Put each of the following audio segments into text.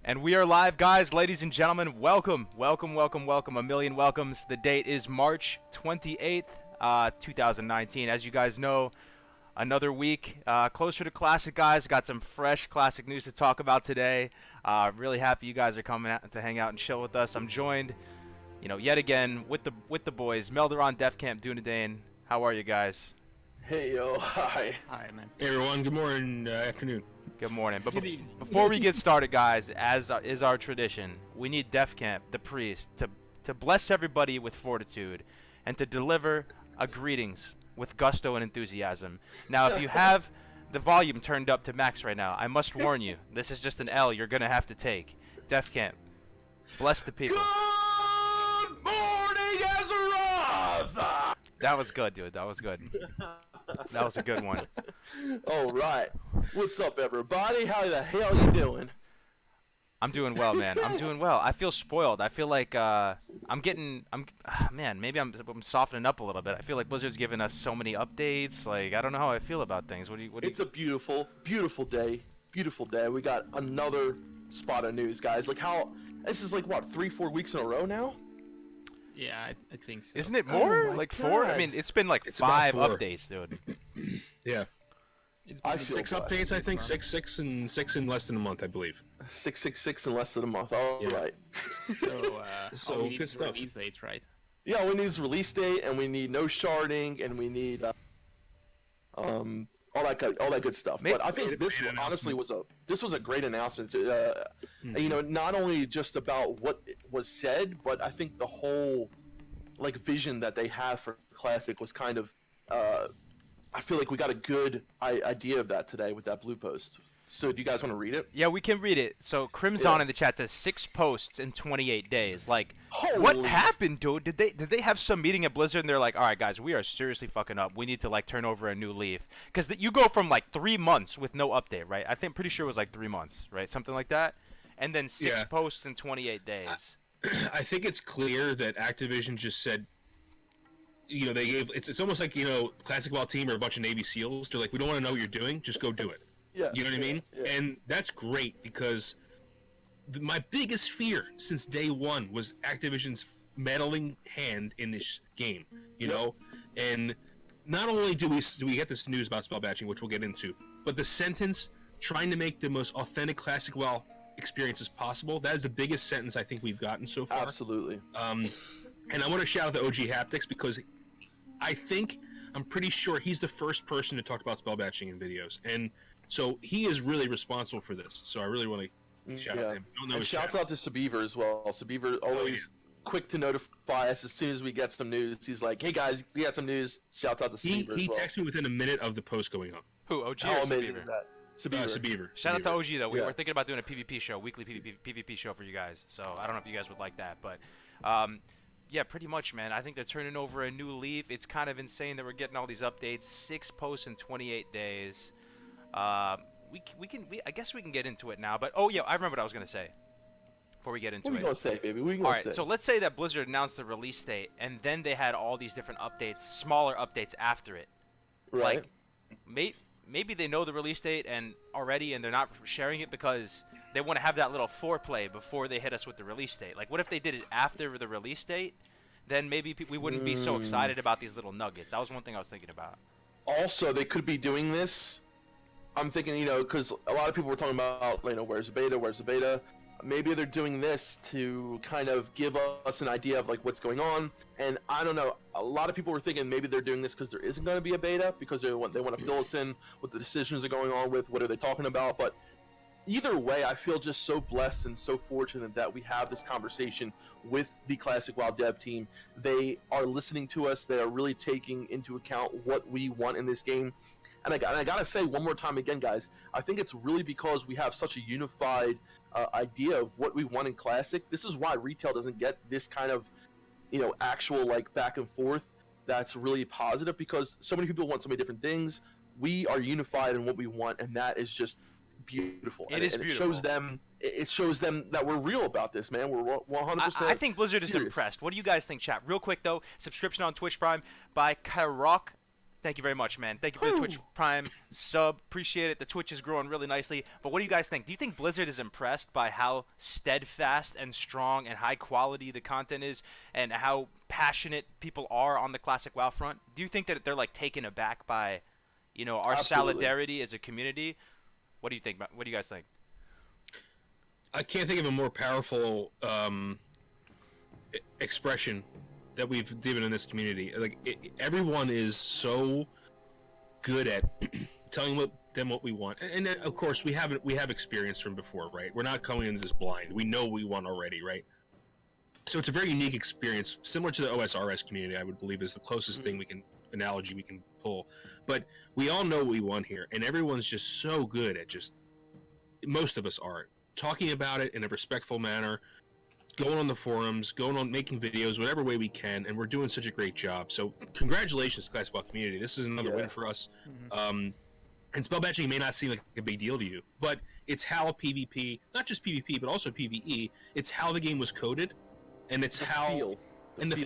And we are live, guys, ladies and gentlemen. Welcome, welcome, welcome, welcome. A million welcomes. The date is March 28th, 2019. As you guys know, another week closer to Classic, guys. Got some fresh Classic news to talk about today. Really happy you guys are coming out to hang out and chill with us. I'm joined, yet again with the boys, Melderon, Defcamp, Dunedin. How are you guys? Hey, yo, hi. Hi, man. Hey, everyone. Good morning, afternoon. Good morning. But before we get started, guys, as is our tradition, we need Defcamp, the priest, to bless everybody with fortitude and to deliver a greetings with gusto and enthusiasm. Now, if you have the volume turned up to max right now, I must warn you, this is just an L you're going to have to take. Defcamp, bless the people. Good morning, Azeroth! That was good, dude. That was good. That was a good one. All right. What's up, everybody? How the hell you doing? I'm doing well, man. I'm doing well. I feel spoiled. I feel like man, maybe I'm softening up a little bit. I feel like Blizzard's giving us so many updates. Like, I don't know how I feel about things. It's a beautiful, beautiful day. Beautiful day. We got another spot of news, guys. Like, this is like, what, 3-4 weeks in a row now? Yeah, I think so. Isn't it more? Oh my like 4? God. I mean, it's been like It's 5 about 4. updates, dude. Yeah. It's I been feel 6 blessed. updates, I think. 6 in less than a month, I believe. 666 in less than a month. All Yeah. right. So, So, all we need good is stuff. release dates, right? Yeah, we need his release date, and we need no sharding, and we need all that good stuff. Maybe- But I think this Great honestly was a great announcement. Mhm. Not only just about what was said, but I think the whole vision that they have for Classic was kind of. I feel like we got a good idea of that today with that blue post. So, do you guys want to read it? Yeah, we can read it. So Crimson Yeah. in the chat says 6 posts in 28 days. Like, Holy. what happened, dude? Did they have some meeting at Blizzard and they're like, all right, guys, we are seriously fucking up. We need to turn over a new leaf because you go from 3 months with no update, right? Pretty sure it was 3 months, right? Something like that, and then 6 Yeah. posts in 28 days. I think it's clear that Activision just said, they gave it's almost like Classic WoW team or a bunch of Navy SEALs. They're like, we don't want to know what you're doing, just go do it. Yeah. You know what I mean? Yeah. And that's great because my biggest fear since day one was Activision's meddling hand in this game. And not only do we get this news about spell batching, which we'll get into, but the sentence trying to make the most authentic Classic WoW experience as possible. That is the biggest sentence I think we've gotten so far. Absolutely. And I want to shout out the OG Haptics because I'm pretty sure he's the first person to talk about spell batching in videos, and so he is really responsible for this. So I really want to shout out to him. I don't know And his shouts chat. out to Sabeaver as well. Sabeaver always quick to notify us as soon as we get some news. He's like, "Hey guys, we got some news." Shouts out to Sabeaver He as well. texted me within a minute of the post going on. Who, OG How or amazing Sabeaver? is that? Sabeaver. Sabeaver. Shout out to Sabeaver. OG though. We Yeah. were thinking about doing a PvP show, weekly PvP show for you guys. So I don't know if you guys would like that, but yeah, pretty much, man. I think they're turning over a new leaf. It's kind of insane that we're getting all these updates. 6 posts in 28 days. I guess we can get into it now. But oh yeah, I remember what I was gonna say before we get into What are it. we gonna say, baby? What are you All gonna right, say? so let's say that Blizzard announced the release date, and then they had all these different updates, smaller updates after it. right. Maybe they know the release date and they're not sharing it because they want to have that little foreplay before they hit us with the release date. Like, what if they did it after the release date? Then maybe we wouldn't be so excited about these little nuggets. That was one thing I was thinking about. Also, they could be doing this. I'm thinking, because a lot of people were talking about, where's the beta? Where's the beta? Maybe they're doing this to kind of give us an idea of what's going on. And I don't know. A lot of people were thinking maybe they're doing this because there isn't going to be a beta because they want to fill us in what the decisions are going on with, what are they talking about. But either way, I feel just so blessed and so fortunate that we have this conversation with the Classic WoW dev team. They are listening to us. They are really taking into account what we want in this game. And I gotta say one more time again, guys, I think it's really because we have such a unified idea of what we want in Classic. This is why retail doesn't get this kind of, actual back and forth that's really positive because so many people want so many different things. We are unified in what we want, and that is just beautiful. It is beautiful. It shows them that we're real about this, man. We're 100%. I think Blizzard is serious. impressed. What do you guys think, chat? Real quick though, subscription on Twitch Prime by Karok Thank you very much, man. Thank you for the Twitch Prime sub. Appreciate it. The Twitch is growing really nicely. But what do you guys think? Do you think Blizzard is impressed by how steadfast and strong and high quality the content is, and how passionate people are on the classic WoW front? Do you think that they're like taken aback by, our Absolutely. solidarity as a community? What do you think? What do you guys think? I can't think of a more powerful expression that we've given in this community. Like everyone is so good at telling them what we want, and then, of course we have experience from before, right? We're not coming into this blind. We know what we want already, right? So it's a very unique experience, similar to the OSRS community. I would believe is the closest thing analogy we can pull. But we all know what we want here, and everyone's just so good at most of us are talking about it in a respectful manner, going on the forums, making videos, whatever way we can, and we're doing such a great job. So congratulations to Classic WoW community. This is another win for us. And spellbatching may not seem like a big deal to you, but it's how PvP, not just PvP, but also PvE, it's how the game was coded, and it's the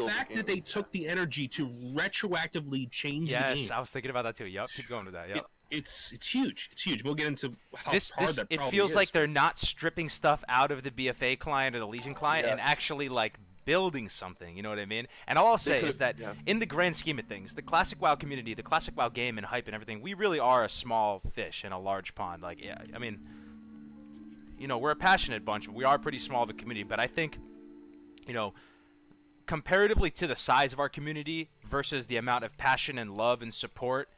fact that they took the energy to retroactively change the game. Yes, I was thinking about that too. Yep, keep going with that. Yep. It's huge. It's huge. We'll get into how hard that it probably feels is. like they're not stripping stuff out of the BFA client or the Legion client and actually like building something. You know what I mean? And all I'll say is that in the grand scheme of things, the classic WoW community, the classic WoW game and hype and everything, we really are a small fish in a large pond. Like, yeah, I mean, we're a passionate bunch. We are pretty small of a community, but I think, comparatively to the size of our community versus the amount of passion and love and support,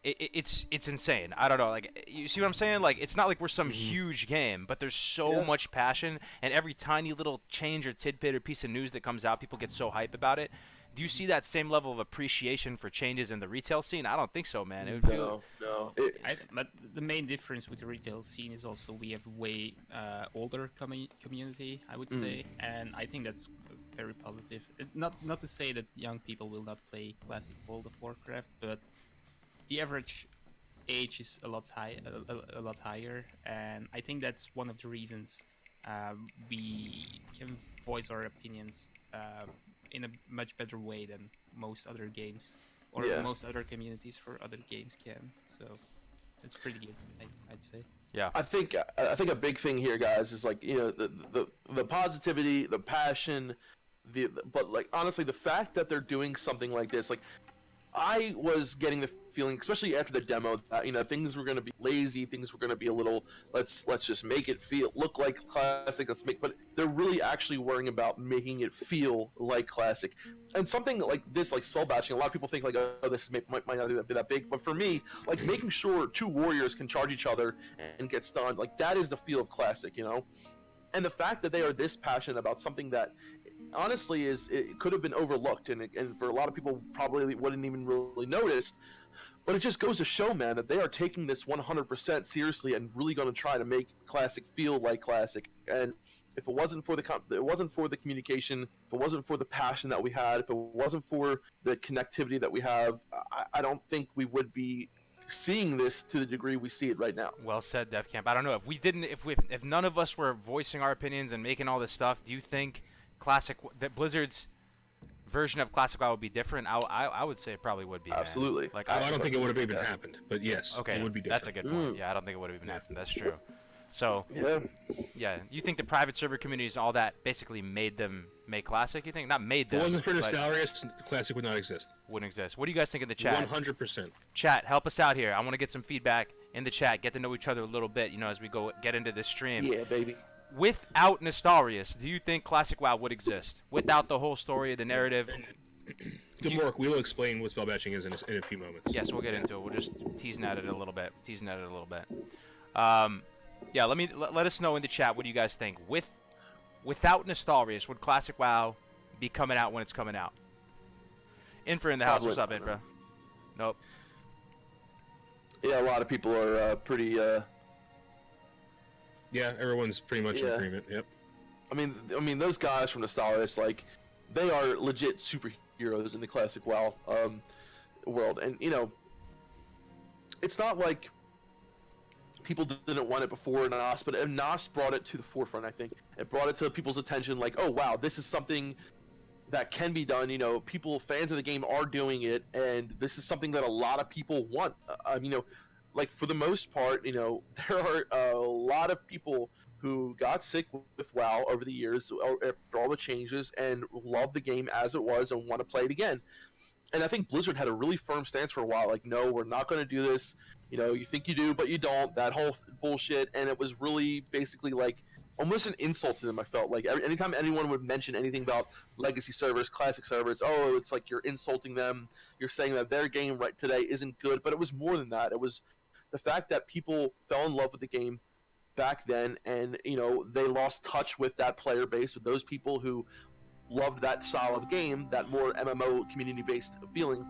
it's insane. I don't know. Like, you see what I'm saying? Like, it's not like we're some huge game, but there's so much passion, and every tiny little change or tidbit or piece of news that comes out, people get so hype about it. Do you see that same level of appreciation for changes in the retail scene? I don't think so, man. It would feel... No. But the main difference with the retail scene is also we have way older community, I would say, and I think that's very positive. Not to say that young people will not play classic World of Warcraft, but the average age is a lot higher, and I think that's one of the reasons we can voice our opinions in a much better way than most other games or most other communities for other games can. So it's pretty good, I'd say. Yeah. I think a big thing here, guys, is like the positivity, the passion, but like honestly, the fact that they're doing something like this, like I was getting the feeling, especially after the demo, that things were going to be lazy, things were going to be a little let's just make it look like classic, but they're really actually worrying about making it feel like classic. And something like this, like spell batching, a lot of people think like, oh, this might not be that big, but for me, like making sure two warriors can charge each other and get stunned, like that is the feel of classic, And the fact that they are this passionate about something that honestly it could have been overlooked, and for a lot of people probably wouldn't even really notice, but it just goes to show, man, that they are taking this 100% seriously and really going to try to make classic feel like classic. And if it wasn't for the communication, if it wasn't for the passion that we had, if it wasn't for the connectivity that we have, I don't think we would be seeing this to the degree we see it right now. Well said, DevCamp. I don't know if none of us were voicing our opinions and making all this stuff. Do you think that Blizzard's version of Classic WoW would be different? I would say it probably would be. Absolutely. Man. Like I don't think it would have even happened, but yes, okay, it would be different. That's a good point. Yeah, I don't think it would have even happened. That's true. So yeah, you think the private server communities and all that basically made them make Classic? You think not made them? If it wasn't for Nostalrius, Classic would not exist. Wouldn't exist. What do you guys think in the chat? 100%. Chat, help us out here. I want to get some feedback in the chat. Get to know each other a little bit, as we get into this stream. Yeah, baby. Without Nostalrius, do you think Classic WoW would exist? Without the whole story, the narrative? Good work. We will explain what spellbatching is in a few moments. Yes, we'll get into it. We'll just teasing at it a little bit. Yeah, let us know in the chat what do you guys think. Without Nostalrius, would Classic WoW be coming out when it's coming out? Infra in the house. What's up, Infra? Nope. Yeah, a lot of people are pretty. Yeah, everyone's pretty much in agreement. Yep. I mean, those guys from Nostalrius, like, they are legit superheroes in the classic WoW world, and it's not like people didn't want it before NOS, but NOS brought it to the forefront. I think it brought it to people's attention, like, oh wow, this is something that can be done. You know, fans of the game are doing it, and this is something that a lot of people want. You know, like for the most part, you know, there are a lot of people who got sick with WoW over the years after all the changes and love the game as it was and want to play it again. And I think Blizzard had a really firm stance for a while, like, no, we're not going to do this. You know, you think you do, but you don't. That whole bullshit, and it was really basically like almost an insult to them. I felt like anytime anyone would mention anything about legacy servers, classic servers, oh, it's like you're insulting them. You're saying that their game right today isn't good, but it was more than that. It was the fact that people fell in love with the game back then, and you know they lost touch with that player base, with those people who loved that style of game, that more MMO community-based feeling.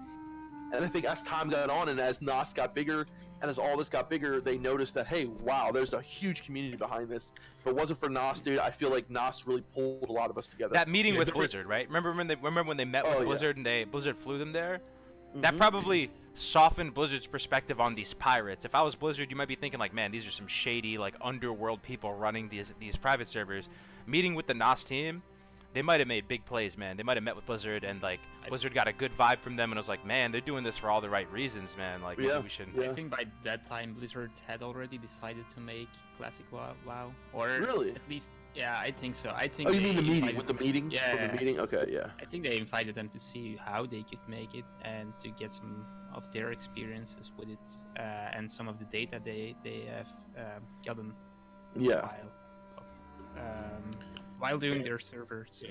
And I think as time got on and as NOS got bigger and as all this got bigger, they noticed that, hey, wow, there's a huge community behind this. If it wasn't for NOS, dude, I feel like NOS really pulled a lot of us together. That meeting with Blizzard, right? Remember when they met with Blizzard and Blizzard flew them there? Mm-hmm. That probably softened Blizzard's perspective on these pirates. If I was Blizzard, you might be thinking like, man, these are some shady, like underworld people running these private servers. Meeting with the NOS team, they might have made big plays, man. They might have met with Blizzard, and like Blizzard got a good vibe from them, and was like, man, they're doing this for all the right reasons, man. Like, maybe we should. I think by that time Blizzard had already decided to make Classic WoW, or really, at least, yeah, I think so. I think. Oh, you mean the meeting with the meeting? Yeah. The meeting? Okay, yeah. I think they invited them to see how they could make it and to get some of their experiences with it, and some of the data they have gotten. Yeah. While doing their server. So.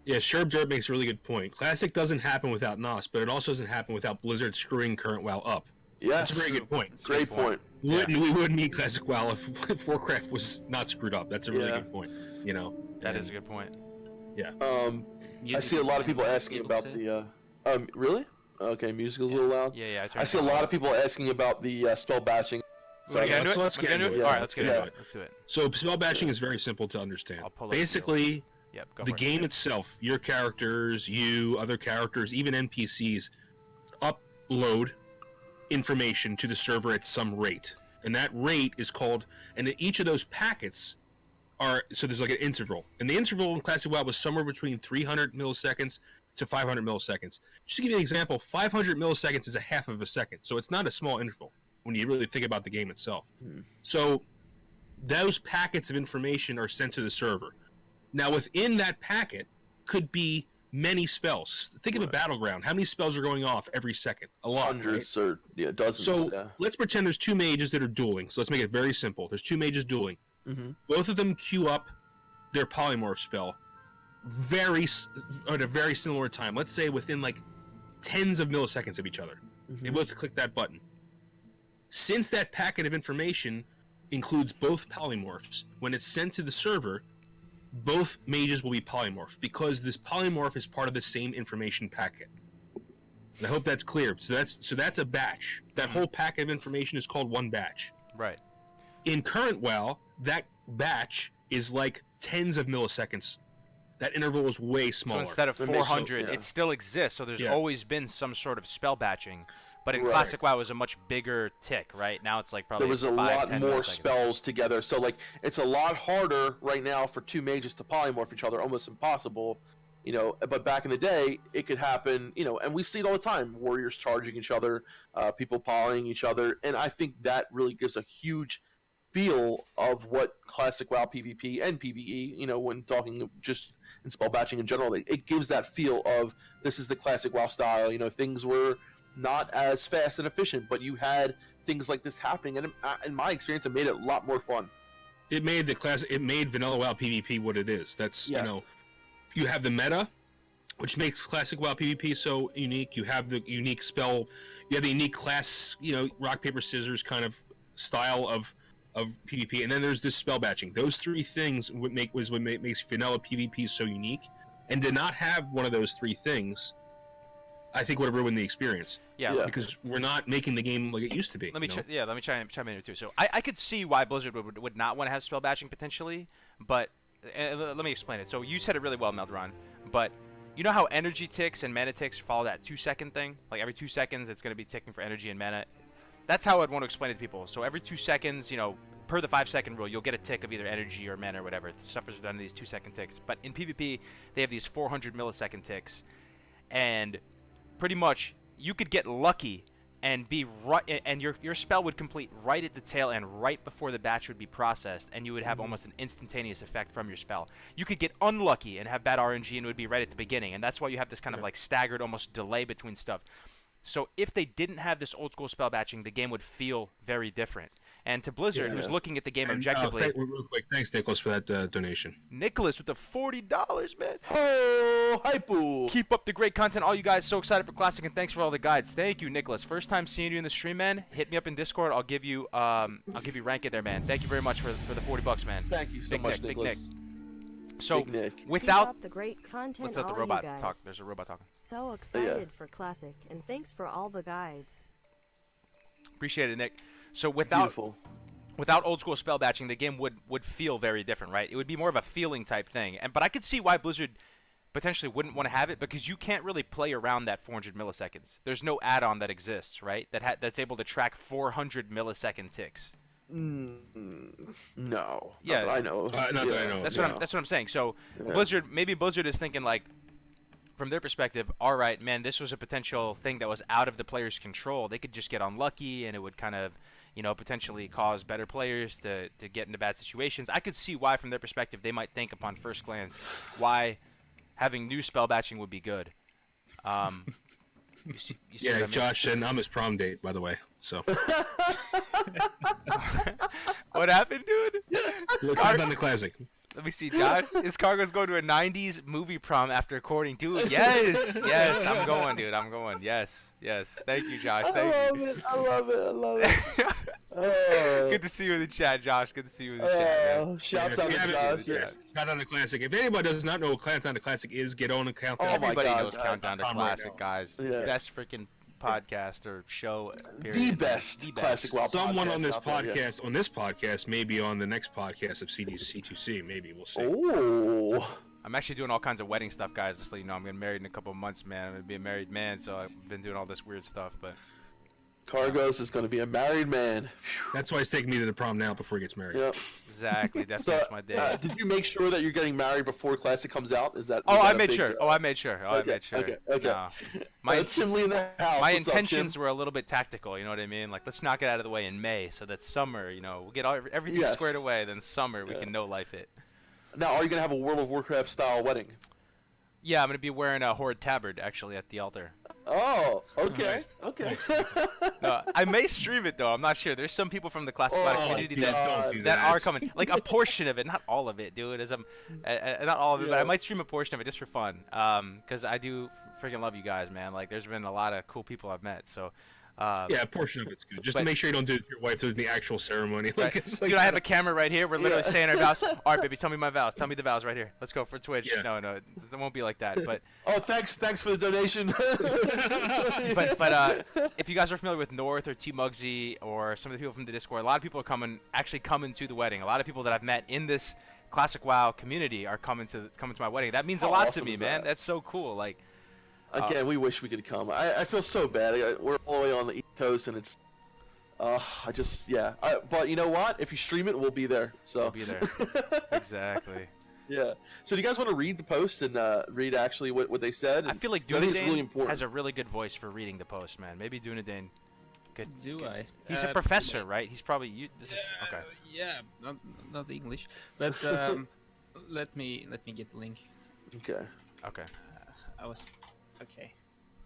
Yeah, Sherb Dirt makes a really good point. Classic doesn't happen without NOS, but it also doesn't happen without Blizzard screwing current WoW up. Yes. That's a very good point. Great point. We wouldn't need Classic WoW if Warcraft was not screwed up. That's a really good point. You know, that is a good point. Yeah. I see a lot of people asking about the. Really? Okay, musical's a little loud. Yeah. I see a lot of people asking about the spell batching. So let's get into it. All right, let's get into it. Let's do it. So spell batching is very simple to understand. Basically, the game itself, your characters, other characters, even NPCs, upload information to the server at some rate, and that rate is called. And each of those packets are there's like an interval, and the interval in Classic WoW was somewhere between 300 milliseconds to 500 milliseconds. Just to give you an example, 500 milliseconds is a half of a second, so it's not a small interval when you really think about the game itself. So those packets of information are sent to the server. Now within that packet could be many spells. Think of a battleground. How many spells are going off every second? A lot. Hundreds, right? Or dozens. So let's pretend there's two mages that are dueling. So let's make it very simple. There's two mages dueling. Both of them queue up their polymorph spell at a very similar time. Let's say within like tens of milliseconds of each other. They both click that button. Since that packet of information includes both polymorphs, when it's sent to the server, both mages will be polymorphed because this polymorph is part of the same information packet. And I hope that's clear. So that's a batch. That whole packet of information is called one batch. Right. In current WoW, that batch is like tens of milliseconds. That interval is way smaller. So instead of 400, it still exists. So there's always been some sort of spell batching. But in Classic WoW, it was a much bigger tick, right? Now it's like probably there was a lot more spells together. So like it's a lot harder right now for two mages to polymorph each other, almost impossible. You know, but back in the day, it could happen. You know, and we see it all the time: warriors charging each other, people polying each other, and I think that really gives a huge feel of what Classic WoW PvP and PvE. You know, when talking just in spell batching in general, it gives that feel of this is the Classic WoW style. You know, things were not as fast and efficient, but you had things like this happening, and in my experience, it made it a lot more fun. It made vanilla WoW PvP what it is. That's you know, you have the meta, which makes Classic WoW PvP so unique. You have the unique spell, you have the unique class, you know, rock paper scissors kind of style of PvP, and then there's this spell batching. Those three things makes vanilla PvP so unique, and to not have one of those three things, I think would have ruined the experience. Yeah. Because we're not making the game like it used to be. Let me chime in too. So I could see why Blizzard would not want to have spell batching potentially, but let me explain it. So you said it really well, Meldron, but you know how energy ticks and mana ticks follow that 2-second thing? Like every 2 seconds it's going to be ticking for energy and mana. That's how I'd want to explain it to people. So every 2 seconds, you know, per the 5-second rule, you'll get a tick of either energy or mana or whatever. The suffers are done in these 2-second ticks. But in PvP, they have these 400 millisecond ticks, and pretty much you could get lucky and be right, and your spell would complete right at the tail end, right before the batch would be processed, and you would have almost an instantaneous effect from your spell. You could get unlucky and have bad RNG, and it would be right at the beginning, and that's why you have this kind of like staggered, almost delay between stuff. So if they didn't have this old school spell batching, the game would feel very different. And to Blizzard, who's looking at the game objectively, real quick, thanks Nicholas for that donation. Nicholas with the $40, man. Oh, hypo. Keep up the great content, all you guys. So excited for Classic, and thanks for all the guides. Thank you, Nicholas. First time seeing you in the stream, man. Hit me up in Discord. I'll give you rank it there, man. Thank you very much for the $40, man. Thank you so Big much, Nick, Nicholas. Big Nick. So Big Nick. Keep without up the great content, let's let the all robot you guys. talk. There's a robot talking. So excited for Classic, and thanks for all the guides. Appreciate it, Nick. So without old school spell batching, the game would feel very different, right? It would be more of a feeling type thing. But I could see why Blizzard potentially wouldn't want to have it, because you can't really play around that 400 milliseconds. There's no add-on that exists, right? That's able to track 400 millisecond ticks. No. Yeah, Not that I know. Not that I know. That's what I'm saying. So maybe Blizzard is thinking, like, from their perspective, all right, man, this was a potential thing that was out of the player's control. They could just get unlucky, and it would kind of, potentially cause better players to get into bad situations. I could see why, from their perspective, they might think upon first glance why having new spell batching would be good. You see Yeah, what I mean? Josh, and I'm his prom date, by the way. So What happened, dude? look on the classic. Let me see, Josh. Is Kargoz going to a 90s movie prom after recording? Dude, yes. I'm going, dude. I'm going. Yes. Thank you, Josh. Thank you. I love it. Oh. Good to see you in the chat, Josh. Good to see you in the chat, man. Shouts out If to you Josh. haven't- Countdown to Classic. If anybody does not know what Countdown to Classic is, get on the Countdown. Oh my Everybody God, knows guys. Countdown to I'm right Classic, now. guys. Yeah. Best freaking podcast or show, period. The best classic WoW Someone on podcast this out there, yeah. podcast, maybe on the next podcast of C2C, maybe we'll see. Oh. I'm actually doing all kinds of wedding stuff, guys. Just so you know, I'm getting married in a couple of months, man. I'm going to be a married man, so I've been doing all this weird stuff, but... Kargoz is going to be a married man. That's why he's taking me to the prom now before he gets married. Yep. Exactly. That's So, my day. did you make sure that you're getting married before Classic comes out? Is that? Oh, is I that a made big, sure. I made sure. Okay. No. My Chimley in the house. My What's up, intentions Chim? were a little bit tactical, you know what I mean? Like, let's knock it out of the way in May, so that summer, we'll get everything Yes. squared away. Then summer, we Yeah. can no-life it. Now, are you gonna have a World of Warcraft style wedding? Yeah, I'm gonna be wearing a Horde tabard actually at the altar. Oh, okay, Nice. okay. Nice. No, I may stream it though. I'm not sure. There's some people from the classic WoW Oh, community dude, that don't do that are that. coming. Like a portion of it, not all of it, dude. Not all of it, but I Yeah. might stream a portion of it just for fun. Because I do freaking love you guys, man. Like, there's been a lot of cool people I've met. So. Yeah, a portion of it's good. Just But- to make sure you don't do it to your wife during the actual ceremony. Right. It's like, Dude, I have a camera right here. We're literally Yeah. saying our vows. All right, baby, tell me my vows. Tell me the vows right here. Let's go for Twitch. Yeah. No, it won't be like that. But Oh, thanks for the donation. but if you guys are familiar with North or T Mugsy or some of the people from the Discord, a lot of people are actually coming to the wedding. A lot of people that I've met in this classic WoW community are coming to my wedding. That means a How lot to awesome me, is man. that? That's so cool. Like, Again, we wish we could come. I feel so bad. We're all the way on the East Coast, and it's. But you know what? If you stream it, we'll be there. So. We'll be there. Exactly. Yeah. So do you guys want to read the post and read actually what they said? I feel like I think it's really Dunedin important. has a really good voice for reading the post, man. Maybe Dunedin could. Do could- I? He's a professor, right? He's probably this is okay. Yeah, not English, but let me get the link. Okay. Okay. I was okay,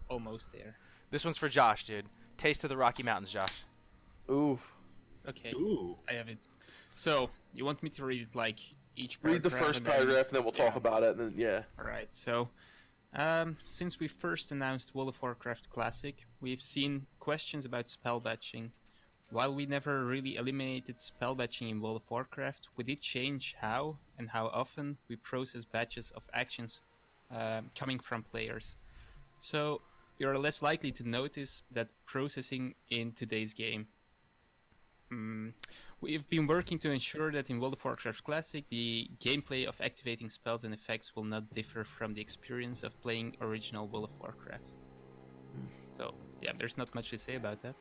almost there. This one's for Josh, dude. Taste of the Rocky Mountains, Josh. Ooh. Okay, Ooh. I have it. So you want me to read it like each Read the paragraph? first and then- paragraph, and then we'll talk yeah. about it. And then yeah. Alright, so since we first announced World of Warcraft Classic, we've seen questions about spell batching. While we never really eliminated spell batching in World of Warcraft, we did change how and how often we process batches of actions coming from players. So you're less likely to notice that processing in today's game. We've been working to ensure that in World of Warcraft Classic, the gameplay of activating spells and effects will not differ from the experience of playing original World of Warcraft. So, yeah, there's not much to say about that.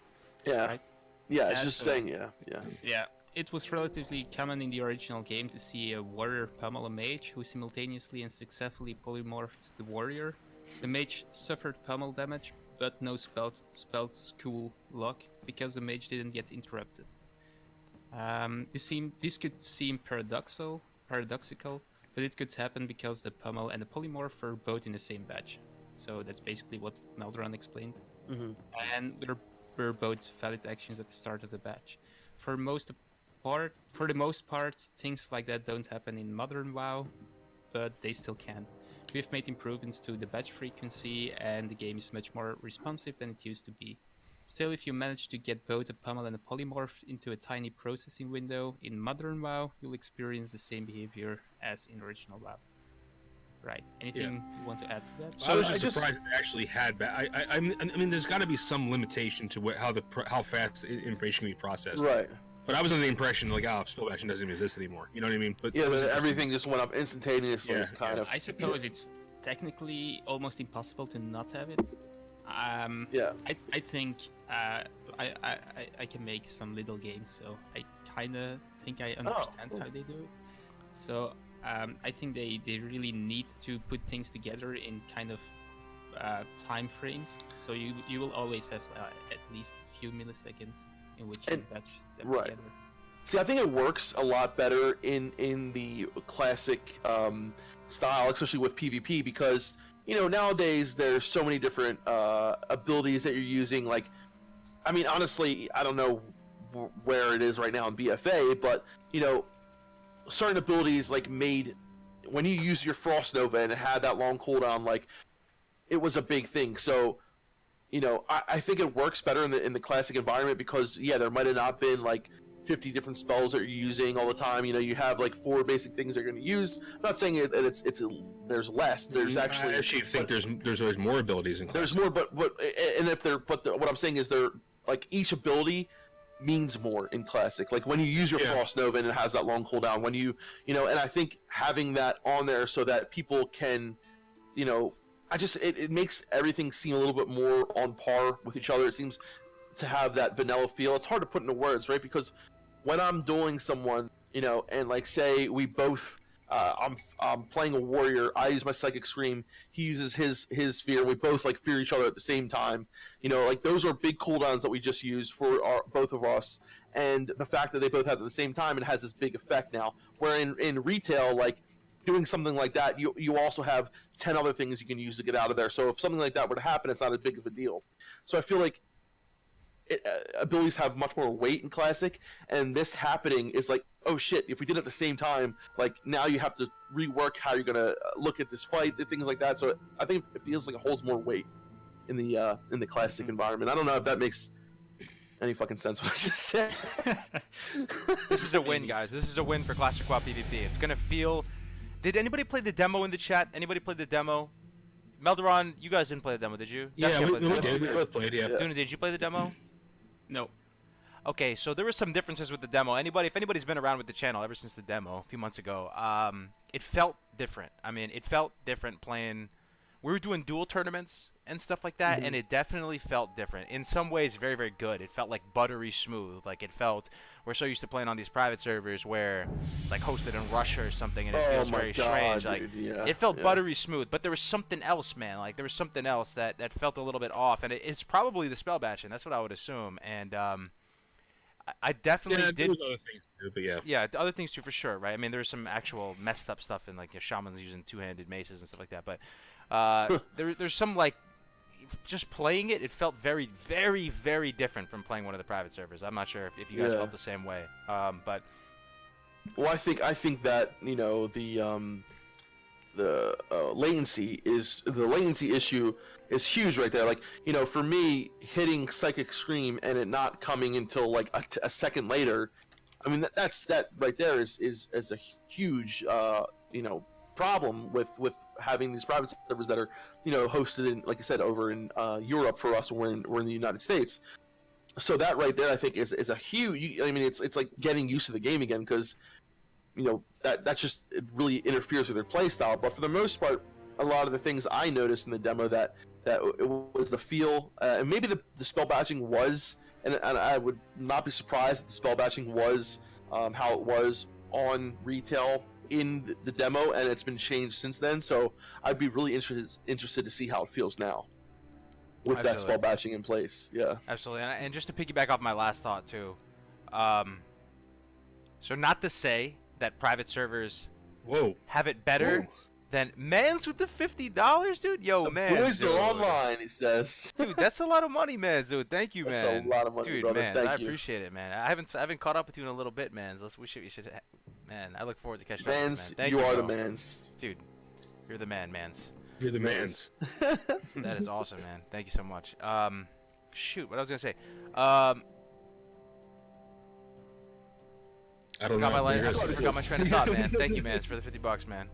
Yeah. Right. Yeah. It's Yeah, just so- saying. Yeah. Yeah. Yeah, it was relatively common in the original game to see a warrior pummel a mage who simultaneously and successfully polymorphed the warrior. The mage suffered pummel damage, but no spells cool lock because the mage didn't get interrupted. This could seem paradoxical, but it could happen because the pummel and the polymorph were both in the same batch. So that's basically what Melderon explained. Mm-hmm. And there were both valid actions at the start of the batch. For the most part, things like that don't happen in modern WoW, but they still can. We've made improvements to the batch frequency, and the game is much more responsive than it used to be. Still, if you manage to get both a pummel and a polymorph into a tiny processing window in modern WoW, you'll experience the same behavior as in original WoW. Right. Anything you want to add to that? So I was just surprised it actually had that. I mean, there's got to be some limitation to how fast information can be processed. Right. But I was under the impression like, spell action doesn't even exist anymore. You know what I mean? But Yeah, everything just went up instantaneously, kind of. I suppose it's technically almost impossible to not have it. Yeah. I think I can make some little games, so I kind of think I understand how they do it. So I think they really need to put things together in kind of time frames. So you will always have at least a few milliseconds in which you batch them together. See, I think it works a lot better in the classic style, especially with PvP, because nowadays there's so many different abilities that you're using. Like, I mean, honestly, I don't know where it is right now in BFA, but certain abilities like made when you use your Frost Nova and it had that long cooldown, like it was a big thing. So I think it works better in the classic environment because there might have not been like 50 different spells that you're using all the time. You have like 4 basic things you're going to use. I'm not saying that there's less. There's actually. I actually think there's always more abilities in classic. There's more, but what I'm saying is they're like each ability means more in classic. Like when you use your Frost Nova and it has that long cooldown. When and I think having that on there so that people can, it makes everything seem a little bit more on par with each other. It seems to have that vanilla feel. It's hard to put into words, right? Because when I'm dueling someone, and like say we both, I'm playing a warrior. I use my Psychic Scream. He uses his fear. We both like fear each other at the same time. Like those are big cooldowns that we just used for both of us. And the fact that they both have it at the same time, it has this big effect now. Where in retail, like doing something like that, you also have 10 other things you can use to get out of there. So if something like that were to happen, it's not as big of a deal. So I feel like abilities have much more weight in classic, and this happening is like, oh shit, if we did it at the same time, like now you have to rework how you're gonna look at this fight and things like that. So I think it feels like it holds more weight in the classic environment. I don't know if that makes any fucking sense what I just said. This is a win, guys. This is a win for Classic WoW PvP. It's gonna feel. Did anybody play the demo in the chat? Anybody play the demo? Melderon, you guys didn't play the demo, did you? Yeah, we did. We both played. Yeah. Duna, did you play the demo? No. Okay, so there were some differences with the demo. If anybody's been around with the channel ever since the demo a few months ago, it felt different. I mean, it felt different playing. We were doing duel tournaments and stuff like that, and it definitely felt different. In some ways, very, very good. It felt like buttery smooth. Like it felt. We're so used to playing on these private servers where it's like hosted in Russia or something, and it feels very strange. Like it felt buttery smooth, but there was something else, man. Like there was something else that felt a little bit off, and it's probably the spell batching. That's what I would assume. And I definitely did. There was other things too, but yeah, other things too for sure, right? I mean, there's some actual messed up stuff in like shamans using two-handed maces and stuff like that, but there's some like. Just playing it, it felt very, very, very different from playing one of the private servers. I'm not sure if you guys felt the same way, but well, I think that the latency issue is huge right there. Like for me, hitting Psychic Scream and it not coming until like a second later, I mean that right there is a huge problem with having these private servers that are hosted in, like I said, over in Europe for us. We're in the United States, so that right there I think is a huge. I mean it's like getting used to the game again, because that's just, it really interferes with their play style. But for the most part, a lot of the things I noticed in the demo that it was the feel, and maybe the spell batching was, and I would not be surprised if the spell batching was how it was on retail in the demo, and it's been changed since then. So I'd be really interested to see how it feels now with that Absolutely. spell batching in place. Yeah. Absolutely, and just to piggyback off my last thought too, so not to say that private servers Whoa. have it better than Mans with the $50, dude. Yo, The man, boys are online, he says. dude, that's a lot of money, man. Dude, thank you, That's man. a lot of money, dude, brother. man, Thank I you. appreciate it, man. I haven't caught up with you in a little bit, man. We should, man. I look forward to catching up with Mans, you, man. Thank you are the bro. mans. dude. You're the man, Mans. You're the mans. That is awesome, man. Thank you so much. Shoot, what I was gonna say. I don't Forgot know. my, You're I gonna- forgot my train of thought, man. Thank you, man, for the $50, man.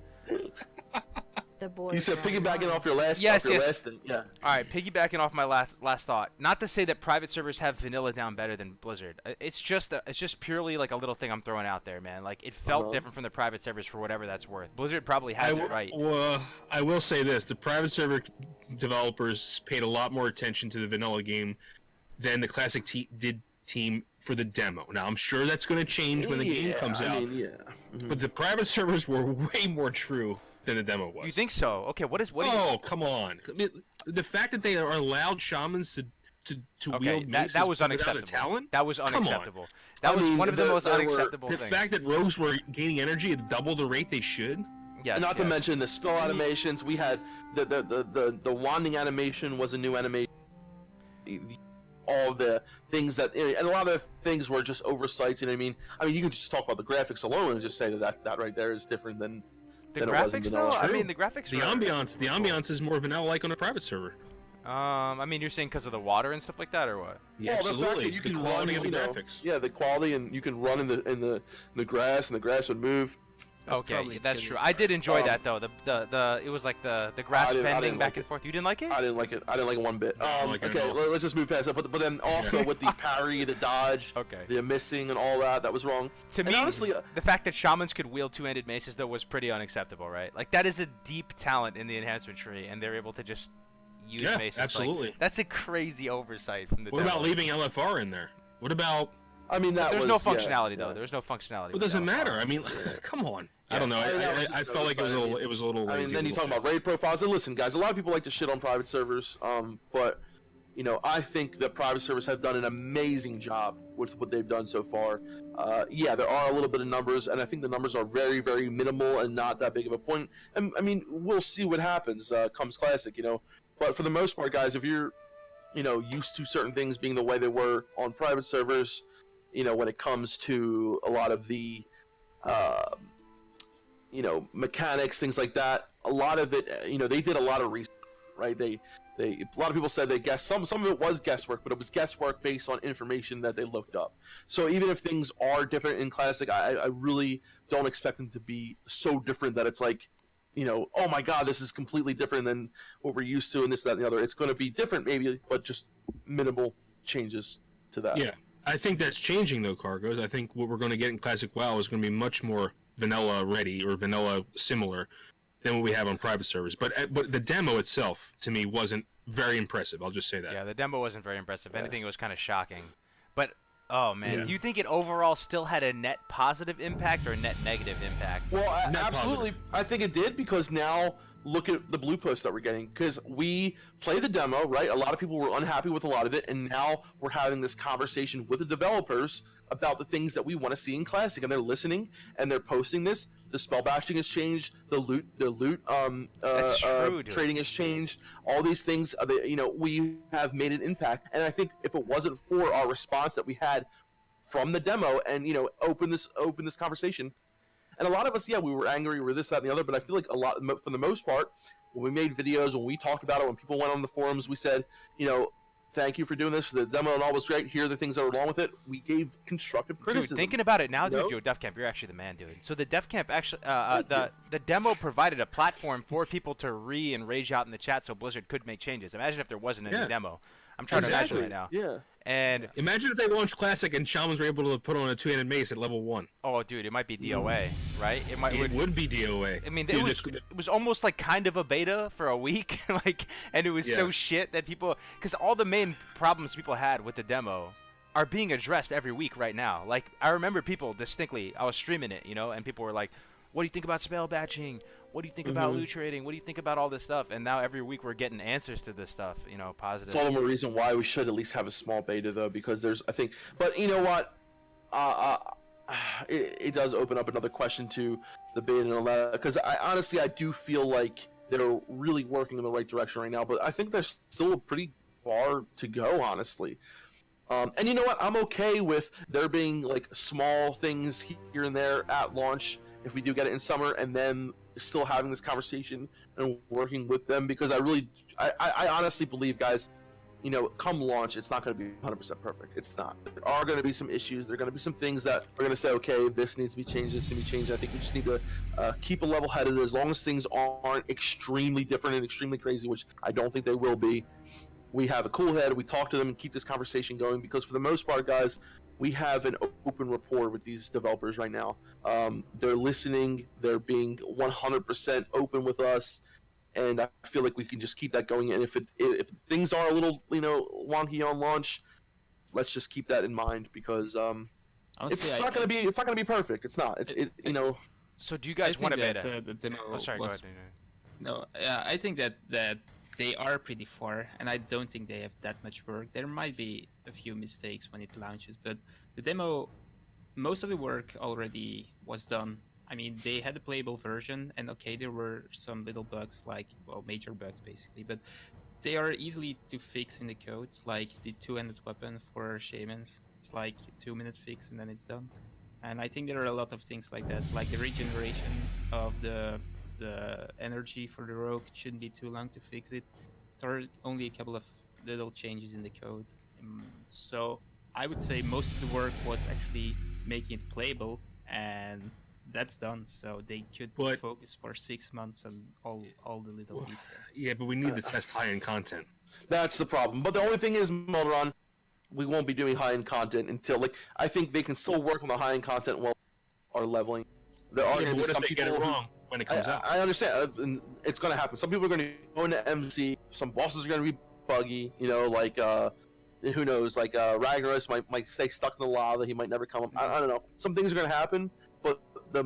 The boys You said are piggybacking online. off your last, Yes, off your yes. last thing. Yeah. All right, piggybacking off my last thought. Not to say that private servers have vanilla down better than Blizzard. It's just purely like a little thing I'm throwing out there, man. Like it felt Uh-huh. different from the private servers for whatever that's worth. Blizzard probably I has it will- right. Well, I will say this: the private server developers paid a lot more attention to the vanilla game than the classic team for the demo. Now, I'm sure that's going to change when the game comes out. I mean, yeah. Mhm. But the private servers were way more true than the demo was. You think so? Okay, what do you? Oh, come on! I mean, the fact that they are allowed shamans to Okay, wield that maces was without a unacceptable. talent. That was on. unacceptable. That I was mean, one of the most there were- unacceptable The things. fact that rogues were gaining energy at double the rate they should. yes, And not to yes. mention the spell animations. We had the wanding animation was a new animation. All the things that, and a lot of things were just oversights. You know what I mean? I mean, you can just talk about the graphics alone and just say that right there is different than the than it was in graphics vanilla. though. I True. mean, the graphics. The were- ambiance is more vanilla-like on a private server. I mean, you're saying because of the water and stuff like that, or what? Yeah, Well, the fact absolutely. that you The can quality run, of the you know, graphics. Yeah, the quality, and you can run in the grass, and the grass would move. That's Okay, probably that's good true. as I did enjoy Um, that though. The it was like the grass didn't- I bending didn't back like and it. forth. You didn't like it? I didn't like it. I didn't like it one bit. No, I don't like it at Okay, all. let's just move past that. But then also with the parry, the dodge, Okay. the missing, and all that was wrong. To And me, honestly, the fact that shamans could wield two-handed maces though was pretty unacceptable, right? Like that is a deep talent in the enhancement tree, and they're able to just use Yeah, maces. Like, absolutely. that's a crazy oversight from the. What about demo. leaving LFR in there? What about? I mean, that There's was no yeah, functionality though. yeah. There's no functionality. It with doesn't LFR. matter. I mean, come on. I don't know. I mean, that was I just felt like it was a oversight. little. It was a little. I mean, lazy then you a talk little about raid profiles. And listen, guys, a lot of people like to shit on private servers, but you know, I think that private servers have done an amazing job with what they've done so far. Yeah, there are a little bit of numbers, and I think the numbers are very, very minimal and not that big of a point. And I mean, we'll see what happens comes Classic, you know. But for the most part, guys, if you're, you know, used to certain things being the way they were on private servers, you know, when it comes to a lot of the you know, mechanics, things like that. A lot of it, you know, they did a lot of research, right? They a lot of people said they guessed some of it was guesswork, but it was guesswork based on information that they looked up. So even if things are different in Classic, I really don't expect them to be so different that it's like, you know, oh my God, this is completely different than what we're used to, and this, that, and the other. It's going to be different, maybe, but just minimal changes to that. Yeah, I think that's changing though, Kargoz. I think what we're going to get in Classic WoW is going to be much more vanilla ready or vanilla similar than what we have on private servers. But the demo itself, to me, wasn't very impressive. I'll just say that. Yeah, the demo wasn't very impressive. If anything, it was kind of shocking. But oh man, Yeah. do you think it overall still had a net positive impact or a net negative impact? Well, Net absolutely. I think it did, because now look at the blue posts that we're getting. Because we played the demo, right? A lot of people were unhappy with a lot of it, and now we're having this conversation with the developers about the things that we want to see in Classic, and they're listening and they're posting this. The spell bashing has changed. The loot That's true, dude. trading has changed. All these things, you know, we have made an impact. And I think if it wasn't for our response that we had from the demo, and you know, open this conversation. And a lot of us, yeah, we were angry, we were this, that, and the other, but I feel like for the most part, when we made videos, when we talked about it, when people went on the forums, we said, you know, thank you for doing this. The demo and all was great. Here are the things that are wrong with it. We gave constructive criticism. Dude, thinking about it now, dude, No? Joe, Def Camp, you're actually the man, dude. So the Def Camp actually, Thank the demo provided a platform for people to and rage out in the chat, so Blizzard could make changes. Imagine if there wasn't any Yeah. demo. I'm trying to Exactly. imagine right now. Yeah. And Imagine if they launched Classic and Shamans were able to put on a two-handed mace at level 1. oh, dude, it might be DOA, right? It might. It would be DOA. I mean, Dude, it was almost like kind of a beta for a week, like, and it was so Yeah. shit that people, because all the main problems people had with the demo are being addressed every week right now. Like, I remember people distinctly, I was streaming it, you know, and people were like, what do you think about spell batching? What do you think about loot trading? What do you think about all this stuff? And now every week we're getting answers to this stuff, you know, positive. It's all the more reason why we should at least have a small beta, though, because there's, I think, but you know what? It does open up another question to the beta and all that, because I do feel like they're really working in the right direction right now, but I think there's still pretty far to go, honestly. And you know what? I'm okay with there being like small things here and there at launch if we do get it in summer, and then still having this conversation and working with them, because I honestly believe, guys, you know, come launch, it's not going to be 100% perfect. It's not. There are going to be some issues. There are going to be some things that are going to say, okay, this needs to be changed, this needs to be changed. I think we just need to keep a level-headed, as long as things aren't extremely different and extremely crazy, which I don't think they will be. We have a cool head. We talk to them and keep this conversation going, because for the most part, guys, we have an open rapport with these developers right now. They're listening. They're being 100% open with us. And I feel like we can just keep that going. And if things are a little, you know, wonky on launch, let's just keep that in mind, because Honestly, it's not going to be perfect. It's not. You know. So do you guys want a beta? The demo Oh, sorry, go ahead. No, I think that they are pretty far, and I don't think they have that much work. There might be a few mistakes when it launches, but the demo, most of the work already was done. I mean, they had a playable version, and okay, there were some little bugs, like, well, major bugs basically, but they are easily to fix in the code, like the two-handed weapon for shamans. It's like a 2-minute fix, and then it's done. And I think there are a lot of things like that, like the regeneration of the energy for the rogue shouldn't be too long to fix it. There are only a couple of little changes in the code. So I would say most of the work was actually making it playable, and that's done. So they could focus for 6 months on all the little details. Yeah, but we need to test high-end content. That's the problem. But the only thing is, Modron, we won't be doing high-end content until, like, I think they can still work on the high-end content while are leveling. There are Yeah, going but to be what some if they people get it wrong when it comes out? I understand. It's going to happen. Some people are going to go into MC. Some bosses are going to be buggy. You know, like who knows? Like Ragnaros might stay stuck in the lava. He might never come up. I don't know. Some things are going to happen, but the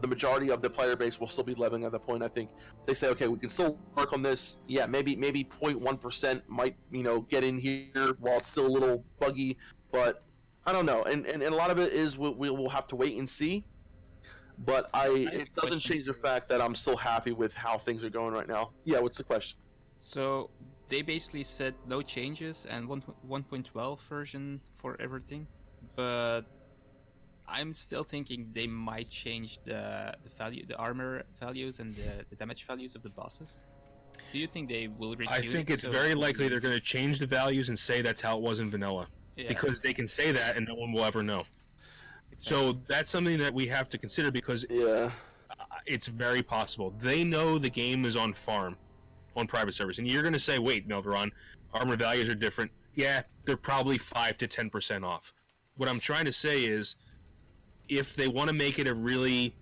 majority of the player base will still be leveling at that point. I think they say, okay, we can still work on this. Yeah, maybe 0.1% might, you know, get in here while it's still a little buggy, but I don't know. And a lot of it is we'll have to wait and see. But it doesn't change the fact that I'm still happy with how things are going right now. Yeah, what's the question? So they basically said no changes and 1.12 version for everything, but I'm still thinking they might change the armor values and the damage values of the bosses. Do you think they will reduce? I think it's very likely they're going to change the values and say that's how it was in vanilla, because they can say that and no one will ever know. Exactly. So that's something that we have to consider, because it's very possible. They know the game is on farm, on private servers, and you're going to say, wait, Melderon, armor values are different. Yeah, they're probably 5 to 10% off. What I'm trying to say is, if they want to make it a really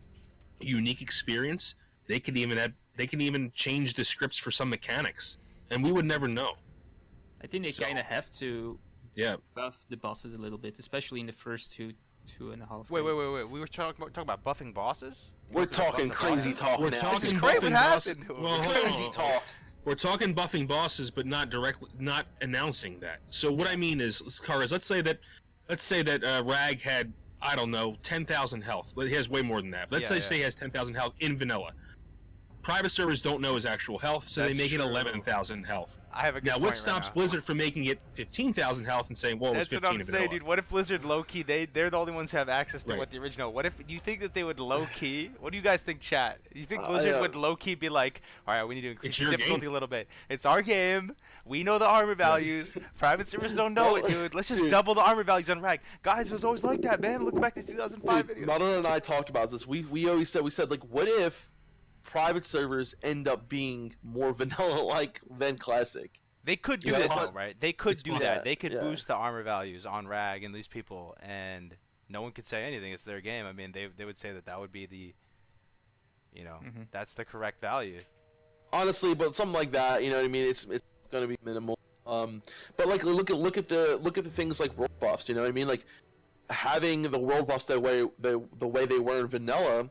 unique experience, they can even change the scripts for some mechanics, and we would never know. I think they kind of have to buff the bosses a little bit, especially in the first two and a half. Wait. We were talking about buffing bosses? We're talking crazy talk now. We're talking what happened? Crazy talk. We're talking buffing bosses, but not announcing that. So what I mean is, Kargoz, let's say that Rag had, I don't know, 10,000 health. He has way more than that. Let's say he has 10,000 health in vanilla. Private servers don't know his actual health, so they make it 11,000 health. I have a good now, point what stops Blizzard from making it 15,000 health and saying, "Well, it was 15 in vanilla"? That's what I'm saying, dude. What if Blizzard low-key, they're the only ones who have access to what the original? What if, do you think that they would low-key? What do you guys think, chat? Do you think Blizzard would low-key be like, all right, we need to increase the difficulty a little bit. It's our game. We know the armor values. Private servers don't know it, dude. Let's just double the armor values on Rag. Guys, it was always like that, man. Look back to 2005 videos. Mother and I talked about this. We always said, like, what if private servers end up being more vanilla-like than classic? They could do that, though, right? They could do that. They could boost the armor values on Rag and these people, and no one could say anything. It's their game. I mean, they would say that would be the, you know, that's the correct value. Honestly, but something like that, you know what I mean? It's going to be minimal. But like look at the things like world buffs. You know what I mean? Like having the world buffs the way they were in vanilla,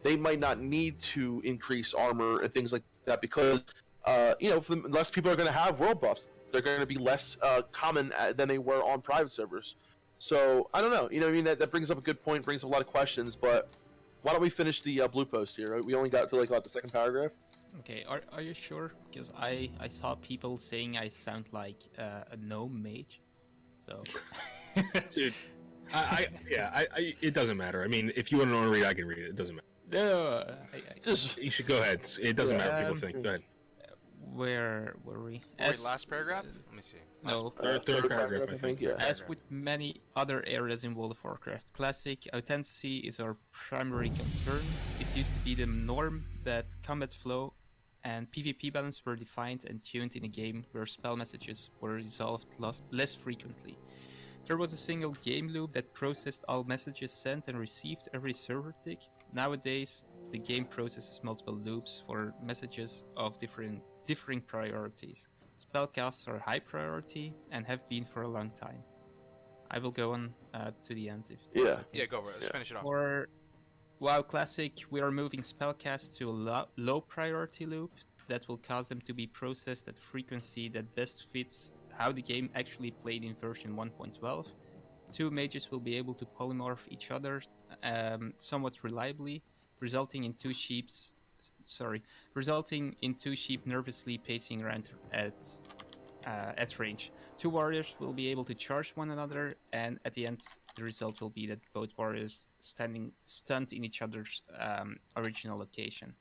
they might not need to increase armor and things like that because less people are going to have world buffs. They're going to be less common than they were on private servers. So I don't know. You know what I mean? That brings up a good point. Brings up a lot of questions. But why don't we finish the blue post here? Right? We only got to like the second paragraph. Okay, are you sure? Because I saw people saying I sound like a gnome mage. So. Dude, it doesn't matter. I mean, if you want to read, I can read it. It doesn't matter. No, You should go ahead. It doesn't matter what people think. Go ahead. Where were we? Wait, last paragraph? Let me see. No. Third paragraph, I think. Yeah. As with many other areas in World of Warcraft Classic, authenticity is our primary concern. It used to be the norm that combat flow and PvP balance were defined and tuned in a game where spell messages were resolved less frequently. There was a single game loop that processed all messages sent and received every server tick. Nowadays, the game processes multiple loops for messages of differing priorities. Spellcasts are high priority and have been for a long time. I will go on to the end. Yeah, go for it. Let's finish it off. For WoW Classic, we are moving spellcasts to a low priority loop that will cause them to be processed at a frequency that best fits how the game actually played in version 1.12. Two mages will be able to polymorph each other somewhat reliably, resulting in two sheep nervously pacing around at range. Two warriors will be able to charge one another, and at the end, the result will be that both warriors standing stunned in each other's original location.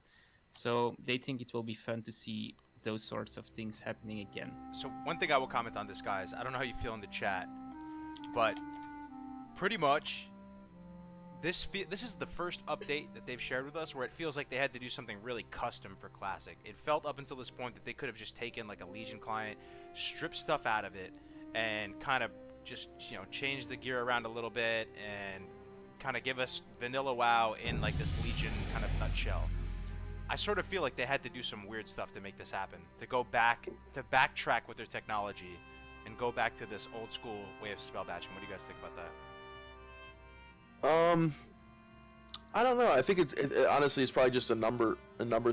So they think it will be fun to see those sorts of things happening again. So one thing I will comment on this, guys, I don't know how you feel in the chat, but pretty much this is the first update that they've shared with us where it feels like they had to do something really custom for Classic. It felt up until this point that they could have just taken like a Legion client, stripped stuff out of it, and kind of just, change the gear around a little bit and kind of give us vanilla WoW in like this Legion kind of nutshell. I sort of feel like they had to do some weird stuff to make this happen, to backtrack with their technology and go back to this old school way of spell batching. What do you guys think about that? I don't know. I think it honestly is probably just a number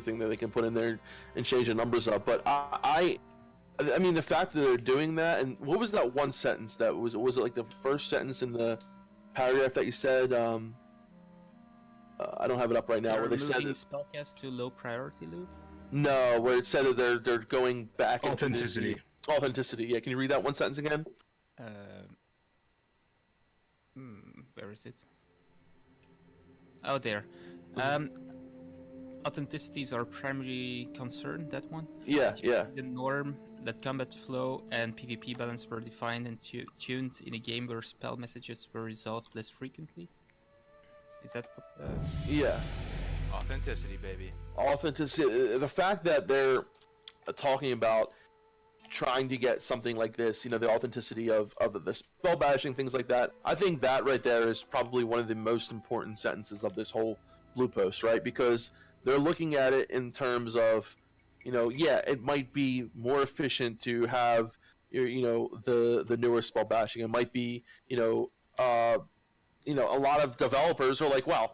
thing that they can put in there and change the numbers up. But I mean, the fact that they're doing that, and what was that one sentence that was it like the first sentence in the paragraph that you said? I don't have it up right now. Where they said spellcast to low priority loop. No, where it said that they're going back authenticity. Authenticity. Yeah, can you read that one sentence again? Where is it? Oh, there. Authenticity is our primary concern. That one. Yeah. The norm that combat flow and PvP balance were defined and tuned in a game where spell messages were resolved less frequently. Is that what? Yeah. Authenticity, baby. Authenticity. The fact that they're talking about trying to get something like this, the authenticity of the spell bashing, things like that. I think that right there is probably one of the most important sentences of this whole blue post, right? Because they're looking at it in terms of, it might be more efficient to have, the newer spell bashing. It might be, a lot of developers are like, wow,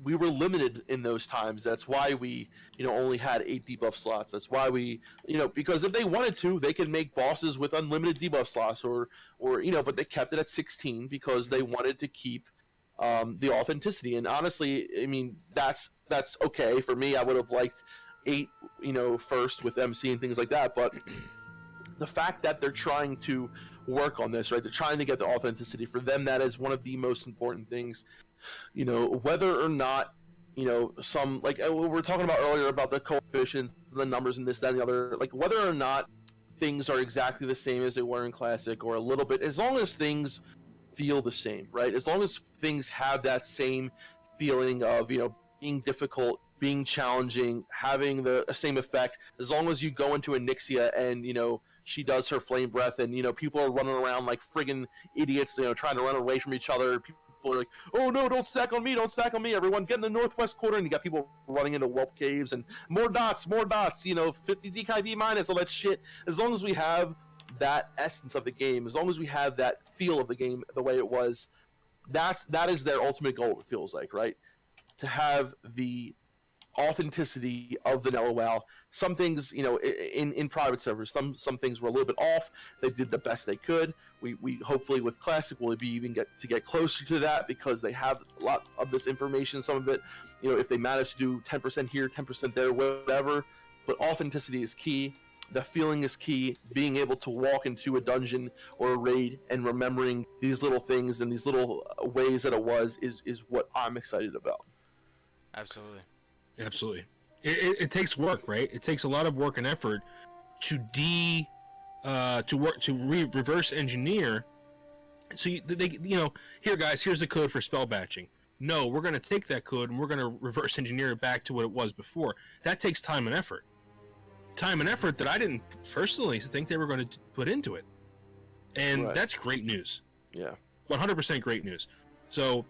we were limited in those times. That's why we, only had 8 debuff slots. That's why we, because if they wanted to, they could make bosses with unlimited debuff slots or but they kept it at 16 because they wanted to keep the authenticity. And honestly, I mean, that's okay. For me, I would have liked 8, first with MC and things like that. But the fact that they're trying to work on this, right? They're trying to get the authenticity. For them, that is one of the most important things. Whether or not, some, like we were talking about earlier about the coefficients, the numbers and this, that, and the other, like whether or not things are exactly the same as they were in Classic or a little bit, as long as things feel the same, right? As long as things have that same feeling of, being difficult, being challenging, having the same effect, as long as you go into a Nixia and, she does her flame breath and, people are running around like friggin' idiots, trying to run away from each other. People are like, oh no, don't stack on me, everyone get in the northwest quarter, and you got people running into whelp caves and more dots, 50 DKB minus, all that shit. As long as we have that essence of the game, as long as we have that feel of the game the way it was, that is their ultimate goal. It feels like, right? To have the authenticity of vanilla WoW. Some things, in private servers, some things were a little bit off. They did the best they could. We hopefully with Classic will be even get closer to that, because they have a lot of this information. Some of it, if they manage to do 10% here, 10% there, whatever. But authenticity is key. The feeling is key. Being able to walk into a dungeon or a raid and remembering these little things and these little ways that it was is what I'm excited about. Absolutely. Absolutely. It takes work, right? It takes a lot of work and effort to reverse engineer. So here guys, here's the code for spell batching. No, we're going to take that code and we're going to reverse engineer it back to what it was before. That takes time and effort. Time and effort that I didn't personally think they were going to put into it. And that's great news. Yeah. 100% great news. So,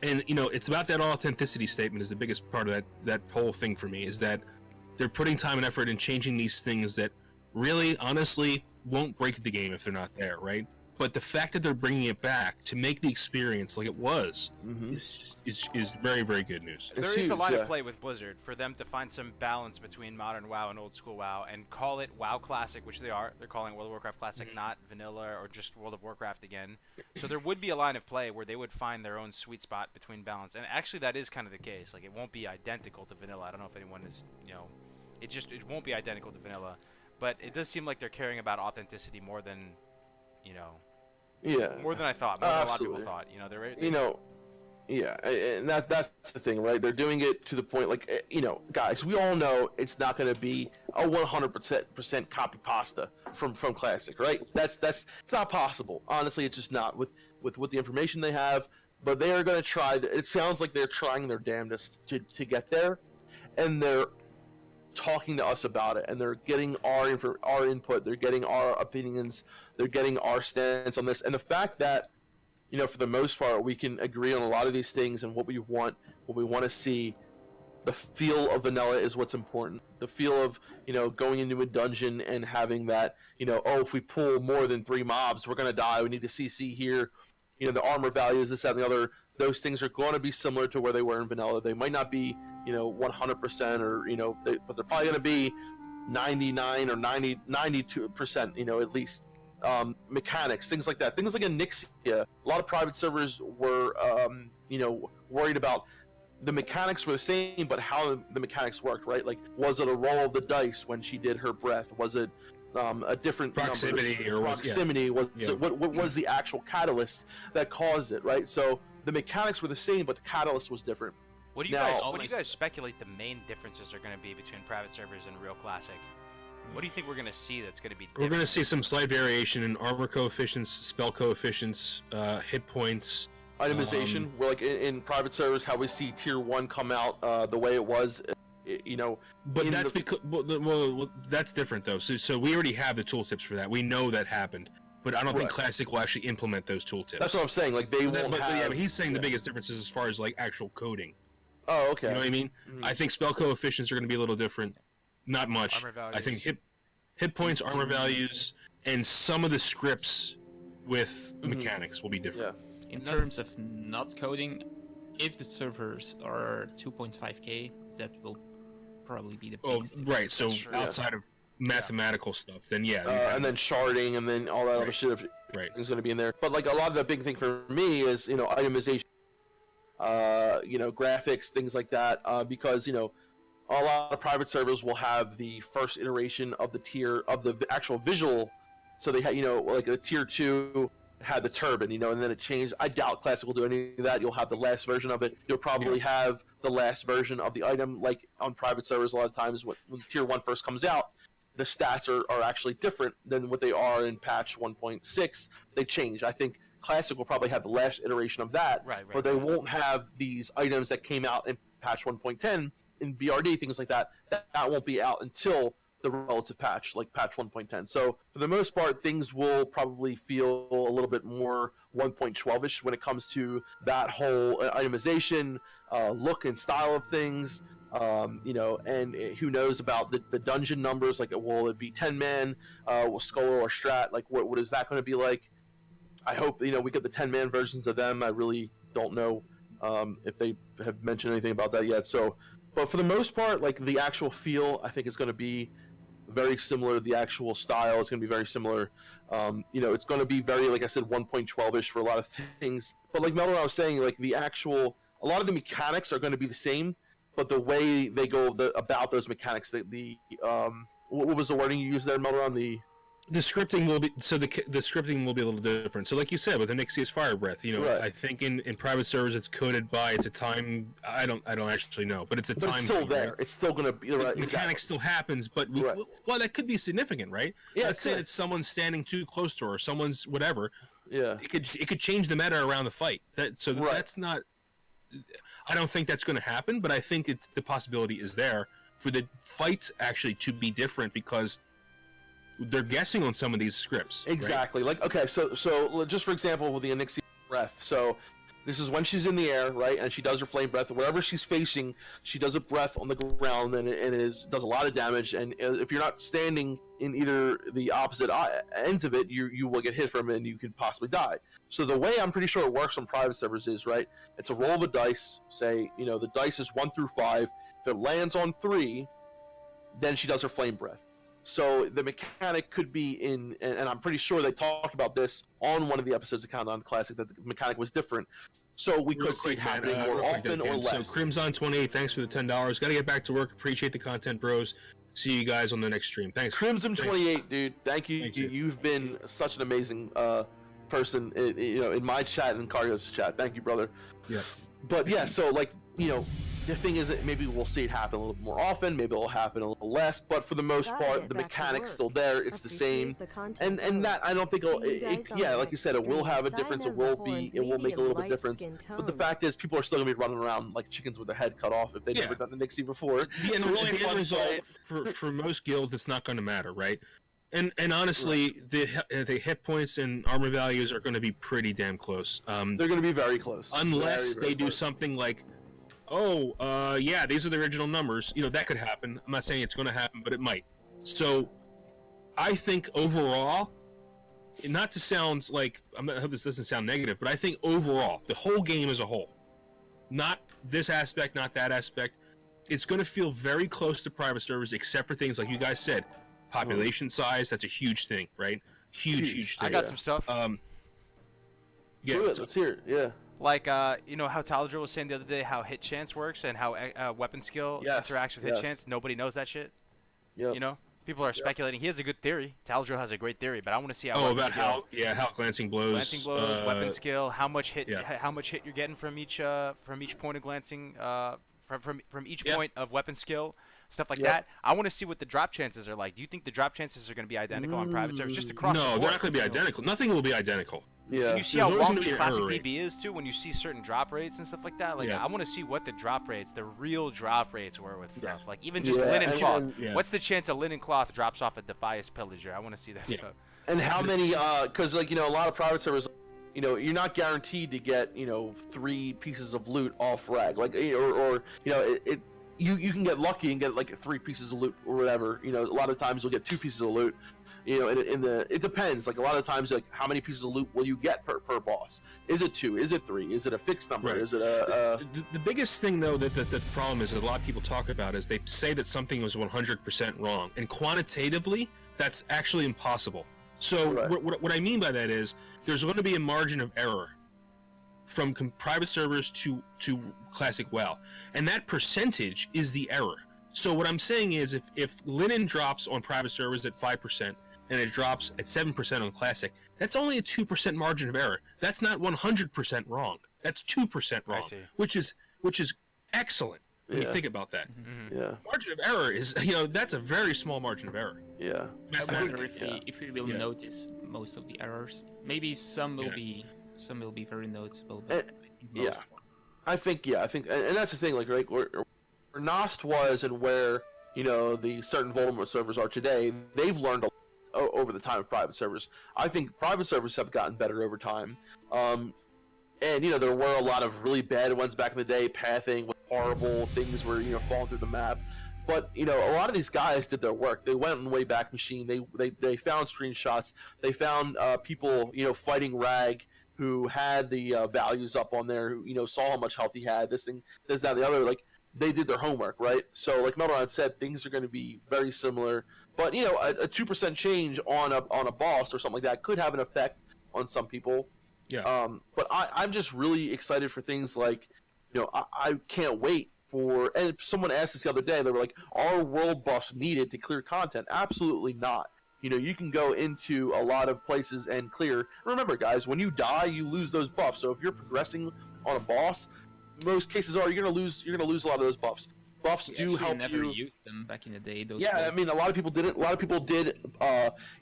and it's about that authenticity statement is the biggest part of that whole thing for me, is that they're putting time and effort in changing these things that really, honestly, won't break the game if they're not there, right? But the fact that they're bringing it back to make the experience like it was is very, very good news. There is a line of play with Blizzard for them to find some balance between modern WoW and old school WoW and call it WoW Classic, which they are. They're calling it World of Warcraft Classic, not vanilla or just World of Warcraft again. So there would be a line of play where they would find their own sweet spot between balance. And actually that is kind of the case. Like, it won't be identical to vanilla. I don't know if anyone is, it won't be identical to vanilla. But it does seem like they're caring about authenticity more than, more than I thought. More than a lot of people thought. And that's the thing, right? They're doing it to the point, like, guys, we all know it's not going to be a 100% copy pasta from Classic, right? That's it's not possible. Honestly, it's just not with the information they have. But they are going to try. It sounds like they're trying their damnedest to get there, and they're talking to us about it, and they're getting our input, they're getting our opinions, they're getting our stance on this, and the fact that for the most part we can agree on a lot of these things and what we want to see. The feel of vanilla is what's important. The feel of going into a dungeon and having that if we pull more than 3 mobs we're gonna die, we need to CC here, the armor values, this, that, and the other. Those things are going to be similar to where they were in vanilla. They might not be 100% or but they're probably going to be 99 or 92% at least. Mechanics, things like that, things like Nixia. A lot of private servers were worried about the mechanics were the same, but how the mechanics worked, right? Like, was it a roll of the dice when she did her breath? Was it a different proximity numbers? Proximity? What was the actual catalyst that caused it, right? So the mechanics were the same, but the catalyst was different. What do you guys speculate the main differences are going to be between private servers and real Classic? What do you think we're going to see that's going to be different? We're going to see some slight variation in armor coefficients, spell coefficients, hit points. Itemization, where like in private servers, how we see tier 1 come out the way it was, But that's because that's different though. So we already have the tooltips for that. We know that happened. But I don't think Classic will actually implement those tooltips. That's what I'm saying. Like, they won't have... Yeah, but he's saying the biggest difference is as far as like actual coding. Oh, okay. You know what I mean? Mm-hmm. I think spell coefficients are going to be a little different. Not much. I think hit points, armor values, and some of the scripts with mechanics will be different. Yeah. In terms of not coding, if the servers are 2.5k, that will probably be the biggest. Right. So outside of mathematical stuff, then and then sharding, and then all that other shit is going to be in there. But like, a lot of the big thing for me is itemization, graphics, things like that, because a lot of private servers will have the first iteration of the tier of the actual visual. So they had like a tier 2 had the turban, and then it changed. I doubt Classic will do any of that. You'll have the last version of it. You'll probably have the last version of the item, like on private servers. A lot of times when tier 1 first comes out, the stats are actually different than what they are in patch 1.6. They change. I think Classic will probably have the last iteration of that, but they won't have these items that came out in patch 1.10 in BRD, things like that. That won't be out until the relative patch, like patch 1.10. So for the most part, things will probably feel a little bit more 1.12ish when it comes to that whole itemization, look and style of things. You know, and who knows about the dungeon numbers? Like, will it be 10 man, Scholar or Strat? Like, what is that going to be like? I hope, you know, we get the 10 man versions of them. I really don't know if they have mentioned anything about that yet. So, but for the most part, like, the actual feel, I think is going to be very similar. The actual style is going to be very similar. You know, it's going to be very, like I said, 1.12ish for a lot of things. But like Melvin, I was saying, like, a lot of the mechanics are going to be the same, but the way they go about those mechanics, what was the wording you used there, Melvin? The scripting will be the scripting will be a little different. So, like you said, with Onyxia's Fire Breath, you know, Right. I think in private servers it's coded by it's a time. I don't actually know, but it's a But time. it's still thing, there. right? It's still going to be The right. mechanic Exactly. still happens, but Right. well, that could be significant, right? Yeah, Let's it say could. that someone's standing too close to her, or someone's whatever. Yeah. It could change the meta around the fight. Right. That's not. I don't think that's going to happen, but I think the possibility is there for the fights actually to be different because they're guessing on some of these scripts. right? Exactly. Like, okay, so just for example, with the Onyxia breath. So this is when she's in the air, right? And she does her flame breath. Wherever she's facing, she does a breath on the ground, and it does a lot of damage. And if you're not standing in either the opposite ends of it, you will get hit from it, and you could possibly die. So the way I'm pretty sure it works on private servers is, right? It's a roll of the dice. Say, you know, the dice is 1 through 5. If it lands on 3, then she does her flame breath. So the mechanic could be and I'm pretty sure they talked about this on one of the episodes of Countdown Classic, that the mechanic was different. So we Real could see it quick, man, happening more real quick, often or Dan. less. So Crimson28, thanks for the $10. Got to get back to work. Appreciate the content, bros. See you guys on the next stream. Thanks. Crimson28, dude, thank you. Thanks, You've been such an amazing person, you know, in my chat and Kargo's chat. Thank you, brother. Yeah. But yeah, so like, you know, the thing is that maybe we'll see it happen a little more often, maybe it'll happen a little less, but for the most Gotta part, get the back to mechanic's work. still there, it's the same. Appreciate the content And that posts. I don't think See it'll you guys on yeah, the like you next said, it will stream. have a Sign difference, of it the will horns, make a little medium, bit of light difference. skin But the tone. fact is, people are still gonna be running around like chickens with their head cut off if they've Yeah. never done the Nixie before. The end, So it's the a fun end result fight. for most guilds, it's not going to matter, right? And honestly, the hit points and armor values are going to be pretty damn close. They're gonna be very close. Unless Very, very they do close. something like, yeah, these are the original numbers. You know, that could happen. I'm not saying it's going to happen, but it might. So, I think overall, not to sound like I hope this doesn't sound negative, but I think overall, the whole game as a whole, not this aspect, not that aspect, it's going to feel very close to private servers, except for things like you guys said, population size. That's a huge thing, right? Huge thing. I got some stuff. Yeah, Do it, so- let's hear it. Yeah. Like, you know how Taladro was saying the other day how hit chance works and how weapon skill Yes, interacts with yes. hit chance? Nobody knows that shit. Yep. You know? People are speculating. He has a good theory. Taladro has a great theory, but I want to see how Oh, weapon about skill, how glancing blows. glancing blows, weapon skill, how much hit yeah. how much hit you're getting from each point of glancing, from each Yep. point of weapon skill, stuff like Yep. that. I want to see what the drop chances are like. Do you think the drop chances are going to be identical on private servers just across the No, board? they're not going to be identical. Nothing will be identical. Yeah. You see There's how always gonna be wonky an classic error rate. DB is too when you see certain drop rates and stuff like that. Like Yeah. I want to see what the drop rates, the real drop rates were with stuff. Like even just Yeah, linen and- cloth. and- Yeah. What's the chance a linen cloth drops off a Defias pillager? I want to see that Yeah. stuff. And how many? Because like, you know, a lot of private servers, you know, you're not guaranteed to get, you know, 3 pieces of loot off rag. Like, or you know, you can get lucky and get like 3 pieces of loot or whatever. You know, a lot of times you'll get 2 pieces of loot. You know, it depends. Like a lot of times, like how many pieces of loot will you get per boss? Is it 2? Is it 3? Is it a fixed number? Right. Is it a The biggest thing, though, that the problem is that a lot of people talk about is they say that something was 100% wrong, and quantitatively, that's actually impossible. So Right. what I mean by that is there's going to be a margin of error from private servers to classic WoW, and that percentage is the error. So what I'm saying is if linen drops on private servers at 5% and it drops at 7% on classic, that's only a 2% margin of error. That's not 100% wrong. That's 2% I wrong, see. which is excellent when you Yeah. think about that. yeah, Margin of error is, that's a very small margin of error. yeah. I wonder Mathematically. if we will Yeah. notice most of the errors. Maybe some will Yeah. be very noticeable. Eh, But yeah. most- I think, and that's the thing, like, right, where Nost was and where, you know, the certain vulnerable servers are today, they've learned over the time of private servers. I think private servers have gotten better over time. And, you know, there were a lot of really bad ones back in the day, pathing, horrible things were falling through the map. But a lot of these guys did their work. They went in Wayback Machine. They found screenshots. They found people fighting Rag who had the values up on there. Who saw how much health he had. This thing, this, that, the other. Like they did their homework, right? So like Melron said, things are going to be very similar. But a 2% change on a boss or something like that could have an effect on some people. Yeah. But I'm just really excited for things like, I can't wait for. And someone asked us the other day, they were like, "Are world buffs needed to clear content?" Absolutely not. You can go into a lot of places and clear. Remember, guys, when you die, you lose those buffs. So if you're progressing on a boss, most cases are you're gonna lose a lot of those buffs. Buffs do help never you. used them back in the day. Those Yeah, buffs. I mean, a lot of people didn't. A lot of people did.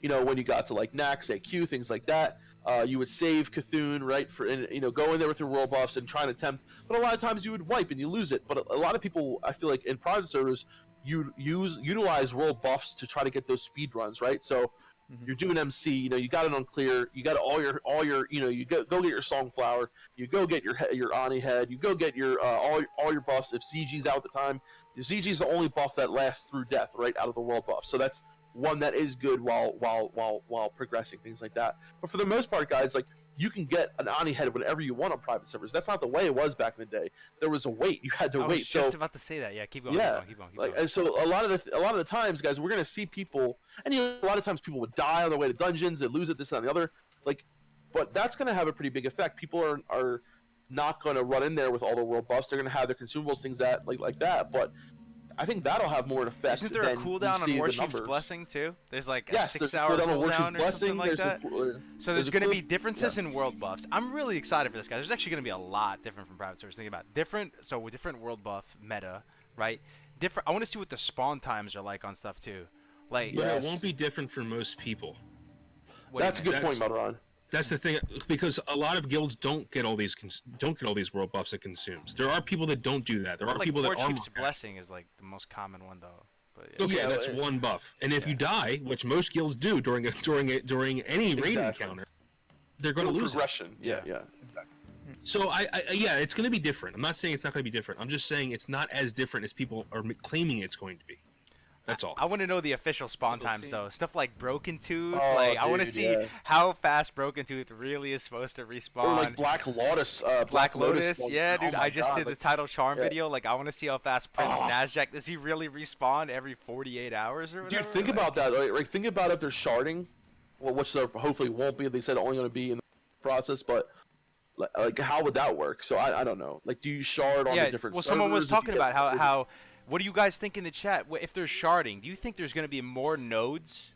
When you got to like Nax, AQ, things like that, you would save Cthulhu, right? Go in there with your world buffs and try and attempt. But a lot of times you would wipe and you lose it. But a lot of people, I feel like, in private servers, you utilize world buffs to try to get those speed runs, right? So you're doing MC, you got it on clear, you got all your, you go get your Songflower, you go get your Ani head, you go get your all your buffs. If ZG's out at the time, the ZG's the only buff that lasts through death, right, out of the world buff. So that's one that is good while progressing, things like that. But for the most part, guys, like you can get an Ani head whenever you want on private servers. That's not the way it was back in the day. There was a wait. You had to wait. I was just about to say that. Yeah, keep going. Yeah, keep going. like, and so a lot of the times, guys, we're gonna see people, and a lot of times people would die on their way to dungeons, they lose it, this and the other. Like, but that's gonna have a pretty big effect. People are not gonna run in there with all the world buffs. They're gonna have their consumables, things that like that. But I think that'll have more effect. Isn't there a than cooldown you see on the Warchief's numbers. Blessing too? There's like a Yes, 6-hour there's a cooldown cooldown on or Warchief's something like Blessing, that. So there's going to be differences in world buffs. I'm really excited for this, guys. There's actually going to be a lot different from private servers. Think about different world buff meta, right? Different. I want to see what the spawn times are like on stuff too. Like, But Yes. it won't be different for most people. what do you That's a mean? good point, Melron. That's the thing, because a lot of guilds don't get all these world buffs it consumes. There are people that don't do that. There are Like people that are Warchief's more Blessing is like the most common one though. But yeah. Okay, Yeah, that's one buff. And if you die, which most guilds do during any raid Exactly. encounter, they're going to lose it. Progression. Yeah. So yeah, it's going to be different. I'm not saying it's not going to be different. I'm just saying it's not as different as people are claiming it's going to be. That's all. I want to know the official spawn We'll times see. though. Stuff like Broken Tooth. Oh, like I want to dude, see yeah. how fast Broken Tooth really is supposed to respawn. Or like Black Lotus. Black Lotus, like, yeah, oh dude. my I just God, did the like, title charm yeah. video. Like, I want to see how fast Prince Oh. Nasdaq does he really respawn every 48 hours or whatever? Dude, think about that. Like, think about if they're sharding, well, which there hopefully won't be. They said only going to be in the process, but like, how would that work? So I don't know. Like, do you shard on Yeah, the different? well, someone was servers? talking about how. What do you guys think in the chat? If there's sharding, do you think there's going to be more nodes?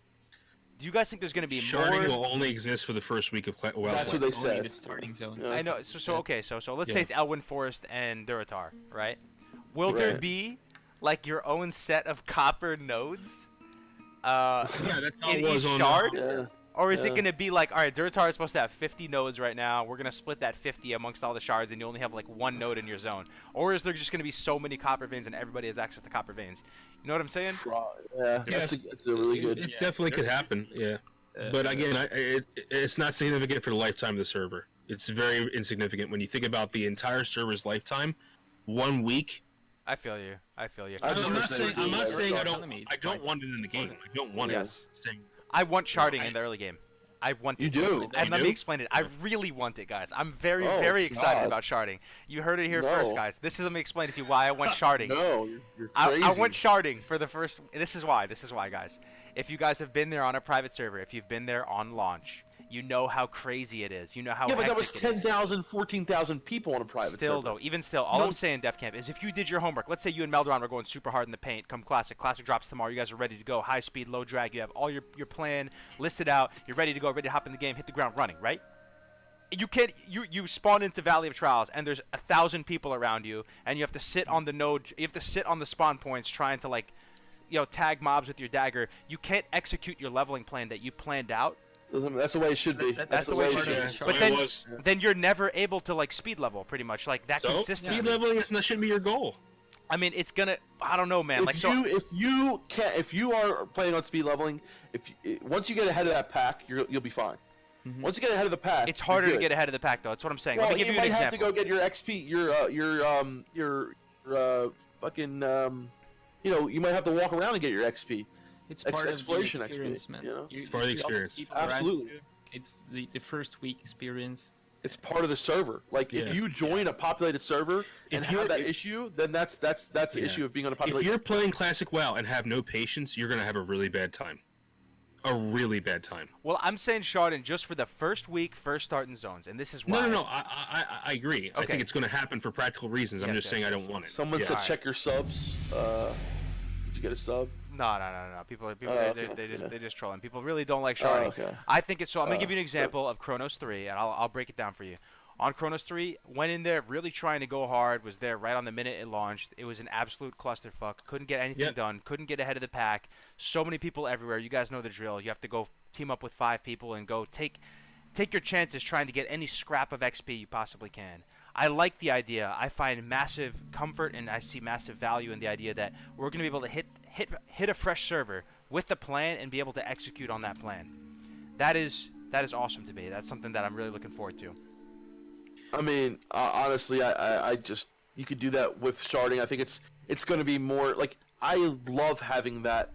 Do you guys think there's going to be Sharding more? will only exist for the first week of WoW. That's what play. they Only said. the starting zone. Yeah. I know. So okay. So let's Yeah. say it's Elwyn Forest and Durotar, right? Will there Right. be like your own set of copper nodes? Yeah, that's how In it was each on shard? Yeah. Or is it Yeah. going to be like, all right, Durotar is supposed to have 50 nodes right now. We're going to split that 50 amongst all the shards, and you only have like one node in your zone. Or is there just going to be so many copper veins and everybody has access to copper veins? You know what I'm saying? Yeah, Yeah. that's a really good. It's definitely could happen. Yeah, but again, it's not significant for the lifetime of the server. It's very insignificant when you think about the entire server's lifetime. 1 week. I feel you. I feel you. I I'm just not wish they saying. would I'm do not that. saying I Economy don't. is I don't quite want it in the game. I don't want Yes. it. Saying, I want sharding I- in the early game. I want You it. do? And You let do? me explain it. I really want it, guys. I'm very, Oh, very excited God. about sharding. You heard it here No. first, guys. This is let me explain to you why I want sharding. No, you're I crazy. want sharding for the first. This is why, guys. If you guys have been there on a private server, if you've been there on launch, you know how crazy it is. You know how Yeah, but that was hectic it is. 10,000, 14,000 people on a private Still, server. though, even still, all I'm saying, Def Camp, is if you did your homework, let's say you and Meldron were going super hard in the paint, come Classic drops tomorrow, you guys are ready to go, high speed, low drag, you have all your plan listed out, you're ready to go, ready to hop in the game, hit the ground running, right? You can't, you spawn into Valley of Trials, and there's 1,000 people around you, and you have to sit on the node, you have to sit on the spawn points trying to, like, tag mobs with your dagger. You can't execute your leveling plan that you planned out. That's the way it should be. That's the way it should be. That's the But way then, it was. then you're never able to like speed level pretty much like that So consistently. speed leveling shouldn't be your goal. I mean, it's gonna. I don't know, man. If you are playing on speed leveling, once you get ahead of that pack, you'll be fine. Once you get ahead of the pack, it's harder you're to good. get ahead of the pack, though. That's what I'm saying. Well, Let me give you an might have example. to go get your XP, your fucking you might have to walk around and get your XP. It's part of the exploration experience, XP, man. you know? It's part of the experience. Absolutely. It's the first week experience. It's part of the server. Like if you join a populated server and have that issue, then that's the issue of being on a populated. If you're playing Classic WoW and have no patience, you're gonna have a really bad time. A really bad time. Well, I'm saying sharding just for the first week, first starting zones, and this is why. No. I agree. I think it's going to happen for practical reasons. I'm just saying I don't want it. Someone said check your subs. Did you get a sub? No. People they just trolling. People really don't like Oh, sharding. okay. I think it's so. I'm gonna give you an example of Chronos 3, and I'll break it down for you. On Chronos 3, went in there really trying to go hard, was there right on the minute it launched. It was an absolute clusterfuck. Couldn't get anything done. Couldn't get ahead of the pack. So many people everywhere. You guys know the drill. You have to go team up with 5 people and go take your chances trying to get any scrap of XP you possibly can. I like the idea. I find massive comfort and I see massive value in the idea that we're going to be able to hit a fresh server with a plan and be able to execute on that plan. That is awesome to me. That's something that I'm really looking forward to. I mean, honestly, I just you could do that with sharding. I think it's going to be more like I love having that.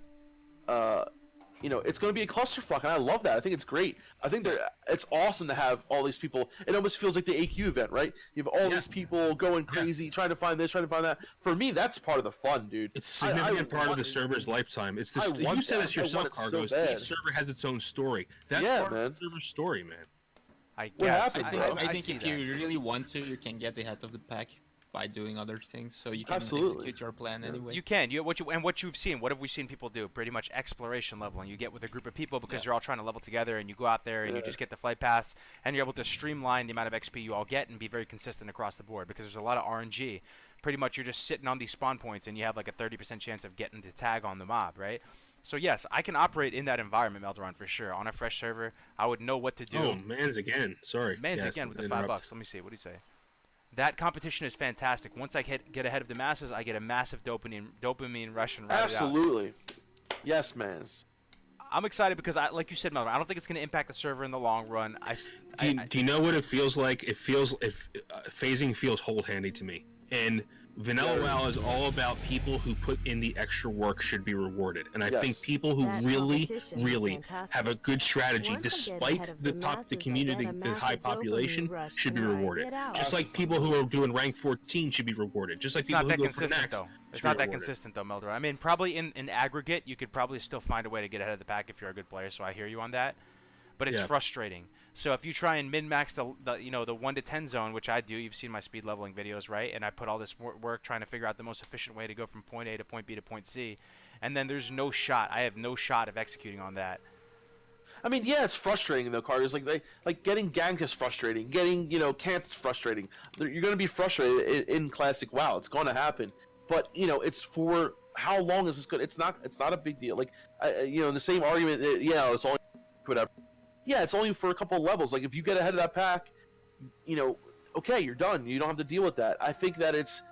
It's going to be a clusterfuck, and I love that. I think it's great. I think it's awesome to have all these people. It almost feels like the AQ event, right? You have all these people going crazy, trying to find this, trying to find that. For me, that's part of the fun, dude. It's a significant part of the server's lifetime. It's this. You said this yourself, Kargoz. Each server has its own story. That's part of the server's story, man. I guess. I think if you really want to, you can get ahead of the pack by doing other things, so you can execute your plan anyway. You can. What you've seen. What have we seen people do? Pretty much exploration leveling. You get with a group of people because you're all trying to level together, and you go out there and you just get the flight paths, and you're able to streamline the amount of XP you all get and be very consistent across the board because there's a lot of RNG. Pretty much, you're just sitting on these spawn points, and you have like a 30% chance of getting the tag on the mob, right? So yes, I can operate in that environment, Melderon, for sure. On a fresh server, I would know what to do. Oh, man's again. Sorry. Man's again with the $5. Let me see. What do you say? That competition is fantastic. Once I get ahead of the masses, I get a massive dopamine rush and ride Absolutely. Yes, mans. I'm excited because, like you said, Melderon, I don't think it's going to impact the server in the long run. Do you know what it feels like? Phasing feels hold-handy to me. And Vanilla WoW is all about people who put in the extra work should be rewarded, and I think people who really have a good strategy, despite the community, the high population, should be rewarded. Just like people who are doing rank 14 should be rewarded. Just like people who go for next. It's not that consistent though, Melderon. I mean, probably in aggregate, you could probably still find a way to get ahead of the pack if you're a good player. So I hear you on that, but it's frustrating. So if you try and min-max the 1 to 10 zone, which I do, you've seen my speed leveling videos, right? And I put all this work trying to figure out the most efficient way to go from point A to point B to point C, and then there's no shot. I have no shot of executing on that. I mean, yeah, it's frustrating though, Kargoz. Like getting ganked is frustrating. Getting camped is frustrating. You're going to be frustrated in Classic WoW. It's going to happen. But it's for how long is this good? It's not a big deal. Like in the same argument, it's only whatever. Yeah, it's only for a couple of levels. Like, if you get ahead of that pack, okay, you're done. You don't have to deal with that. I think that it's,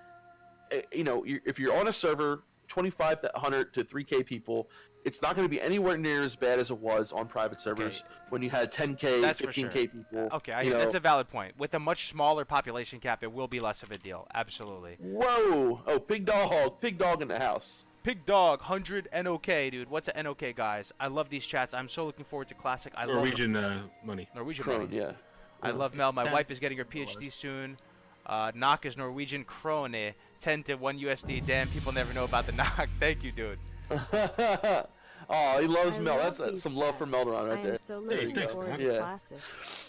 if you're on a server, 2,500 to 3K people, it's not going to be anywhere near as bad as it was on private servers when you had 10K, 15K people. Okay, that's a valid point. With a much smaller population cap, it will be less of a deal. Absolutely. Whoa! Oh, big dog in the house. Pig Dog, 100 NOK, dude. What's a NOK, guys? I love these chats. I'm so looking forward to Classic. Norwegian money. Norwegian money. Yeah. I love Mel. My wife is getting her PhD soon. NOK is Norwegian krone, 10 to 1 USD. Damn, people never know about the NOK. Thank you, dude. Oh, he loves Mel. That's some love for Melderon right there. So looking forward to Classic.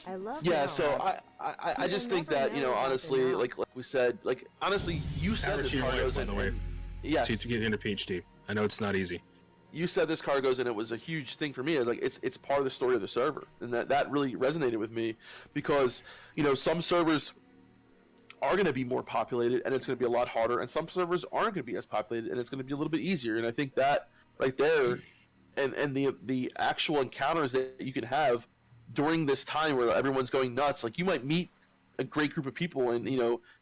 I love Mel. So I just think that honestly, like we said, honestly, you said this, Kargoz, by the way. Yes. To get into PhD. I know it's not easy. You said this, Kargoz, and it was a huge thing for me. It's part of the story of the server, and that really resonated with me because some servers are going to be more populated and it's going to be a lot harder, and some servers aren't going to be as populated and it's going to be a little bit easier. And I think that right there, and the actual encounters that you can have during this time where everyone's going nuts, like you might meet a great group of people and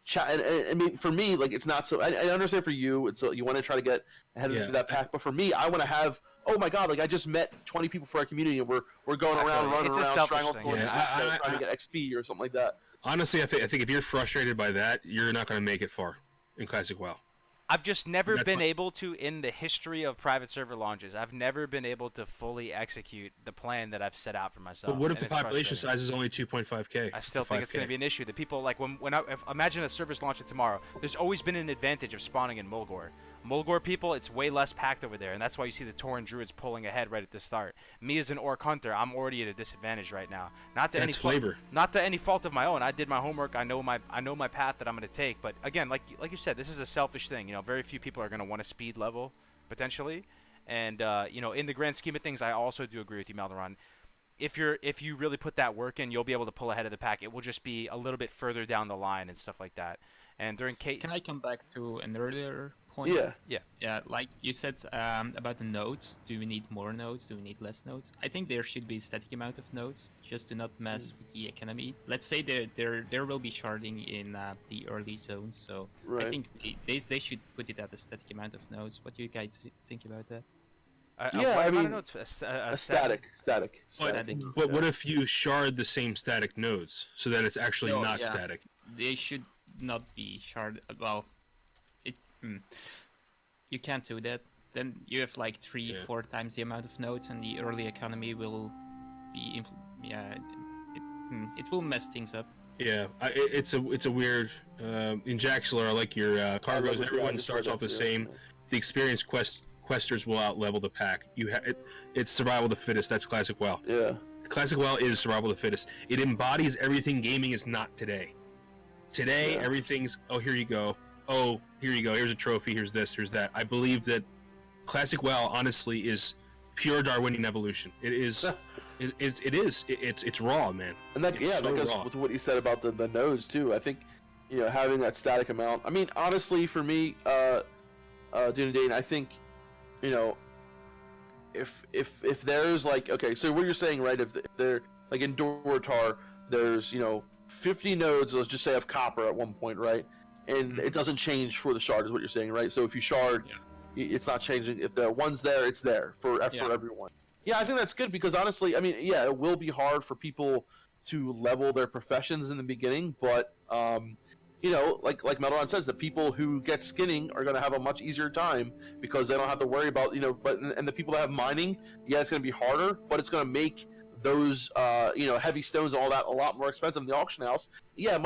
chat, and I mean, for me, it's not so. I understand for you, it's you want to try to get ahead of that pack, but for me, I want to have, oh my god, I just met 20 people for our community and we're going around running around strangling trying to get XP or something like that. Honestly, I think if you're frustrated by that, you're not going to make it far in Classic WoW. I've just never That's been my- able to, in the history of private server launches, I've never been able to fully execute the plan that I've set out for myself. But what if and the it's population frustrating. size is only 2.5k? I still think it's going to be an issue. The people, like, imagine a server's launching tomorrow. There's always been an advantage of spawning in Mulgore. Mulgore people, it's way less packed over there, and that's why you see the Tauren Druids pulling ahead right at the start. Me as an Orc Hunter, I'm already at a disadvantage right now. Not to That's any flavor. not to any fault of my own. I did my homework. I know my path that I'm going to take. But again, like you said, this is a selfish thing. You know, very few people are going to want to speed level potentially, and you know, in the grand scheme of things, I also do agree with you, Maldoron. If you really put that work in, you'll be able to pull ahead of the pack. It will just be a little bit further down the line and stuff like that. And during Can I come back to an earlier point? Yeah. Yeah, like you said about the nodes. Do we need more nodes? Do we need less nodes? I think there should be a static amount of nodes, just to not mess with the economy. Let's say there will be sharding in the early zones, so Right. I think they should put it at a static amount of nodes. What do you guys think about that? Yeah, I mean, it's A static. But what if you shard the same static nodes so that it's actually No, not yeah. static? They should not be shard. Well, you can't do that. Then you have like 3-4 times the amount of nodes, and the early economy will be. It will mess things up. Yeah, it's a weird. In Jaxlar, like your Kargoz, everyone starts off the same. The experienced questers will outlevel the pack. It's survival of the fittest. That's classic WoW. Yeah. Classic WoW is survival of the fittest. It embodies everything gaming is not today. Today, Yeah. everything's here you go. Oh, here you go. Here's a trophy. Here's this. Here's that. I believe that classic WoW, honestly, is pure Darwinian evolution. It is. It's raw, man. And that It's that so goes raw. with what you said about the nodes too. I think, you know, having that static amount. I mean, honestly, for me, Dune, I think, you know, if there's like, okay, so what you're saying, right? If they're like in Dorotar, there's, you know, 50 nodes, let's just say, of copper at one point, right? And it doesn't change for the shard, is what you're saying, right? So if you shard, it's not changing. If the one's there, it's there for everyone. Yeah, I think that's good because honestly, I mean, yeah, it will be hard for people to level their professions in the beginning, but you know, like Metalon says, the people who get skinning are going to have a much easier time because they don't have to worry about, you know, and the people that have mining, yeah, it's going to be harder, but it's going to make those you know, heavy stones and all that a lot more expensive in the auction house. Yeah, it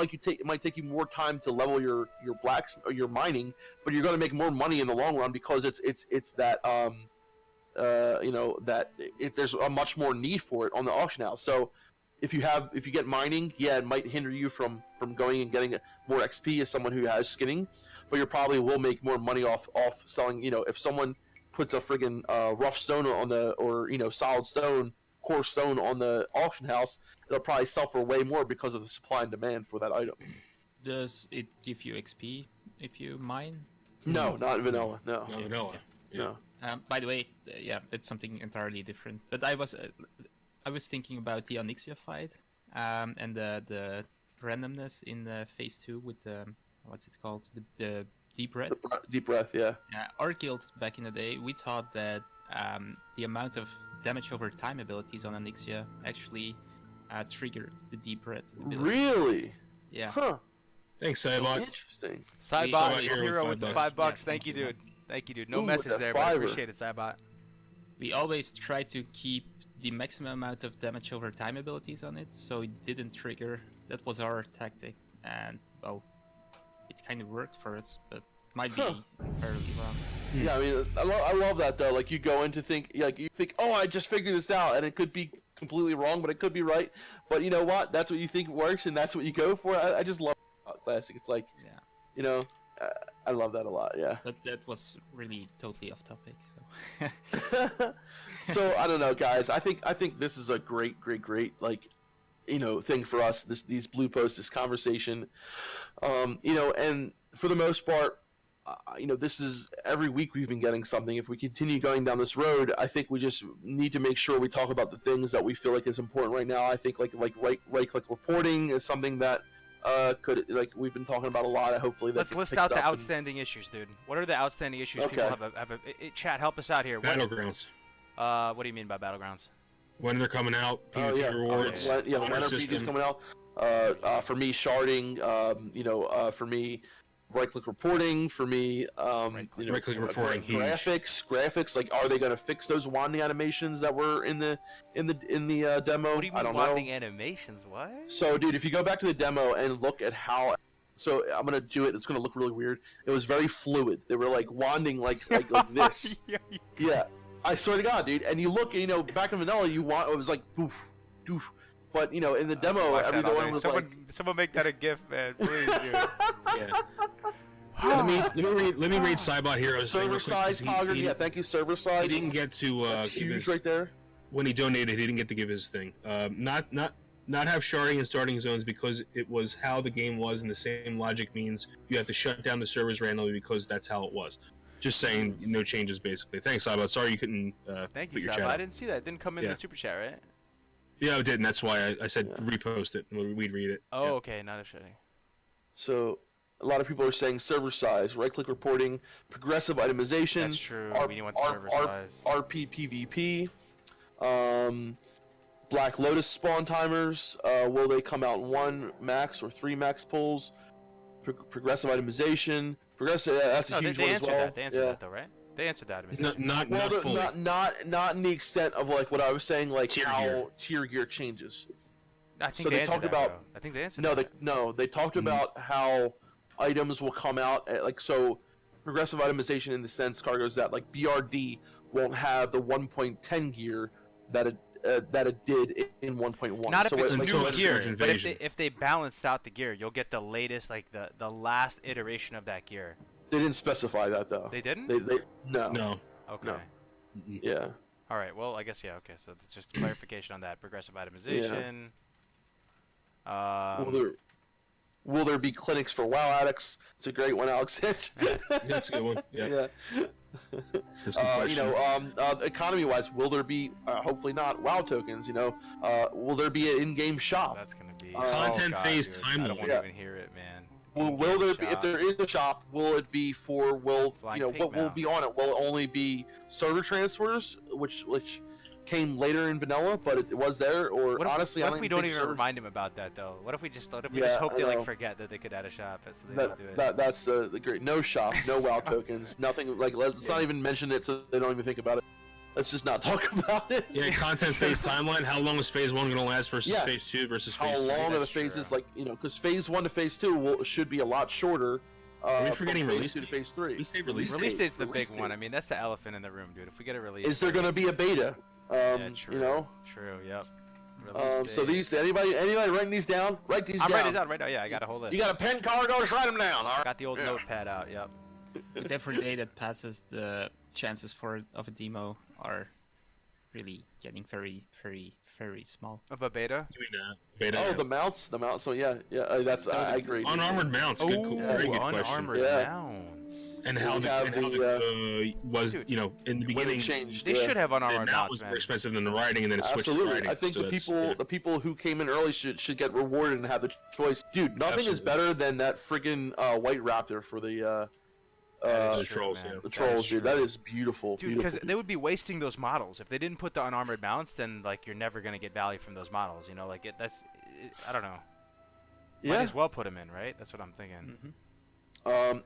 might take you more time to level your blacks or your mining, but you're going to make more money in the long run because it's that you know, that there's a much more need for it on the auction house. So if you get mining, yeah, it might hinder you from going and getting more XP as someone who has skinning, but you probably will make more money off selling. You know, if someone puts a friggin' rough stone on or you know, solid stone, core stone on the auction house, it'll probably sell for way more because of the supply and demand for that item. Does it give you XP if you mine? No, not vanilla. No. Not vanilla. Yeah. No. By the way, yeah, that's something entirely different. But I was thinking about the Onyxia fight, and the randomness in phase 2 with the what's it called, the deep breath. Deep breath, yeah. Our guild back in the day, we thought that the amount of damage over time abilities on Onyxia actually triggered the deep breath ability. Really? Yeah. Huh. Thanks, Cybot. Interesting. Sidebot, Sidebot the hero hero with with the $5. $5. Yeah, Thank you, thank you, dude. Thank you, dude. No Ooh, message with the there, but I fiver. appreciate it, Sidebot. We always try to keep the maximum amount of damage over time abilities on it, so it didn't trigger. That was our tactic, and well, it kind of worked for us, but might be entirely wrong. Yeah, I mean, I love that though. Like you go in to think, like you think, oh, I just figured this out, and it could be completely wrong, but it could be right. But you know what? That's what you think works, and that's what you go for. I just love Classic. It's like, Yeah. you know, I love that a lot. Yeah. But that was really totally off topic. So. So I don't know, guys. I think this is a great, like, you know, thing for us. These blue posts, this conversation, you know, and for the most part, you know, this is every week we've been getting something. If we continue going down this road, I think we just need to make sure we talk about the things that we feel like is important right now. I think like right click reporting is something that could, like, we've been talking about a lot. Hopefully that Let's gets list picked out the up and- outstanding issues, dude. What are the outstanding issues Okay. people have chat, help us out here. What, Battlegrounds. what do you mean by Battlegrounds? When they're coming out, PvP Oh yeah, rewards, yeah. honor When RPG's system. coming out. For me, sharding. You know, for me, right-click reporting for me. Right-click reporting, huge. Graphics. Like, are they gonna fix those wanding animations that were in the demo? What do you I mean don't wanding know. animations? What? So, dude, if you go back to the demo and look at how, so I'm gonna do it. It's gonna look really weird. It was very fluid. They were like wanding like this. Yeah, Yeah, I swear to God, dude. And you look, back in vanilla, it was like doof, doof. But in the demo, Watch that on everyone there. was someone make that a GIF, man, please, dude. Yeah. let me read Cybot here. server size, Pogger. Yeah, thank you, server size. He didn't get to That's give huge his, right there. when he donated. He didn't get to give his thing. Not have sharding and starting zones because it was how the game was, and the same logic means you have to shut down the servers randomly because that's how it was. Just saying, no changes basically. Thanks, Cybot. Sorry you couldn't. Thank put you, your Sab. chat I up. didn't see that. It didn't come in Yeah. the super chat, right? Yeah, it didn't. That's why I said Yeah. repost it. And we'd read it. Oh, Yeah. okay, not a shitting. So a lot of people are saying server size, right-click reporting, progressive itemization. That's true. We want server size. RP PvP. Black Lotus spawn timers. Will they come out in 1 max or 3 max pulls? Progressive itemization. Progressive. Yeah, that's a No, huge they one as answered well. that. They answered that though, right? They answered that. Not Well, fully. not in the extent of like what I was saying, like Tier how gear. tier gear changes. I think So they they answered talked that, about- though. I think they answered No, that. they talked about how items will come out like so. Progressive itemization in the sense, Kargoz, that like BRD won't have the 1.10 gear that it did in 1.1. Not if So it's it- new so it's gear, Surge but Invasion. if they balanced out the gear, you'll get the latest, like the last iteration of that gear. They didn't specify that though. They didn't? They no. No. Okay. no. Yeah. All right. Well, I guess yeah. Okay. So it's just clarification on that progressive itemization. Will there be clinics for WoW addicts? It's a great one, Alex. That's a good one. Yeah. That's a good question. Economy-wise, will there be? Hopefully not. WoW tokens. Will there be an in-game shop? That's gonna be Content God, phase dude. I don't timeline. want to Yeah. even hear it, man. Will there In-game be? If shop. there is a shop, will it be for? Flying pig What will mouse. be on it? Will it only be server transfers, which came later in vanilla, but it was there? Or What if, honestly, what I if we don't even remind him about that though? What if we just Yeah, hope I they know. like forget that they could add a shop so they don't do it? That's the great no shop, no WoW tokens, nothing. Like let's not even mention it so they don't even think about it. Let's just not talk about it. Yeah, content phase timeline. How long is phase 1 going to last versus Yeah. phase 2 versus How phase 3? long are the That's phases? true. Like because phase 1 to phase 2 should be a lot shorter. Are we from forgetting phase release 2 to date? phase 3? We say release Release date. date's the Release big one. date. I mean, that's the elephant in the room, dude. If we get a release, Is there date- gonna be a beta? Yeah, true. True. Yep. Release So date. anybody writing these down? Write these I'm down. writing it down right now. Yeah, I got a whole list. You got a pen, Kargoz? Write them down. All right. Got the old Yeah. notepad out. Yep. With every day that passes, the chances of a demo are really getting very, very, very small. Of a beta. You mean, beta? Oh, the mounts. So yeah. That's I agree. Unarmored mounts. Good, very good question. unarmored Yeah. mounts. And how We have was Dude, in the When it beginning, changed. They yeah. should have the unarmored mount mounts, was man. more expensive than the riding, and then it switched to Absolutely. riding. I think so the that's- people yeah. the people who came in early should get rewarded and have the choice. Dude, nothing is Absolutely. better than that friggin' white raptor for the That is the true, trolls, man. yeah. the That is trolls, dude. true. That is beautiful. Dude, beautiful. because they would be wasting those models if they didn't put the unarmored mounts. Then like you're never gonna get value from those models. Like I don't know. Might yeah. as well put them in, right? That's what I'm thinking. Hmm.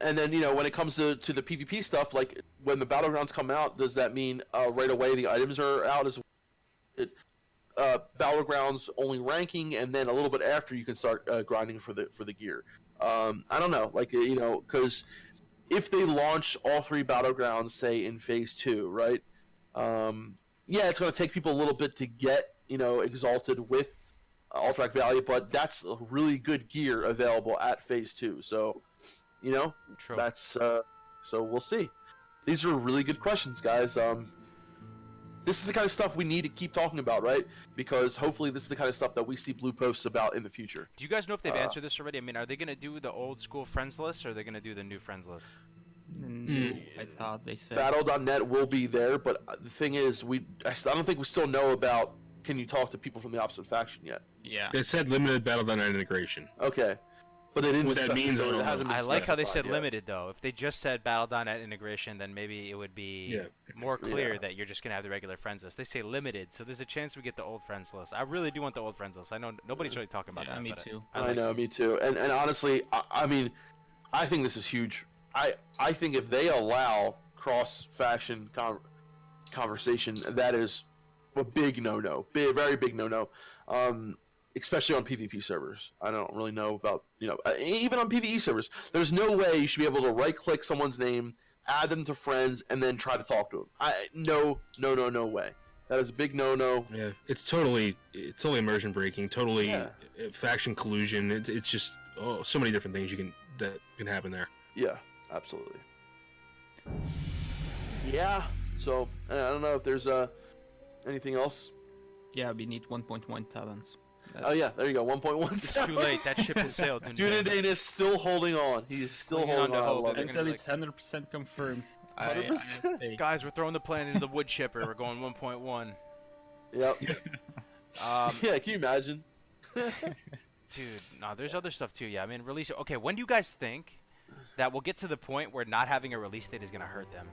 And then when it comes to the PvP stuff, like when the battlegrounds come out, does that mean right away the items are out as battlegrounds only ranking, and then a little bit after you can start grinding for the gear? I don't know, like because if they launch all 3 battlegrounds, say in phase 2, right? Yeah, it's going to take people a little bit to get exalted with Alterac Valley, but that's a really good gear available at phase 2. So. True. That's so we'll see. These are really good questions, guys. This is the kind of stuff we need to keep talking about, right? Because hopefully this is the kind of stuff that we see blue posts about in the future. Do you guys know if they've answered this already? I mean, are they gonna do the old school friends list, or are they gonna do the new friends list? I thought they said. Battle.net will be there, but the thing is, I don't think we still know about. Can you talk to people from the opposite faction yet? Yeah. It said limited Battle.net integration. Okay, but they didn't. What that specify- means, I so don't it know. hasn't been I like how they specified said yet. limited though. If they just said Battle.net integration, then maybe it would be Yeah. more clear Yeah. that you're just gonna have the regular friends list. They say limited, so there's a chance we get the old friends list. I really do want the old friends list. I know nobody's really talking about Yeah, that. me but too. I I like know, me too. And honestly, I mean, I think this is huge. I think if they allow cross-faction conversation, that is a big no-no, very big no-no. Especially on PvP servers. I don't really know about, even on PvE servers. There's no way you should be able to right-click someone's name, add them to friends, and then try to talk to them. No way. That is a big no-no. Yeah, it's totally immersion breaking, totally faction collusion. It's just so many different things that can happen there. Yeah, absolutely. Yeah. So I don't know if there's anything else. Yeah, we need 1.1 talents. Oh yeah, there you go. 1.1. It's too late. That ship has sailed. Dunedain is still holding on. He's still Clinging holding on to on. I hope love that it. they're Until gonna be it's 100% confirmed. 100%. Guys, we're throwing the plan into the wood chipper. We're going 1.1. Yep. Yeah, can you imagine? Dude, no, there's other stuff too. Yeah, I mean, release. Okay, when do you guys think that we'll get to the point where not having a release date is gonna hurt them?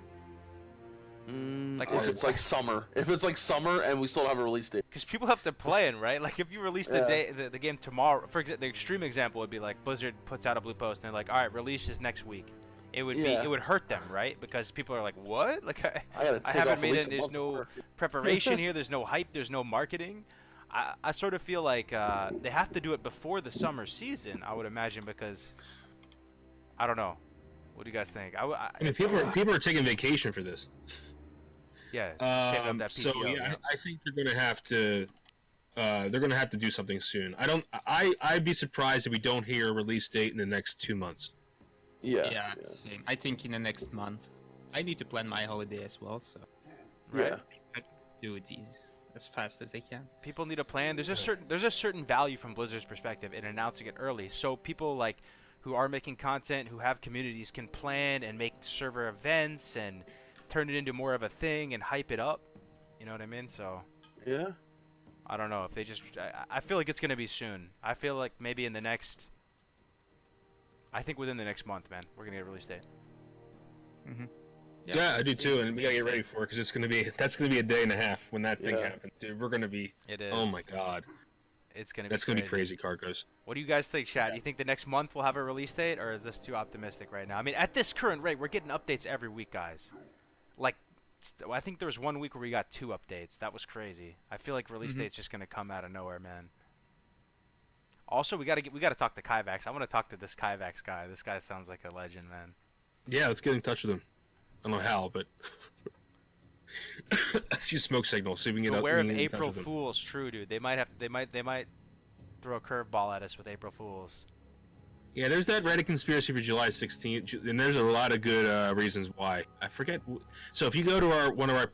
Like, If it's like summer. If it's like summer and we still don't have a release date. Because people have to plan, right? Like, if you release the game tomorrow, for example, the extreme example would be like Blizzard puts out a blue post and they're like, all right, release is next week. It would it would hurt them, right? Because people are like, what? Like, I haven't made it. There's no preparation here. There's no hype. There's no marketing. I sort of feel like they have to do it before the summer season, I would imagine, because I don't know. What do you guys think? I mean, people are taking vacation for this. Yeah, save up that PTO. So yeah, I think they're gonna have to do something soon. I'd be surprised if we don't hear a release date in the next 2 months. Yeah, same. I think in the next month. I need to plan my holiday as well, so Right. I do it as fast as I can. People need a plan. There's a certain value from Blizzard's perspective in announcing it early, so people like who are making content, who have communities, can plan and make server events and turn it into more of a thing and hype it up. You know what I mean? So Yeah. I don't know if they just. I feel like it's gonna be soon. I feel like maybe in the next. I think within the next month, man, we're gonna get a release date. Yeah, I do too, and we gotta get ready for it because that's gonna be a day and a half when that thing Yeah. happens. Dude, we're gonna be. It is. Oh my god, It's gonna. that's gonna be crazy, Kargoz. What do you guys think, Chad? You think the next month we'll have a release date, or is this too optimistic right now? I mean, at this current rate, we're getting updates every week, guys. Like, I think there was 1 week where we got 2 updates. That was crazy. I feel like release date's just gonna come out of nowhere, man. Also, we gotta talk to Kyvax. I want to talk to this Kyvax guy. This guy sounds like a legend, man. Yeah, let's get in touch with him. I don't know how, but let's use smoke signals. See if we can get Beware up. of we can get in touch April with him. Fools. True, dude. They might throw a curveball at us with April Fools. Yeah, there's that Reddit conspiracy for July 16th, and there's a lot of good reasons why. I forget. So if you go to one of our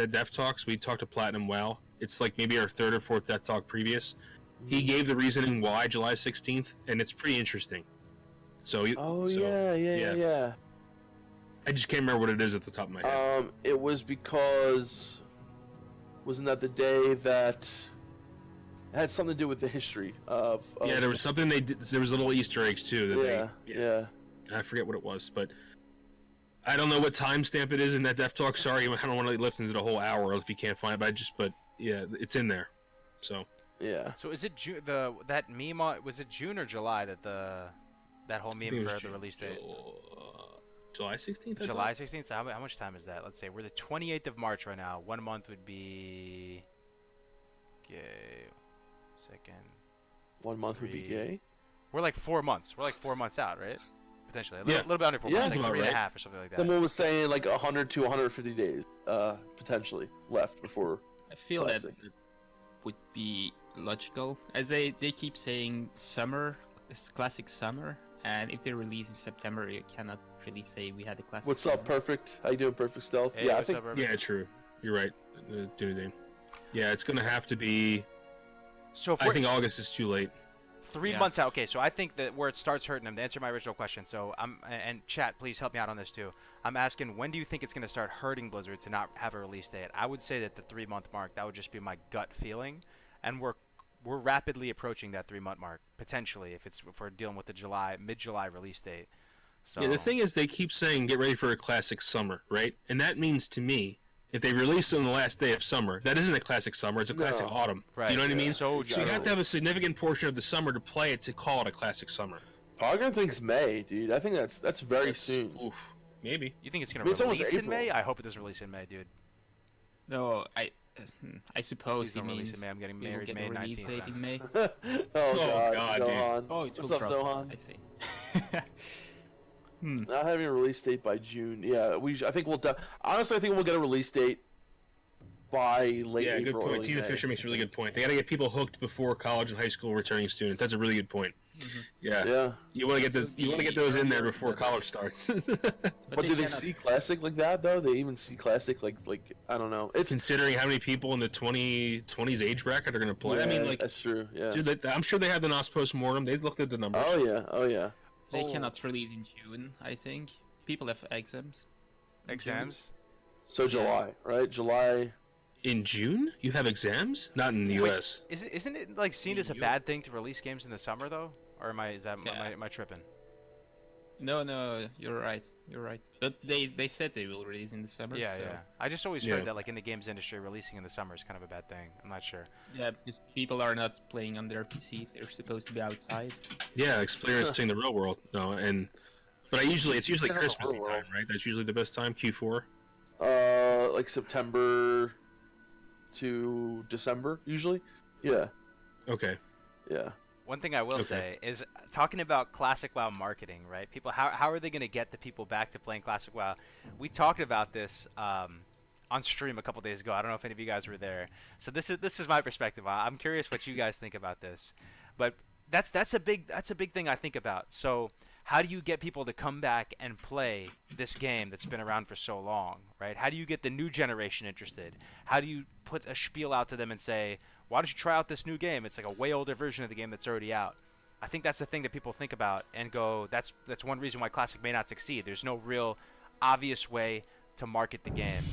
Dev Talks, we talked to Platinum WoW. It's like maybe our 3rd or 4th Dev Talk previous. He gave the reasoning why July 16th, and it's pretty interesting. So. Yeah. I just can't remember what it is at the top of my head. It was because wasn't that the day that it had something to do with the history of Yeah, there was something they did. There was little Easter eggs too. That yeah. I forget what it was, but I don't know what timestamp it is in that Dev Talk. Sorry, I don't want to lift into the whole hour if you can't find it. But yeah, it's in there. So. Yeah. So is it that meme? Was it June or July that whole meme for the release date? July 16th. July 16th. So how much time is that? Let's say we're the 28th of March right now. 1 month would be. Okay. Second. 1 month would be gay. We're like 4 months. We're like 4 months out, right? Potentially. A Yeah. little bit under 4 Yeah, months. that's Like about 3 and a right. half or something like that. Someone was saying like 100 to 150 days, potentially left before. I feel that Classic. would be logical, as they keep saying summer, it's classic summer, and if they release in September, you cannot really say we had a classic. What's summer. up, Perfect? How you doing, Perfect Stealth? Hey, yeah, I what's think. up, everybody? Yeah, true. You're right. Dunedain. Yeah, it's gonna have to be. So if I we're think August is too late. 3 Yeah. months out. Okay, so I think that where it starts hurting them, to answer my original question. So and chat, please help me out on this too. I'm asking, when do you think it's going to start hurting Blizzard to not have a release date? I would say that the 3 month mark, that would just be my gut feeling, and we're rapidly approaching that 3 month mark potentially if we're dealing with the mid-July release date. So Yeah, the thing is, they keep saying get ready for a classic summer, right? And that means to me, if they release it on the last day of summer, that isn't a classic summer; it's a classic autumn. Right. Do you know what I mean? So So you have to have a significant portion of the summer to play it to call it a classic summer. Hogger thinks May, dude. I think that's very soon. Oof, maybe. You think it's gonna I mean, it's almost release in April. May? I hope it doesn't release in May, dude. No, I suppose Please he don't release means in May. I'm getting we will married get May a release 19th. date in May. Oh God, dude. Zohan. Oh, it's What's up, Zohan? I see. Not having a release date by June. Yeah, I think we'll. Honestly, I think we'll get a release date by late Yeah, April. good point. early Tina May. Fisher makes a really good point. They got to get people hooked before college and high school returning students. That's a really good point. Yeah. Yeah, You want to get those. You want to get those in there before college starts. but do they cannot- see classic like that though? They even see classic like I don't know. It's Considering how many people in the 20s age bracket are going to play, I yeah, mean, like, that's true. Yeah. dude, I'm sure they have the NOS post-mortem. They looked at the numbers. Oh yeah. Oh yeah. They Oh. cannot release in June, I think. People have exams. Exams? So July, right? July. In June, you have exams? Not in the Wait, U.S. Isn't it like seen as a bad thing to release games in the summer though? Or am I tripping? No, you're right. You're right. But they said they will release in the summer. Yeah, so. yeah. I just always Yeah. heard that like in the games industry, releasing in the summer is kind of a bad thing. I'm not sure. Yeah, because people are not playing on their PCs. They're supposed to be outside. Yeah, experiencing the real world. No, but it's usually Yeah, Christmas real world. time, right? That's usually the best time. Q4. Like September to December usually. Yeah. Okay. Yeah. One thing I will Okay. say is talking about Classic WoW marketing, right? People, how are they going to get the people back to playing Classic WoW? We talked about this on stream a couple days ago. I don't know if any of you guys were there. So this is my perspective. I'm curious what you guys think about this. But that's a big thing I think about. So how do you get people to come back and play this game that's been around for so long, right? How do you get the new generation interested? How do you put a spiel out to them and say, why don't you try out this new game? It's like a way older version of the game that's already out. I think that's the thing that people think about and go, that's one reason why Classic may not succeed. There's no real obvious way to market the game.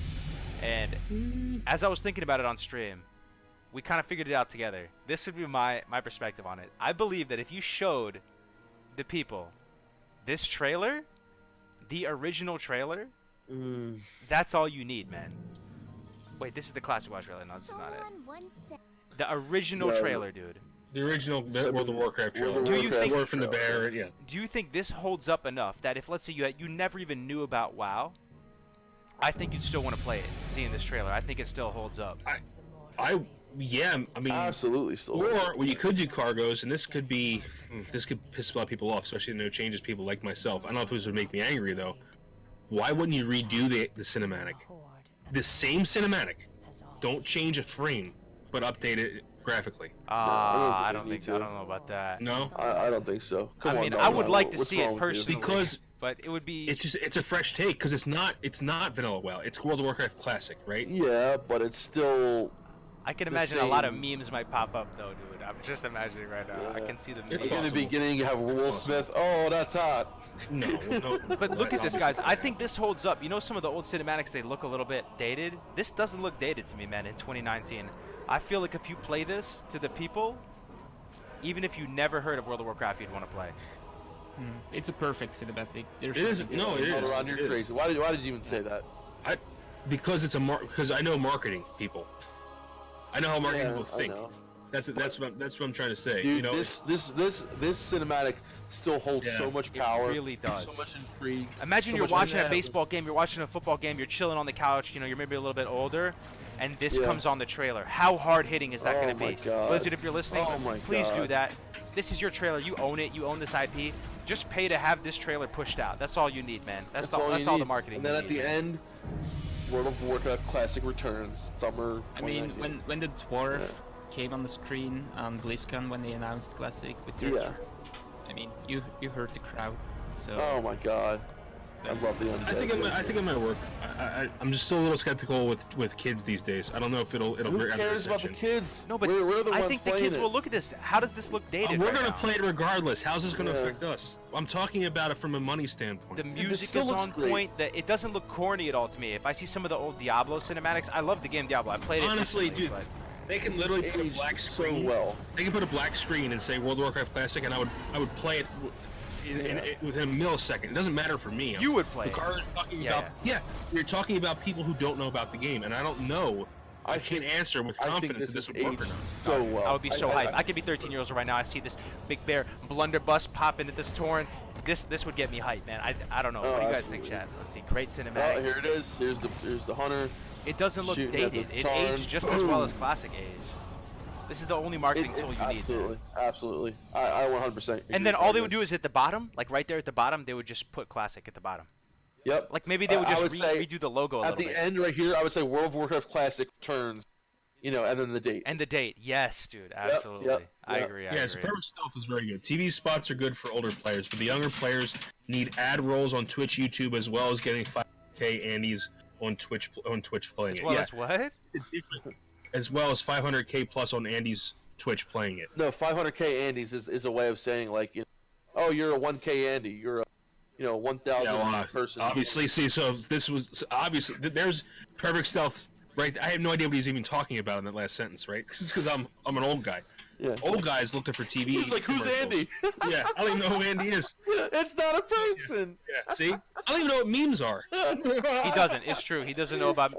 And as I was thinking about it on stream, we kind of figured it out together. This would be my perspective on it. I believe that if you showed the people this trailer, the original trailer, that's all you need, man. Wait, this is the Classic WoW trailer. No, this is not it. The original Yeah. trailer, dude. The original World of Warcraft trailer. Do you think- War from the Bear? Yeah. Do you think this holds up enough that if, let's say, you never even knew about WoW, I think you'd still want to play it, seeing this trailer. I think it still holds up. Yeah. I mean, Absolutely still. or what you could do, Kargoz, and this could piss a lot of people off, especially no changes people like myself. I don't know if this would make me angry though. Why wouldn't you redo the cinematic? The same cinematic. Don't change a frame, but update it graphically. I don't you think need I to. don't know about that. No, I don't think so. Come I on, mean, no, I would no, like to what's see it wrong with you? personally. because But it would be. it's a fresh take because it's not vanilla WoW. It's World of Warcraft Classic, right? Yeah, but it's still. I can the imagine a lot of same- memes might pop up though, dude. I'm just imagining right now. I Yeah. can see the It's In the possible. beginning, you have Will possible. Smith. Oh, that's hot. No. But look at this, guys. I think this holds up. You know, some of the old cinematics, they look a little bit dated. This doesn't look dated to me, man, in 2019. I feel like if you play this to the people, even if you never heard of World of Warcraft, you'd want to play. It's a perfect cinematic. There's It is. nothing No, wrong. it All is. around, It you're is. crazy. Why did you even say that? Because because I know marketing people. I know how marketing Yeah, people I think. know. That's what I'm trying to say. Dude, you know, this cinematic still holds Yeah. so much It power. really does. So much intrigue. Imagine so you're much watching a depth. baseball game, you're watching a football game, you're chilling on the couch, you know, you're maybe a little bit older, and this Yeah. comes on the trailer. How hard hitting is that Oh going to my be? God. Blizzard, if you're listening, Oh my please do God. that. This is your trailer. You own it. You own this IP. Just pay to have this trailer pushed out. That's all you need, man. That's all you the need. marketing. And then you at need, the man. end, World of Warcraft Classic returns. Summer. I mean, 2019. when the dwarf Yeah. came on the screen on BlizzCon when they announced Classic with their, Yeah. I mean, you heard the crowd. So Oh my God. I love the undead. I think it might work. I'm just still a little skeptical with kids these days. I don't know if it'll Who grab their cares about the attention. kids? No, but we're the I ones think the playing kids it. will look at this. How does this look dated? We're right gonna now? play it regardless. How's this gonna Yeah. affect us? I'm talking about it from a money standpoint. The this music still is looks on great. point. That it doesn't look corny at all to me. If I see some of the old Diablo cinematics, I love the game Diablo. I played it. Honestly, recently, dude, but they can literally put a Aged black so screen. well. They can put a black screen and say World of Warcraft Classic, and I would play it within a millisecond. It doesn't matter for me. You would play The it. car is talking Yeah, about. Yeah, you're talking about people who don't know about the game, and I don't know I can't answer with I think confidence if this would work or not. so well. I would be so hyped. I could be 13 years old right now. I see this big bear blunderbuss pop into this torrent. This would get me hyped, man. I don't know. What do you guys think, Chad? Let's see. Great cinematic. Oh, here it is. Here's the hunter. It doesn't look Shooting at the dated. It tarn. aged just as well as classic aged. This is the only marketing tool you need. Absolutely, absolutely. I 100%. And then all they would do is at the bottom, like right there at the bottom, they would just put classic at the bottom. Yep. Like maybe they would I just would say redo the logo a at little the bit. end right here, I would say World of Warcraft Classic turns, and then the date. And the date, yes, dude, absolutely. yep. I agree. I Yes, agree. perfect stealth is very good. TV spots are good for older players, but the younger players need ad rolls on Twitch, YouTube, as well as getting 5K Andes on Twitch playing As it. well Yeah, as what? as well as 500K plus on Andy's Twitch playing it. No, 500K Andes is a way of saying like, oh, you're a 1K Andy, you're a 1,000 person. Obviously, so this was obviously there's perfect stealth. Right, I have no idea what he's even talking about in that last sentence, right? Because I'm an old guy. Yeah. Old guys looking for TV. He's like, who's commercials. Andy? Yeah, I don't even know who Andy is. It's not a person. Yeah, see, I don't even know what memes are. He doesn't. It's true. He doesn't know about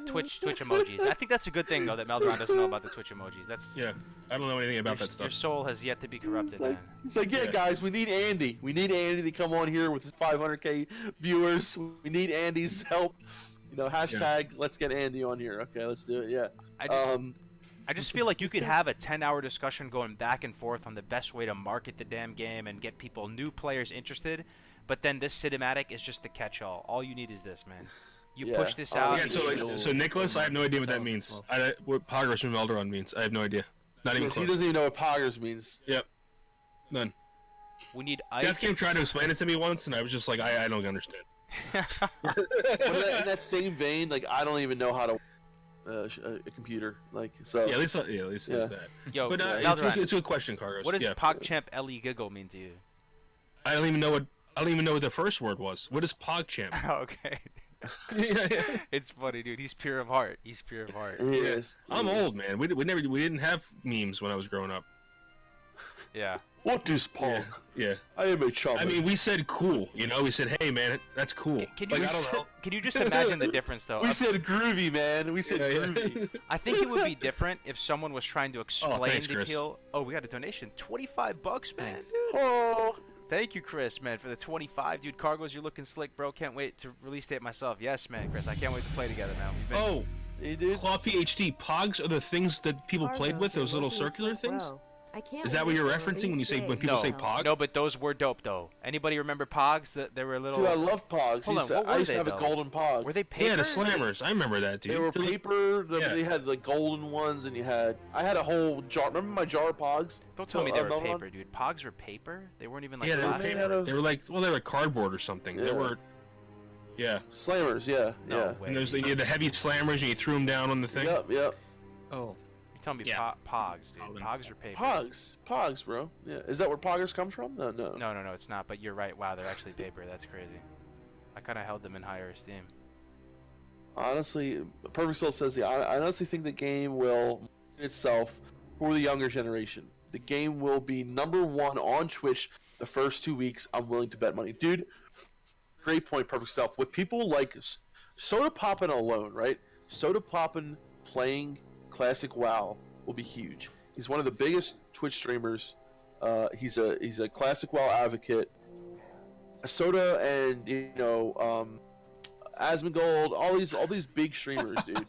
Twitch emojis. I think that's a good thing though that Melderon doesn't know about the Twitch emojis. That's Yeah, I don't know anything about that your stuff. soul has yet to be corrupted, man. It's like, yeah, Yeah. guys, we need Andy. We need Andy to come on here with his 500K viewers. We need Andy's help. Hashtag let's get Andy on here. Okay, let's do it. Yeah. I just feel like you could have a 10-hour discussion going back and forth on the best way to market the damn game and get new players interested, but then this cinematic is just the catch-all. All you need is this, man. You Yeah. push this Oh, out. Yeah, so Nicholas, I have no idea what that means. What Progress from Elderon means. I have no idea. Not even Because he close. doesn't even know what poggers means. Yep. None. We need ice. Death Game tried to explain it to me once, and I was just like, I don't understand. But in that same vein, like I don't even know how to a computer. Like so. Yeah, at least there's that. Yo, But Melderon, it's a good question, Kargoz. what does yeah. PogChamp LE Giggle mean to you? I don't even know what the first word was. What is PogChamp? Okay. yeah. It's funny, dude. He's pure of heart. He's pure of heart. He is. I'm old, man. We didn't have memes when I was growing up. Yeah. What is pog? Yeah. I am a chump. I mean, we said cool. We said, hey, man, that's cool. Can you Like, I don't know. can you just imagine the difference though? we said groovy, man. We said Yeah, groovy. I think it would be different if someone was trying to explain thanks, the Chris. appeal. Oh, we got a donation. $25, man. Oh, Thank you, Chris, man, for the 25. Dude, Kargoz, you're looking slick, bro. Can't wait to release date myself. Yes, man, Chris. I can't wait to play together, man. We've been... Oh, he did. Claw PhD. Pogs are the things that people played with, those little circular things? Is that what you're referencing when people say pog? No, but those were dope, though. Anybody remember Pogs? That they were a little... Dude, I love pogs. Hold on, what were I used they, to have though? a golden pog. Were they paper? Yeah, the slammers. I remember that, dude. They were paper. Yeah. They had the golden ones, and I had a whole jar. Remember my jar of pogs? Don't tell me they were Melon? paper, dude. Pogs were paper? They weren't even like Yeah, they were plastic? made out of They were like, they were cardboard or something. They Yeah. were, yeah. slammers. Yeah, No yeah. way. And there's you had the heavy slammers, and you threw them down on the thing. Yep. Oh, You tell me Yeah. Pogs, dude. Golden. Pogs are paper. Pogs, bro. Yeah, is that where poggers comes from? No. No, it's not. But you're right. Wow, they're actually paper. That's crazy. I kind of held them in higher esteem. Honestly, Perfect Soul says, I honestly think the game will market itself for the younger generation. The game will be #1 on Twitch the first 2 weeks. I'm willing to bet money, dude. Great point, Perfect Self. With people like Soda Poppin alone, right? Soda Poppin playing classic WoW will be huge. He's one of the biggest Twitch streamers. He's a classic WoW advocate. Soda and Asmongold, all these big streamers, dude,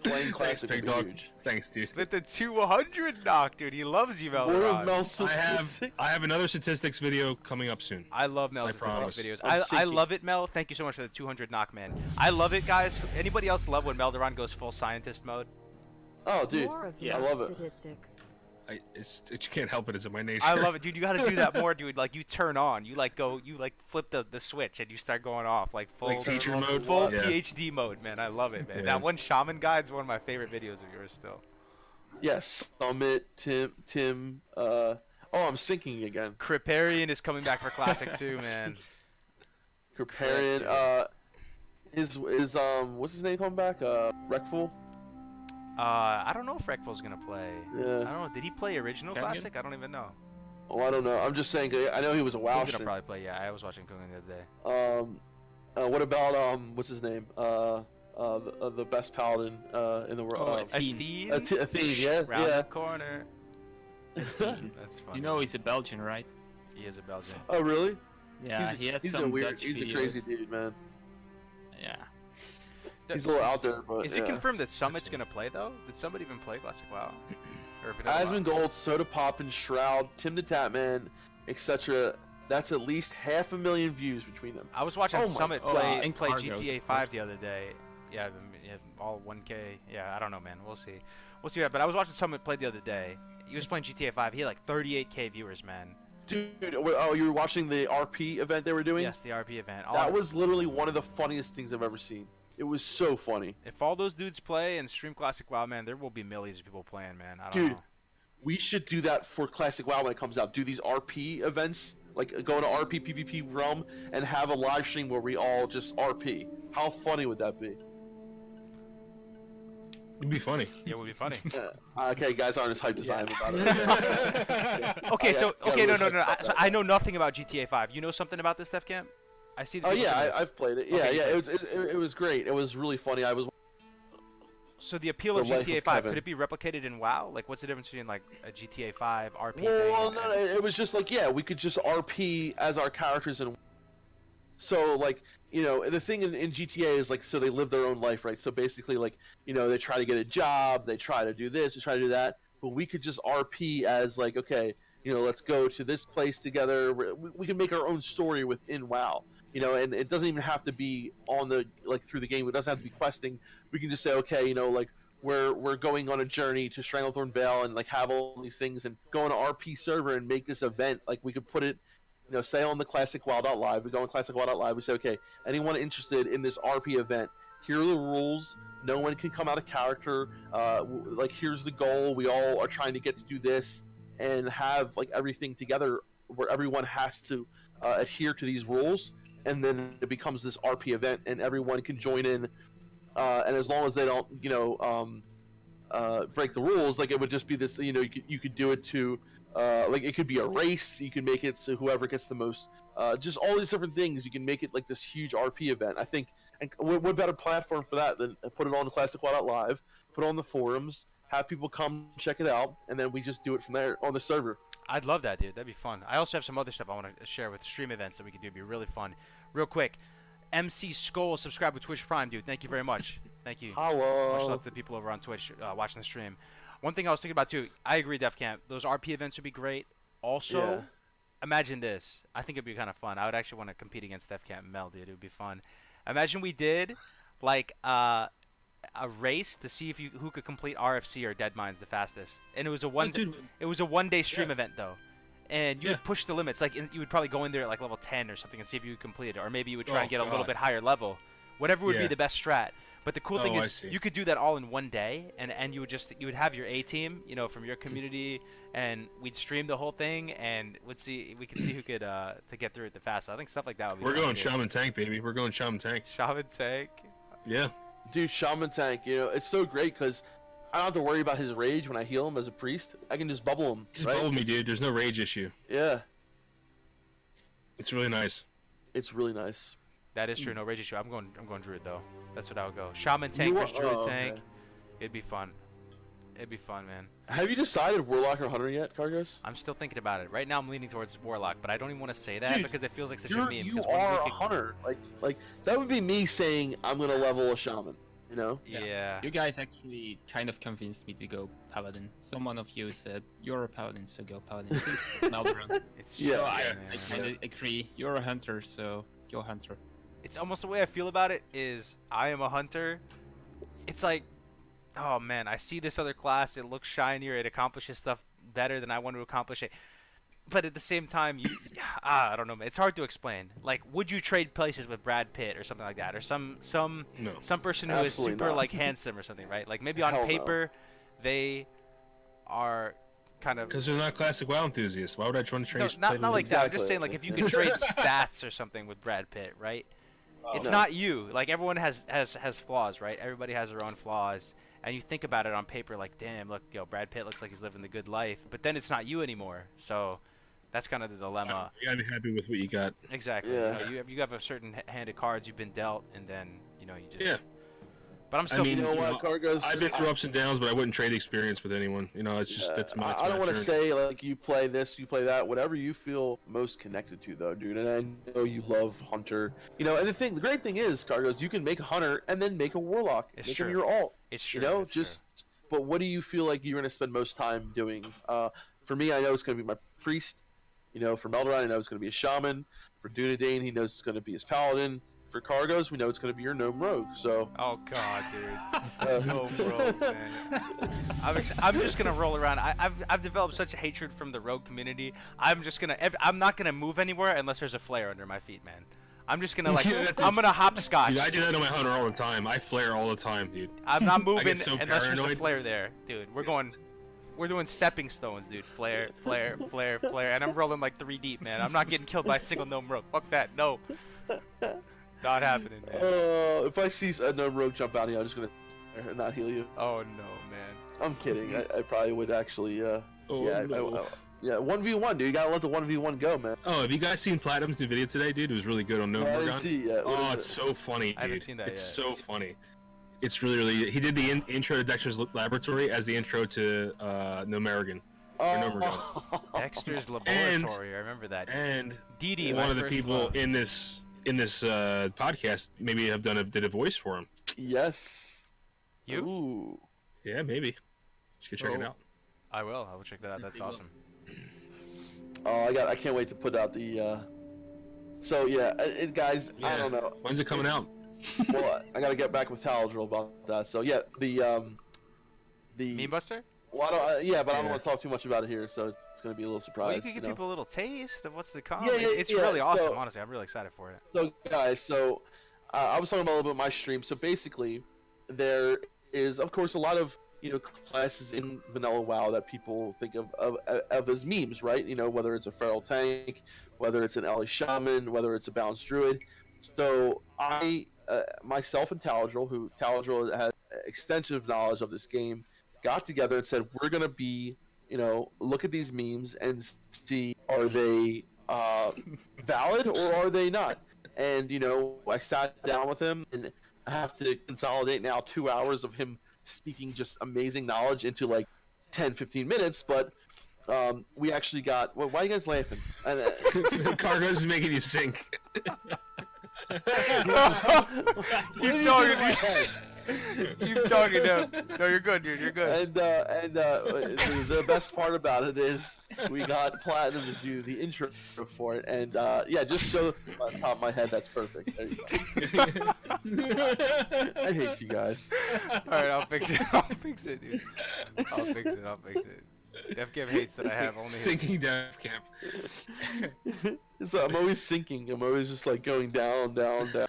playing classic Big will be dog. huge. Thanks, dude. With the 200 knock, dude. He loves you, Word of Melderon. mouth I have another statistics video coming up soon. I love Mel's I promise. statistics videos. I'm I sinking. love it, Mel. Thank you so much for the 200 knock, man. I love it, guys. Anybody else love when Melderon goes full scientist mode? Oh, dude, More of Yeah. your I love it. statistics. You can't help it. It's in my nature. I love it, dude. You gotta do that more, dude. Like, you turn on. You flip the switch and you start going off like full Like teacher mode? full Yeah. PhD mode, man. I love it, man. Yeah. That one shaman guide's one of my favorite videos of yours still. Yes, Summit, Tim. Oh, I'm sinking again. Kriparian is coming back for classic too, man. Kriparian. Is what's his name coming back? Rekful. I don't know if Rekful's gonna play. I Yeah. don't know. Did he play original Kungan? classic? I don't even know. Oh, I don't know. I'm just saying. I know he was a WoW Kungan will streamer. probably play. Yeah, I was watching Kungan the other day. What about what's his name? the best paladin in the world. Oh, Athene. Athene, yeah, Round yeah. the corner. That's funny. You know he's a Belgian, right? He is a Belgian. Oh, really? Yeah, he had He's some a weird, Dutch he's videos. a crazy dude, man. Yeah. He's a little out there, but Is it confirmed that Summit's gonna play though? Did Summit even play Classic WoW? Or if it doesn't Asmon Gold, Soda Poppin', Shroud, Tim the Tatman, etc. That's at least 500,000 views between them. I was watching Oh my Summit God. play And play Kargoz, GTA of 5 course. the other day. Yeah, all 1K. Yeah, I don't know, man. We'll see. We'll see that. But I was watching Summit play the other day. He was playing GTA 5. He had like 38K viewers, man. Dude, oh, you were watching the RP event they were doing? Yes, the RP event. That was literally one of the funniest things I've ever seen. It was so funny. If all those dudes play and stream Classic WoW, man, there will be millions of people playing, man. I don't Dude, know. we should do that for Classic WoW when it comes out. Do these RP events, like go into RP PvP realm and have a live stream where we all just RP. How funny would that be? It'd be funny. Yeah, it would be funny. Okay, guys aren't as hyped as I am about it. Okay, so Yeah, okay, really no. hyped about So that. I know nothing about GTA 5. You know something about this, Def Camp? I see. That Oh you look yeah, at this. I've played it. Yeah, Okay, yeah, you it was great. It was really funny. I was. So the appeal of The life GTA of 5 Kevin. could it be replicated in WoW? Like, what's the difference between like a GTA 5 RP thing? Well, and- no, it was just like, yeah, we could just RP as our characters, and so like, you know, the thing in GTA is like, so they live their own life, right? So basically, like, you know, they try to get a job, they try to do this, they try to do that, but we could just RP as like, okay, you know, let's go to this place together. We can make our own story within WoW, you know, and it doesn't even have to be on the like through the game. It doesn't have to be questing. We can just say, okay, you know, like we're going on a journey to Stranglethorn Vale and like have all these things and go on an RP server and make this event. Like we could put it, you know, say on the Classic WoW.live. We go on Classic WoW.live. We say, okay, anyone interested in this RP event, here are the rules. No one can come out of character. Like here's the goal. We all are trying to get to do this and have like everything together where everyone has to adhere to these rules, and then it becomes this RP event and everyone can join in. And as long as they don't, you know, break the rules, like it would just be this, you know, you could do it to, like it could be a race. You can make it so whoever gets the most, just all these different things. You can make it like this huge RP event. I think, and what better platform for that than put it on the Classic Live, put it on the forums, have people come check it out, and then we just do it from there on the server. I'd love that, dude. That'd be fun. I also have some other stuff I want to share with stream events that we could do. It'd be really fun. Real quick, MC Skull, subscribe with Twitch Prime, dude. Thank you very much. Thank you. Much Hello. love to the people over on Twitch watching the stream. One thing I was thinking about too, I agree, Def Camp. Those RP events would be great. Also, Yeah. imagine this. I think it'd be kind of fun. I would actually want to compete against Def Camp and Mel, dude. It would be fun. Imagine we did like a race to see if who could complete RFC or Dead Mines the fastest. And it was a one-day stream event though. And you would push the limits. Like you would probably go in there at like level 10 or something and see if you could complete it, or maybe you would try and get a little bit higher level. Whatever would be the best strat. But the cool thing is you could do that all in one day, and you would have your A team, you know, from your community, and we'd stream the whole thing, and we could see who could to get through it the fastest. I think stuff like that would be. We're fun, going too. Shaman Tank, baby. We're going Shaman Tank. Shaman Tank. Yeah. Dude, Shaman Tank, you know, it's so great because I don't have to worry about his rage when I heal him as a priest. I can just bubble him. Just right? bubble me, dude. There's no rage issue. Yeah, It's really nice. it's really nice. That is true. No rage issue. I'm going Druid though. That's what I would go. Shaman Tank versus Druid Tank. Okay. It'd be fun. It'd be fun, man. Have you decided Warlock or Hunter yet, Kargoz? I'm still thinking about it. Right now, I'm leaning towards Warlock, but I don't even want to say that Dude, because it feels like such a meme. You because when are we a could- hunter. Like that would be me saying I'm gonna level a shaman. You know? Yeah. You guys actually kind of convinced me to go Paladin. Someone of you said, you're a Paladin, so go Paladin. I think it's Meldoran. It's Yeah. So true, I man. kind of agree. You're a hunter, so go hunter. It's almost the way I feel about it is I am a hunter. It's like, oh man, I see this other class. It looks shinier. It accomplishes stuff better than I want to accomplish it. But at the same time, I don't know, man. It's hard to explain. Like, would you trade places with Brad Pitt or something like that, or some No. person who Absolutely is super not. like handsome or something, right? Like maybe on Hell no. paper, they are kind of Because they're not classic WoW enthusiasts. Why would I try to no, trade? not like that. I'm just Exactly. saying, like, if you could trade stats or something with Brad Pitt, right? It's No. not you. Like, everyone has flaws, right? Everybody has their own flaws. And you think about it on paper, like, damn, look, Brad Pitt looks like he's living the good life. But then it's not you anymore. So that's kind of the dilemma. You gotta be happy with what you got. Exactly. Yeah. You have a certain hand of cards you've been dealt, and then, you just... Yeah. But I'm still. I mean, You know what, Kargoz? I've been through ups and downs, but I wouldn't trade the experience with anyone. You know, it's just that's my. I don't want to journey. say like you play this, you play that, whatever you feel most connected to, though, dude. And I know you love Hunter. You know, and the great thing is, Kargoz, you can make a Hunter and then make a Warlock. It's make true. him your alt. It's true. You know, it's just. true. But what do you feel like you're going to spend most time doing? For me, I know it's going to be my priest. You know, for Meldoran, I know it's going to be a shaman. For Dunedain, he knows it's going to be his paladin. For Kargoz, we know it's going to be your gnome rogue. So. Oh god, dude. No, bro, man. I'm just gonna roll around. I've developed such a hatred from the rogue community. I'm not gonna move anywhere unless there's a flare under my feet, man. I'm just gonna I'm gonna hopscotch. Dude, I do that on my Hunter all the time. I flare all the time, dude. I'm not moving so unless there's a paranoid. flare there, dude. We're doing stepping stones, dude. Flare, flare, flare, flare, and I'm rolling like 3 deep, man. I'm not getting killed by a single gnome rogue. Fuck that, no. Not happening, man. If I see a gnome rogue jump out of you, I'm just going to not heal you. Oh no, man. I'm kidding. I probably would actually. Oh, no. Yeah, 1v1, dude. You gotta let the 1v1 go, man. Oh, have you guys seen Platinum's new video today, dude? It was really good on No I More didn't Gun. see it yet. What Oh, is it's it? so funny, dude. I haven't seen that It's yet. so funny. It's really. He did the intro to Dexter's Laboratory as the intro to Nomerigan. Oh, Dexter's Laboratory. I remember that. And DD, one my of the first people love. in this podcast maybe have did a voice for him. yes. You? Ooh. Yeah, maybe. Just go check it Oh. out. I will check that out. That's awesome. Oh, I can't wait to put out the. So yeah, guys, I Yeah. don't know. When's it coming out? Well, I gotta get back with Taladril about that. So yeah, the. Meme Buster? Well, I don't, yeah, but I don't Yeah. want to talk too much about it here, so it's gonna be a little surprise. Well, you can give know? people a little taste of what's to come. Yeah, It's yeah, really awesome, so- honestly. I'm really excited for it. So guys, I was talking about a little bit my stream. So basically, there is of course a lot of classes in vanilla WoW that people think of as memes, right? You know, whether it's a feral tank, whether it's an LA shaman, whether it's a balanced druid. So I myself and Taladril has extensive knowledge of this game, got together and said we're gonna be look at these memes and see are they valid or are they not. And I sat down with him, and I have to consolidate now 2 hours of him speaking just amazing knowledge into like 10-15 minutes. But we actually got. Why are you guys laughing? Kargoz is making you sink. Keep talking, dude. Keep talking now. No, you're good, dude. You're good. And the best part about it is we got Platinum to do the intro for it, and yeah, just show on top of my head. That's perfect. There you go. I hate you guys. All right, I'll fix it. I'll fix it, dude. I'll fix it. DefCam hates that I have only. Sinking Def Camp. So I'm always sinking. I'm always just like going down, down, down.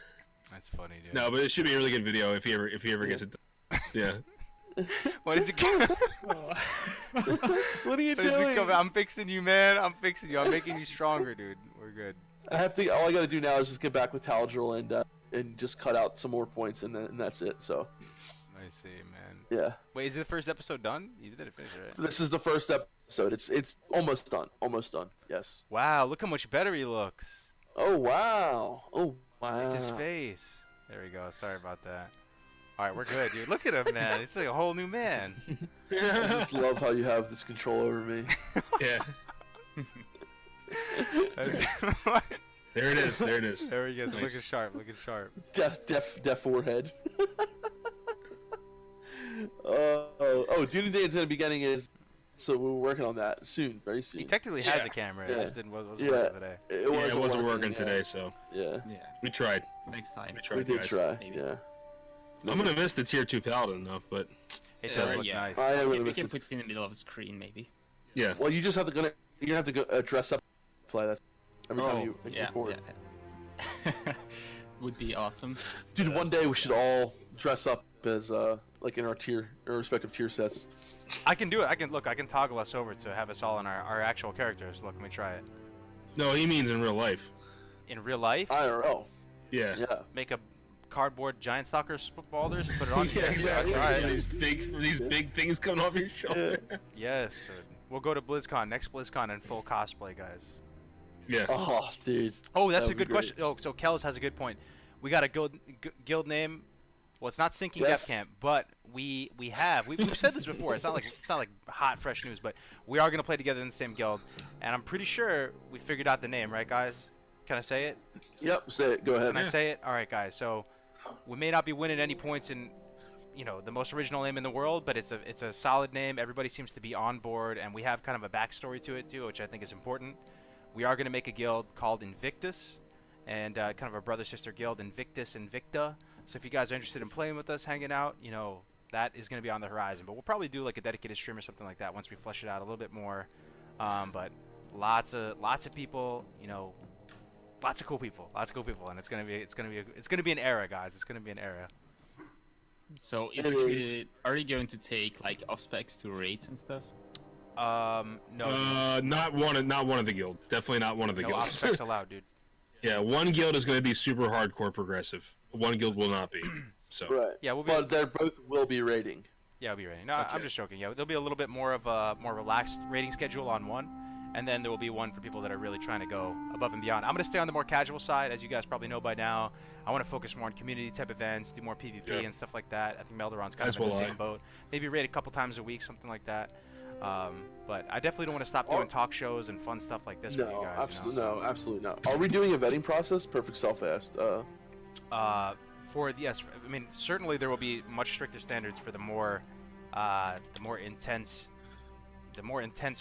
That's funny, dude. No, but it should be a really good video if he ever gets it done. Yeah. What is it? What are you doing? I'm fixing you, man. I'm fixing you. I'm making you stronger, dude. We're good. I have to. All I gotta do now is just get back with Taladril and just cut out some more points, and that's it. So I see, man. yeah. Wait, is the first episode done? You didn't finish it, right? This is the first episode. It's almost done. Almost done. Yes. Wow, look how much better he looks. Oh wow. Oh wow. It's his face. There we go. Sorry about that. All right, we're good, dude. Look at him, man. It's like a whole new man. I just love how you have this control over me. Yeah. There it is. There it is. There he goes. Nice. Looking sharp. Looking sharp. Deaf forehead. Oh, Dunedain's gonna be getting his. So we're working on that soon, very soon. He technically has Yeah. a camera. Yeah. It just didn't wasn't Yeah. working today. It wasn't working yeah. today, so Yeah, Yeah, we tried. next time. We tried, we did guys. try. maybe. Yeah. I'm gonna miss the tier 2 paladin though, but It Uh, does look yeah. nice. I am Yeah, gonna we miss can it. put it in the middle of the screen, maybe. yeah. Well, you just have to you're gonna have to go dress up, play that every time Oh, you Yeah, record. yeah. Would be awesome. Dude, one day we should all dress up as like in our respective tier sets. I can do it. I can toggle us over to have us all in our actual characters. Look, let me try it. No, he means in real life. In real life, IRL. Yeah. Yeah. make a cardboard giant stalker balders and put it on. Yeah, exactly. All right. These big things coming off your shoulder. Yes, sir. We'll go to BlizzCon, next BlizzCon in full cosplay, guys. Yeah. Oh, dude. Oh, that's That a would be good question. Oh, so Kellis has a good point. We got a guild name. Well, it's not sinking Yes. Death Camp, but we've said this before. It's not like hot fresh news, but we are gonna play together in the same guild, and I'm pretty sure we figured out the name, right, guys? Can I say it? Yep, say it. Go ahead. Can I say it? All right, guys. So we may not be winning any points in, the most original name in the world, but it's a solid name. Everybody seems to be on board, and we have kind of a backstory to it too, which I think is important. We are gonna make a guild called Invictus, and kind of a brother-sister guild, Invictus Invicta. So if you guys are interested in playing with us, hanging out, that is going to be on the horizon. But we'll probably do like a dedicated stream or something like that once we flesh it out a little bit more. But lots of people, lots of cool people, and it's gonna be an era, guys. It's gonna be an era. So are you going to take like off specs to raids and stuff? No. Not one of the guild. Definitely not one of the No guilds. off-specs allowed, dude. Yeah, one guild is going to be super hardcore progressive. One guild will not be. So. Right. Yeah, we'll be. But they both will be rating. Yeah, we'll be rating. No, Okay. I'm just joking. Yeah, there'll be a little bit more of a more relaxed rating schedule on one, and then there will be one for people that are really trying to go above and beyond. I'm gonna stay on the more casual side, as you guys probably know by now. I want to focus more on community type events, do more PvP and stuff like that. I think Melderon's kind of in the same boat. Maybe raid a couple times a week, something like that. But I definitely don't want to stop doing talk shows and fun stuff like this with you guys. Absolutely not. Are we doing a vetting process? Perfect Self asked. Certainly there will be much stricter standards for the more intense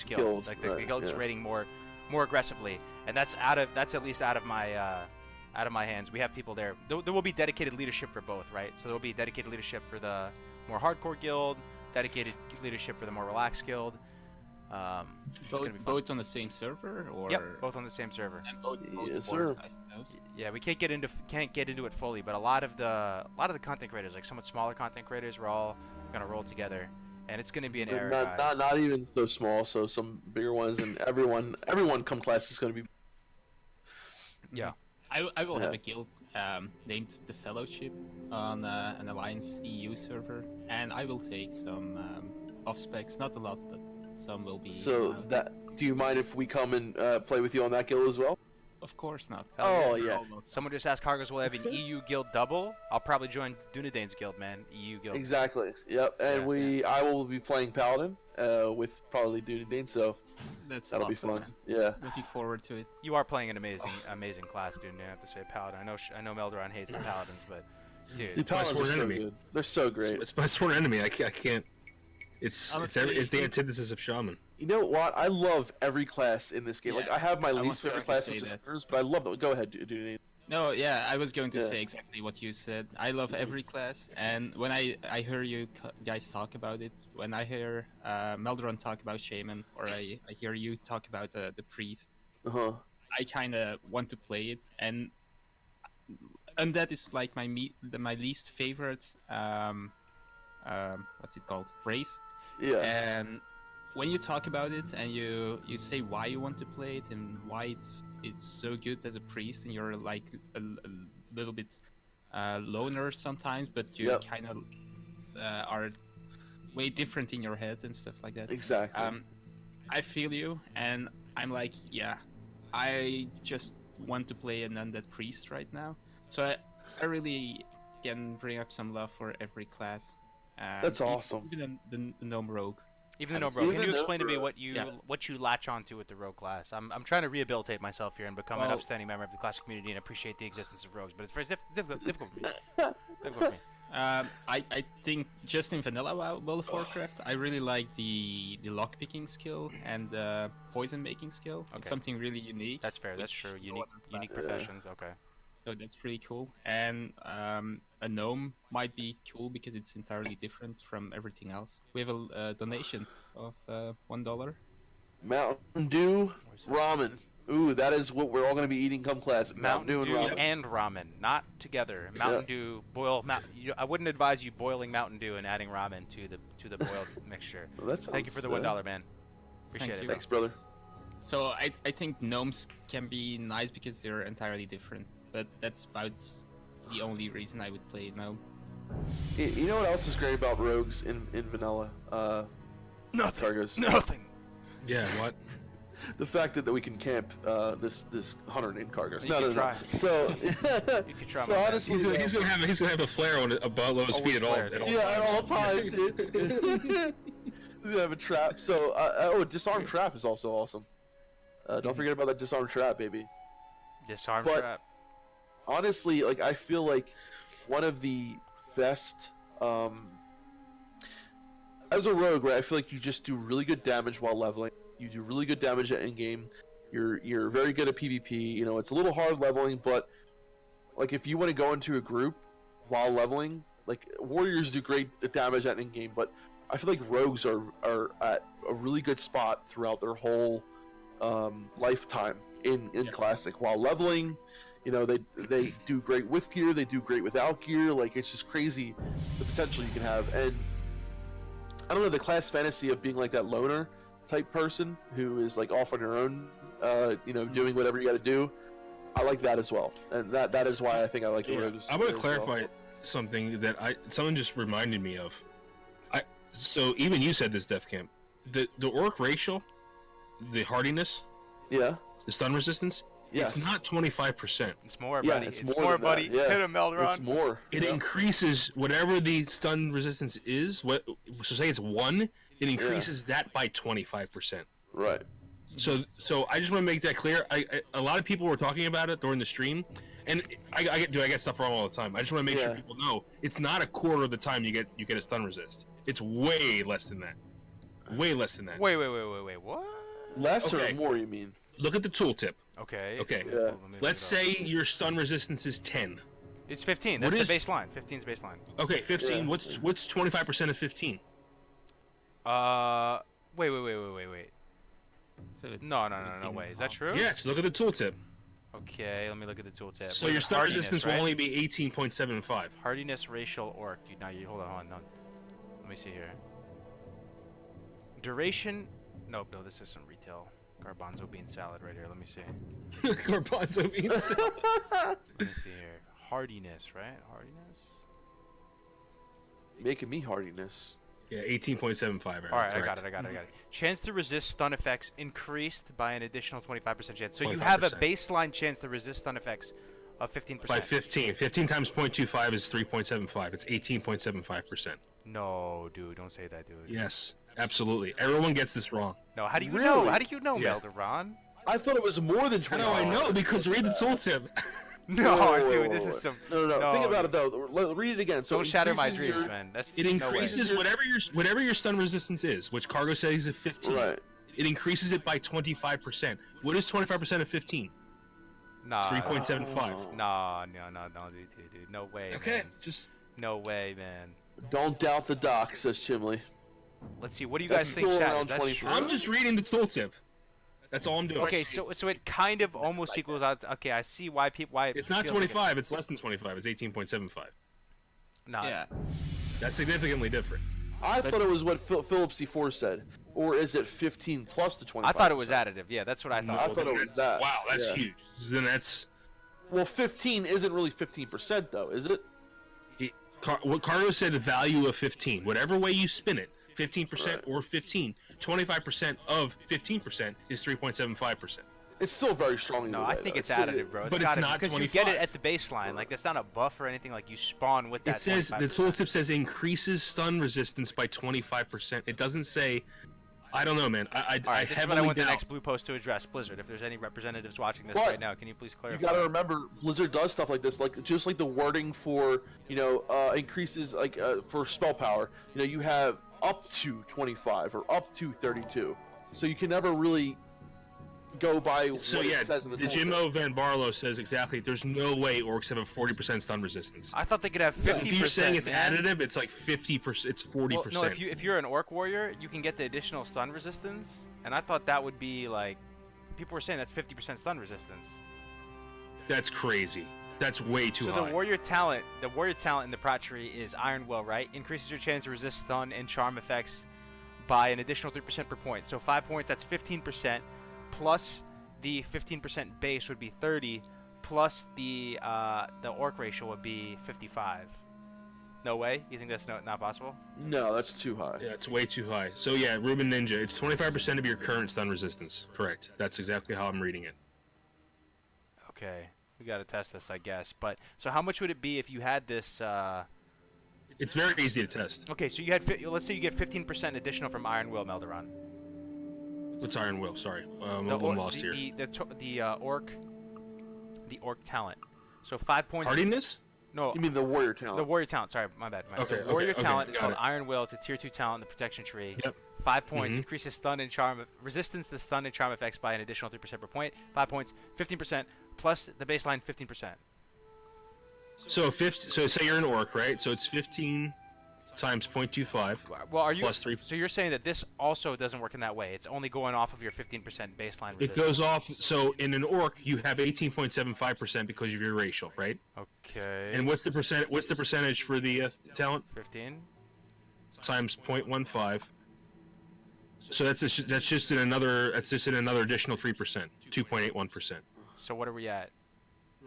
guild, Guild, like the right, guild's yeah. rating more aggressively, and that's at least out of my hands. We have people there. There will be dedicated leadership for both, right? So there will be dedicated leadership for the more hardcore guild, dedicated leadership for the more relaxed guild. Both on the same server, or Yep, both on the same server. and both Yes, work, sir. I suppose. Yeah, we can't get into it fully, but a lot of the content creators, like somewhat smaller content creators, we're all gonna roll together, and it's gonna be an era, guys. Not even so small. So some bigger ones, and everyone come class is going to be. Yeah. I will have Yeah. a guild named the Fellowship on an Alliance EU server, and I will take some off specs, not a lot, but some will be. So do you mind if we come and play with you on that guild as well? Of course not. Oh, yeah. Almost. Someone just asked Kargoz will have an EU guild double. I'll probably join Dunedane's guild, man. EU guild. Exactly. Yep. And Yeah, I will be playing Paladin with probably Dunedin, so that'll be awesome, fun. man. Yeah. Looking forward to it. You are playing an amazing class, dude. I have to say, Paladin. I know Melderon hates the Paladins, but The dude, Paladins sworn are so enemy. good. They're so great. It's my sworn enemy. I can't. It's Honestly, the antithesis of shaman. You know what? I love every class in this game. Like Yeah, I have my I least was favorite going to class, say which is that. first, but I love them. Go ahead, Dunedin. No, yeah, I was going to Yeah. say exactly what you said. I love every class, and when I hear you guys talk about it, when I hear Melderon talk about shaman, or I hear you talk about the priest, Uh-huh. I kind of want to play it, and that is like my least favorite. What's it called? Race. Yeah. And when you talk about it and you say why you want to play it and why it's so good as a priest, and you're like a little bit loner sometimes, but you Yep. kind of are way different in your head and stuff like that. Exactly. I feel you, and I'm like, yeah, I just want to play an undead priest right now. So I really can bring up some love for every class. That's awesome. Even the gnome rogue. even the I no would bro, say can the you no explain to me bro. what you latch onto with the rogue class? I'm trying to rehabilitate myself here and become an Well- upstanding member of the classic community and appreciate the existence of rogues, but it's very difficult for me. Difficult for me. I think just in vanilla World of Warcraft, I really like the lockpicking skill and the poison making skill. It's Okay. something really unique. That's fair. That's which true. no Unique other class has. professions. Okay. So that's really cool. And a gnome might be cool because it's entirely different from everything else. We have a donation of $1. Mountain Dew ramen. Ooh, that is what we're all going to be eating come class. Mountain Dew and ramen. and ramen, not together. Mountain Dew I wouldn't advise you boiling Mountain Dew and adding ramen to the boiled mixture. Well, that Thank you sounds, for the $1, man. Appreciate Thank it. you. bro. Thanks, brother. So I think gnomes can be nice because they're entirely different. But that's about the only reason I would play gnome. You know what else is great about rogues in vanilla? Nothing. Kargoz. Nothing. Yeah, what? the fact that we can camp this hunter named Kargoz. You No, can no, try. no. So You could try. So my best. honestly, He's gonna have a flare on above Lowe's Always feet at all. flare, At all yeah, at all times. times, dude. We have a trap. So disarm trap is also awesome. Don't forget about that disarm trap, baby. Disarm But- trap. Honestly, like I feel like one of the best as a rogue, right? I feel like you just do really good damage while leveling. You do really good damage at in-game. You're very good at PvP. You know, it's a little hard leveling, but like if you want to go into a group while leveling, like warriors do great damage at in-game, but I feel like rogues are at a really good spot throughout their whole lifetime in classic while leveling. You know, they do great with gear, they do great without gear. Like it's just crazy the potential you can have. And I don't know, the class fantasy of being like that loner type person who is like off on your own, you know, doing whatever you got to do. I like that as well, and that is why I think I like the rogues. I'm gonna as clarify well. something that someone just reminded me of. So even you said this, Def Camp. The orc racial, the hardiness, Yeah. the stun resistance. Yes. It's not 25%. It's more, Yeah, buddy. it's It's more more, than that, buddy. yeah. Hit him, Eldron. It's more. It yeah. increases whatever the stun resistance is. So say it's 1, it increases that by 25%. Right. So I just want to make that clear. A lot of people were talking about it during the stream, and I get stuff wrong all the time. I just want to make sure Yeah. people know it's not a quarter of the time you get a stun resist. It's way less than that. Way less than that. Wait. What? Less Okay. or more? You mean? Look at the tooltip. Okay. Okay. Yeah. Let me Let's look it up. say your stun resistance is 10. It's 15. What That's the is- baseline. 15's baseline. Okay, 15. Yeah. What's 25% of 15? Wait. So it- No way. Is that true? Yes. Look at the tooltip. Okay, let me look at the tooltip. So What your is stun hardiness, resistance right? will only be 18.75. Hardiness racial orc. Hold on. Let me see here. Duration. No, this is some retail garbanzo bean salad right here. Let me see. Garbanzo beans. Let me see here. Hardiness, right? Hardiness. Making me hardiness. Yeah, 18.75. All right, correct. I got it. Chance to resist stun effects increased by an additional 25% chance. So you have a 25%. baseline chance to resist stun effects of 15%. By 15. 15 times 0.25 is 3.75. It's 18.75%. No, dude, don't say that, dude. Yes, absolutely. Everyone gets this wrong. No, how do you Really? know? How do you know, Yeah. Melderon? I thought it was more than How 20. do I know? Because read the tooltip. No, Whoa, dude, whoa, this whoa, is whoa. some. No. Think about it though. Read it again. So Don't shatter my increases dreams, your- man. That's It no way. increases whatever your stun resistance is, which Cargo says is 15. Right. It increases it by 25%. What is 25% of 15? Nah. 3.75. No, dude. No way. Okay, Man. just No way, man. Don't doubt the doc, says Chimley. Let's see. What do you That's guys think, still chat? around Is that 20. true? I'm just reading the tooltip. That's all I'm doing. Okay, so it kind of almost equals out. Okay, I see why people. Why It's not feels like 25. It's less than 25. It's 18.75. Nah. Yeah. That's significantly different. I thought it was what Philip C4 said. Or is it 15 plus the 25? I thought it was additive. Yeah, that's what I thought. I thought it was that. Wow, that's Yeah. huge. Then that's Well, 15 isn't really 15% though, is it? what Cargo said. The value of 15, whatever way you spin it, 15% Right. or 15, 25% of 15% is 3.75%. It's still very strong. No, either I way, think though. it's still- additive, bro. But it's gotta be, not because you get it 25. at the baseline. Like that's not a buff or anything. Like you spawn with that. It says the 25%. tooltip says increases stun resistance by 25%. It doesn't say. I don't know, man. I All right, this is what I heavily want the doubt. next blue post to address. Blizzard, if there's any representatives watching this But right now, can you please You clarify? gotta remember, Blizzard does stuff like this, like just like the wording for increases like for spell power. You know, you have up to 25 or up to 32, so you can never really go by So what yeah, it says in the the tooltip. Jimbo Van Barlow says exactly. There's no way orcs have a 40% stun resistance. I thought they could have 50%. If you're saying it's man. additive, it's like 50%. It's 40%. Well, no, if you're an orc warrior, you can get the additional stun resistance, and I thought that would be like, people were saying that's 50% stun resistance. That's crazy. That's way too So high. the warrior talent in the Prat tree is Iron Will, right? Increases your chance to resist stun and charm effects by an additional 3% per point. So 5 points, that's 15%, plus the 15% base would be 30, plus the orc ratio would be 55. No way. You think that's not possible? No, that's too high. Yeah, it's way too high. So yeah, Ruben Ninja, it's 25% of your current stun resistance. Correct. That's exactly how I'm reading it. Okay, we gotta test this, I guess. But so, how much would it be if you had this? It's very easy to test. Okay, so you had. Let's say you get 15% additional from Iron Will, Melderon. What's Iron Will? Sorry, I'm The a little or- lost here. The orc talent. So 5 points. Hardiness? No, You mean the warrior talent? the warrior talent. Sorry, my bad. Okay, The warrior okay, talent is got called it. Iron Will. It's a tier 2 talent in the protection tree. Yep. 5 points Mhm. increases stun and charm resistance to stun and charm effects by an additional 3% per point. 5 points, 15% plus the baseline 15%. So so say you're an orc, right? So it's 15 times 0.25 Well, are you? plus 3. So you're saying that this also doesn't work in that way? It's only going off of your 15% baseline resistance. It goes off. So in an orc, you have 18.75% because of your racial, right? Okay. And what's the percentage for the talent? 15. Times 0.15. So that's just another additional 3%, 2.81%. So what are we at?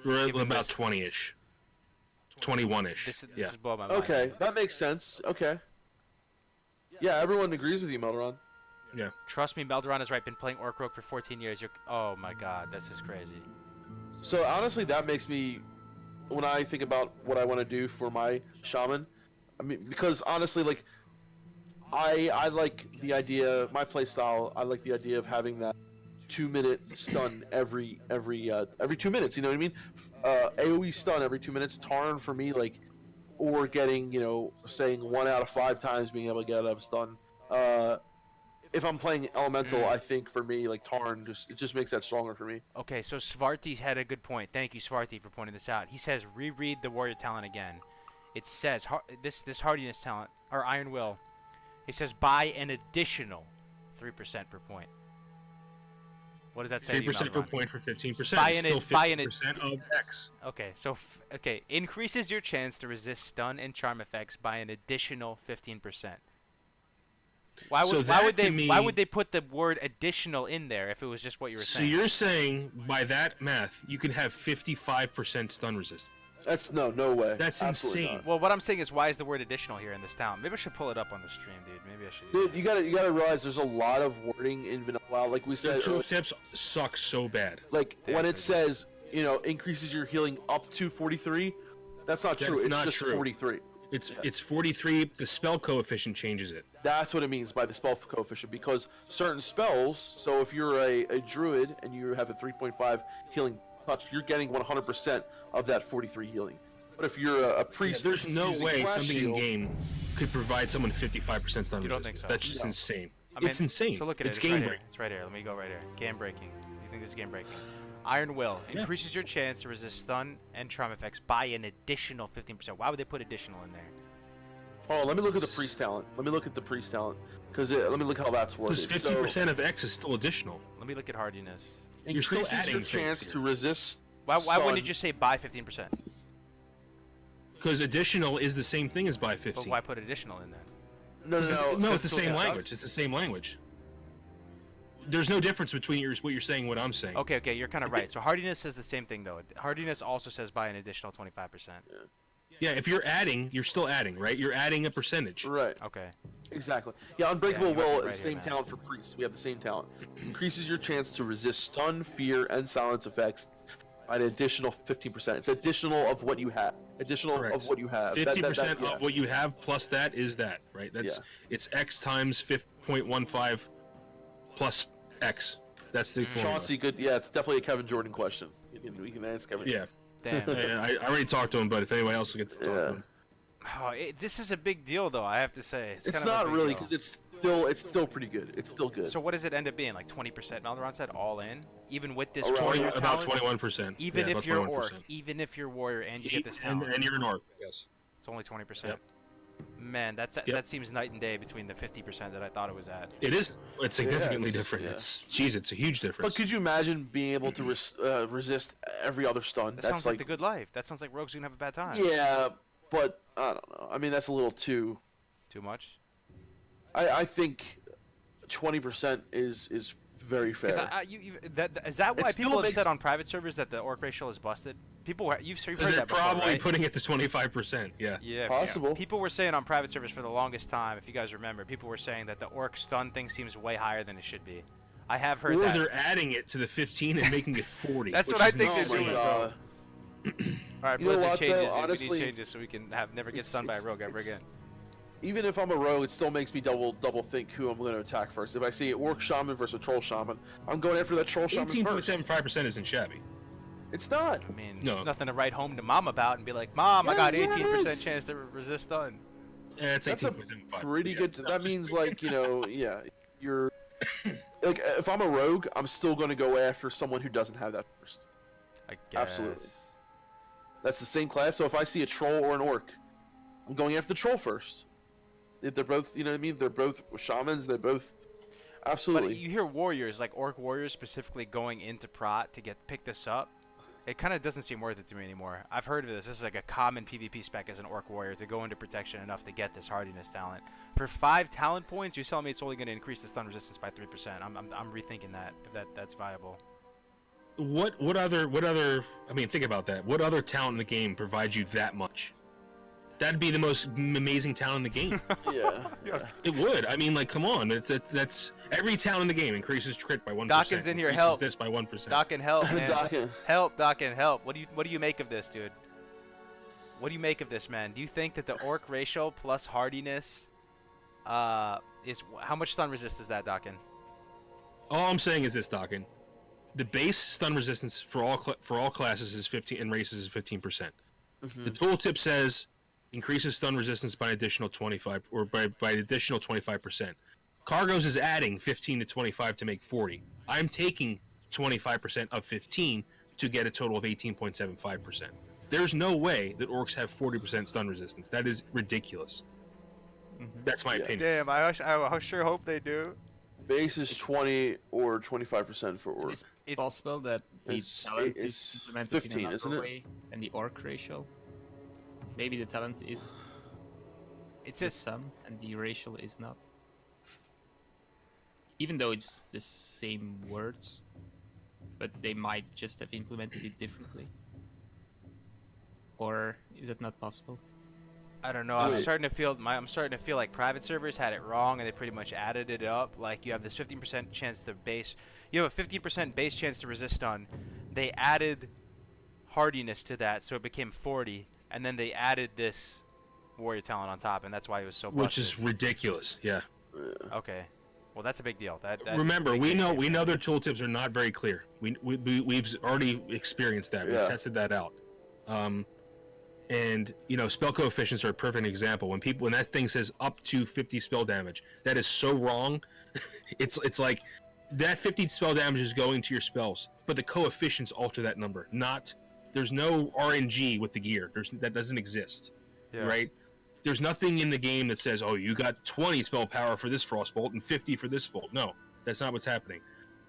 We're at Given about this- 20-ish, 21-ish. This Yeah. is blowing my mind. Okay, that makes sense. Okay. Yeah, everyone agrees with you, Melderon. Yeah. Trust me, Melderon is right. Been playing Orc Rogue for 14 years. Oh my God, this is crazy. So honestly, that makes me, when I think about what I want to do for my shaman, I mean, because honestly, like, I like the idea, my playstyle. I like the idea of having that 2-minute stun every 2 minutes. You know what I mean? AOE stun every 2 minutes. Tarn for me, like, or getting, saying 1 out of 5 times being able to get out of stun. If I'm playing elemental, I think for me, like, Tarn just makes that stronger for me. Okay, so Svarti had a good point. Thank you, Svarti, for pointing this out. He says reread the warrior talent again. It says this hardiness talent or Iron Will. It says buy an additional 3% per point. What does that say? 3% per point for 15%. Buy It's an- still buy an- 50% of X. Okay, so increases your chance to resist stun and charm effects by an additional 15%. Why So would that, they to me- why would they put the word additional in there if it was just what you were So saying? you're saying by that math, you can have 55% stun resist. That's no way. That's Absolutely insane. not. Well, what I'm saying is, why is the word additional here in this town? Maybe I should pull it up on the stream, dude. Maybe I should. Dude, you gotta realize there's a lot of wording in vanilla WoW. Like we The said, earlier, tooltips suck so bad. like They when it actually says increases your healing up to 43, that's not true. That's It's not just true. 43. It's 43. The spell coefficient changes it. That's what it means by the spell coefficient, because certain spells. So if you're a druid and you have a 3.5 healing touch, you're getting 100% of that 43 healing. But if you're a priest, There's no using way flash something in shield- game could provide someone 55% stun You don't resistance. think so? That's just No. insane. I mean, It's insane. So look at it's it. game right here. breaking. It's right here. Let me go right here. Game breaking. You think this is game breaking? Iron Will Yeah. increases your chance to resist stun and charm effects by an additional 15%. Why would they put additional in there? Oh, let me look at the priest talent. Let me look at the priest talent, because let me look how that's worded. Because 50% of X is still additional. Let me look at hardiness. So, you're still increases adding your things chance here. to resist. Why wouldn't stun. you just say by 15%? Because additional is the same thing as by 15. But why put additional in then? No, No, it's the That's same what that language. sucks. It's the same language. There's no difference between what you're saying and what I'm saying. Okay, you're kind of right. So hardiness says the same thing though. Hardiness also says by an additional 25%. Yeah, if you're adding, you're still adding, right? You're adding a percentage. Right. Okay. Exactly. Yeah, Unbreakable you might be Will right is the here, same man. talent for priests. We have the same talent. Increases your chance to resist stun, fear, and silence effects by an additional 15%. It's additional of what you have. Additional Correct. of what you have. 50% yeah. of what you have plus that is that, right? That's It's X times 0.15 plus X. That's the formula. Chauncey, good. Yeah, it's definitely a Kevin Jordan question. We can ask Kevin. Yeah. Damn. I already talked to him, but if anyone else will get to talk to Yeah. him. Oh, this is a big deal though. I have to say. It's kind of a not big really, deal. because it's still pretty good. It's still good. So what does it end up being? Like 20%? Maldoron said all in, even with this Around warrior About talent? 21%. Even Yeah, if about you're 21%. orc, even if you're warrior and you get this talent, and you're an orc, yes. it's only 20%. Yep. Man, that seems night and day between the 50% that I thought it was at. It is. It's significantly Yes, different. yeah. It's a huge difference. But could you imagine being able to resist every other stun? That sounds like the good life. That sounds like Rogue's gonna have a bad time. Yeah, but I don't know. I mean, that's a little too. Too much? I think 20% is very fair. Is that why It still people have makes- said on private servers that the orc racial is busted? You've heard Because they're that before, probably right? putting it to 25%. Yeah. Yeah, Possible. People were saying on private servers for the longest time, if you guys remember, people were saying that the orc stun thing seems way higher than it should be. I have heard Or that. they're adding it to the 15 and making it 40. That's which what I is think Oh they're insane. my doing. God. All right, You know Blizzard what, though? changes. Honestly, we need changes so we can never get stunned by a rogue ever again. Even if I'm a rogue, it still makes me double think who I'm going to attack first. If I see an orc shaman versus a troll shaman, I'm going after that troll shaman first. 18.75% isn't shabby. It's not. I mean, No. there's nothing to write home to mom about and be like, Mom, I Yeah, got yeah, it 18% is. chance to resist stun. Yeah, it's That's a 18.75. pretty Yeah, good. no, That just- means like yeah, you're like if I'm a rogue, I'm still going to go after someone who doesn't have that first. I guess. Absolutely. That's the same class. So if I see a troll or an orc, I'm going after the troll first. If they're both, you know what I mean? They're both shamans. They're both absolutely. But you hear warriors, like orc warriors specifically going into prot to pick this up. It kind of doesn't seem worth it to me anymore. I've heard of this. This is like a common PvP spec as an orc warrior to go into protection enough to get this hardiness talent. For 5 talent points, you're telling me it's only going to increase the stun resistance by 3%. I'm rethinking that if that's viable. What other? I mean, think about that. What other talent in the game provides you that much? That'd be the most amazing talent in the game. yeah. It would. I mean, like, come on. That's every talent in the game increases crit by 1%. Dawkins in here, increases help. this by 1%. Doc and help, man. Dawkins. Help, Doc and help. What do you make of this, dude? What do you make of this, man? Do you think that the orc racial plus hardiness is how much stun resist is that, Dockin? All I'm saying is this, Dawkins. The base stun resistance for all classes is 15 and races is 15%. The tooltip says increases stun resistance by an additional 25 or by an additional 25%. Kargoz is adding 15 to 25 to make 40. I'm taking 25% of 15 to get a total of 18.75%. There's no way that orcs have 40% stun resistance. That is ridiculous. That's my opinion. Damn, I sure hope they do. Base is 20 or 25% for orc. It's possible that the It's- talent it's is implemented 15, in another isn't it? way than the orc racial. Maybe the talent is It's the just sum and the racial is not. Even though it's the same words, but they might just have implemented it differently. Or is it not possible? I don't know. Wait. I'm starting to feel like private servers had it wrong and they pretty much added it up. Like you have this 15% chance to base. You have a 15% base chance to resist stun. They added hardiness to that, so it became 40, and then they added this warrior talent on top, and that's why it was so. Which busted. is ridiculous. Yeah. Okay. Well, that's a big deal. That Remember, big we deal. know their tooltips are not very clear. We've already experienced that. We Yeah. tested that out. And spell coefficients are a perfect example. When that thing says up to 50 spell damage, that is so wrong. It's like that 50 spell damage is going to your spells, but the coefficients alter that number. There's no RNG with the gear. That doesn't exist, Yeah. right? There's nothing in the game that says, oh, you got 20 spell power for this frostbolt and 50 for this bolt. No, that's not what's happening.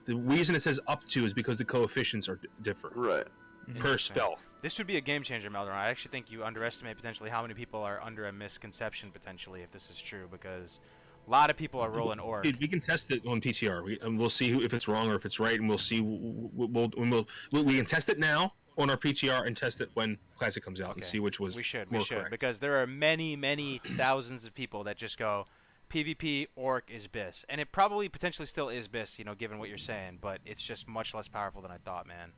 The reason it says up to is because the coefficients are different Right. per Interesting. spell. This would be a game changer, Meldoron. I actually think you underestimate potentially how many people are under a misconception potentially if this is true, because a lot of people are rolling orc. Dude, we can test it on PTR, and we'll see if it's wrong or if it's right, and we'll see. We can test it now on our PTR and test it when Classic comes out and Okay. see which was We should correct. because there are many thousands of people that just go PvP orc is BIS, and it probably potentially still is BIS, given what you're saying, but it's just much less powerful than I thought, man.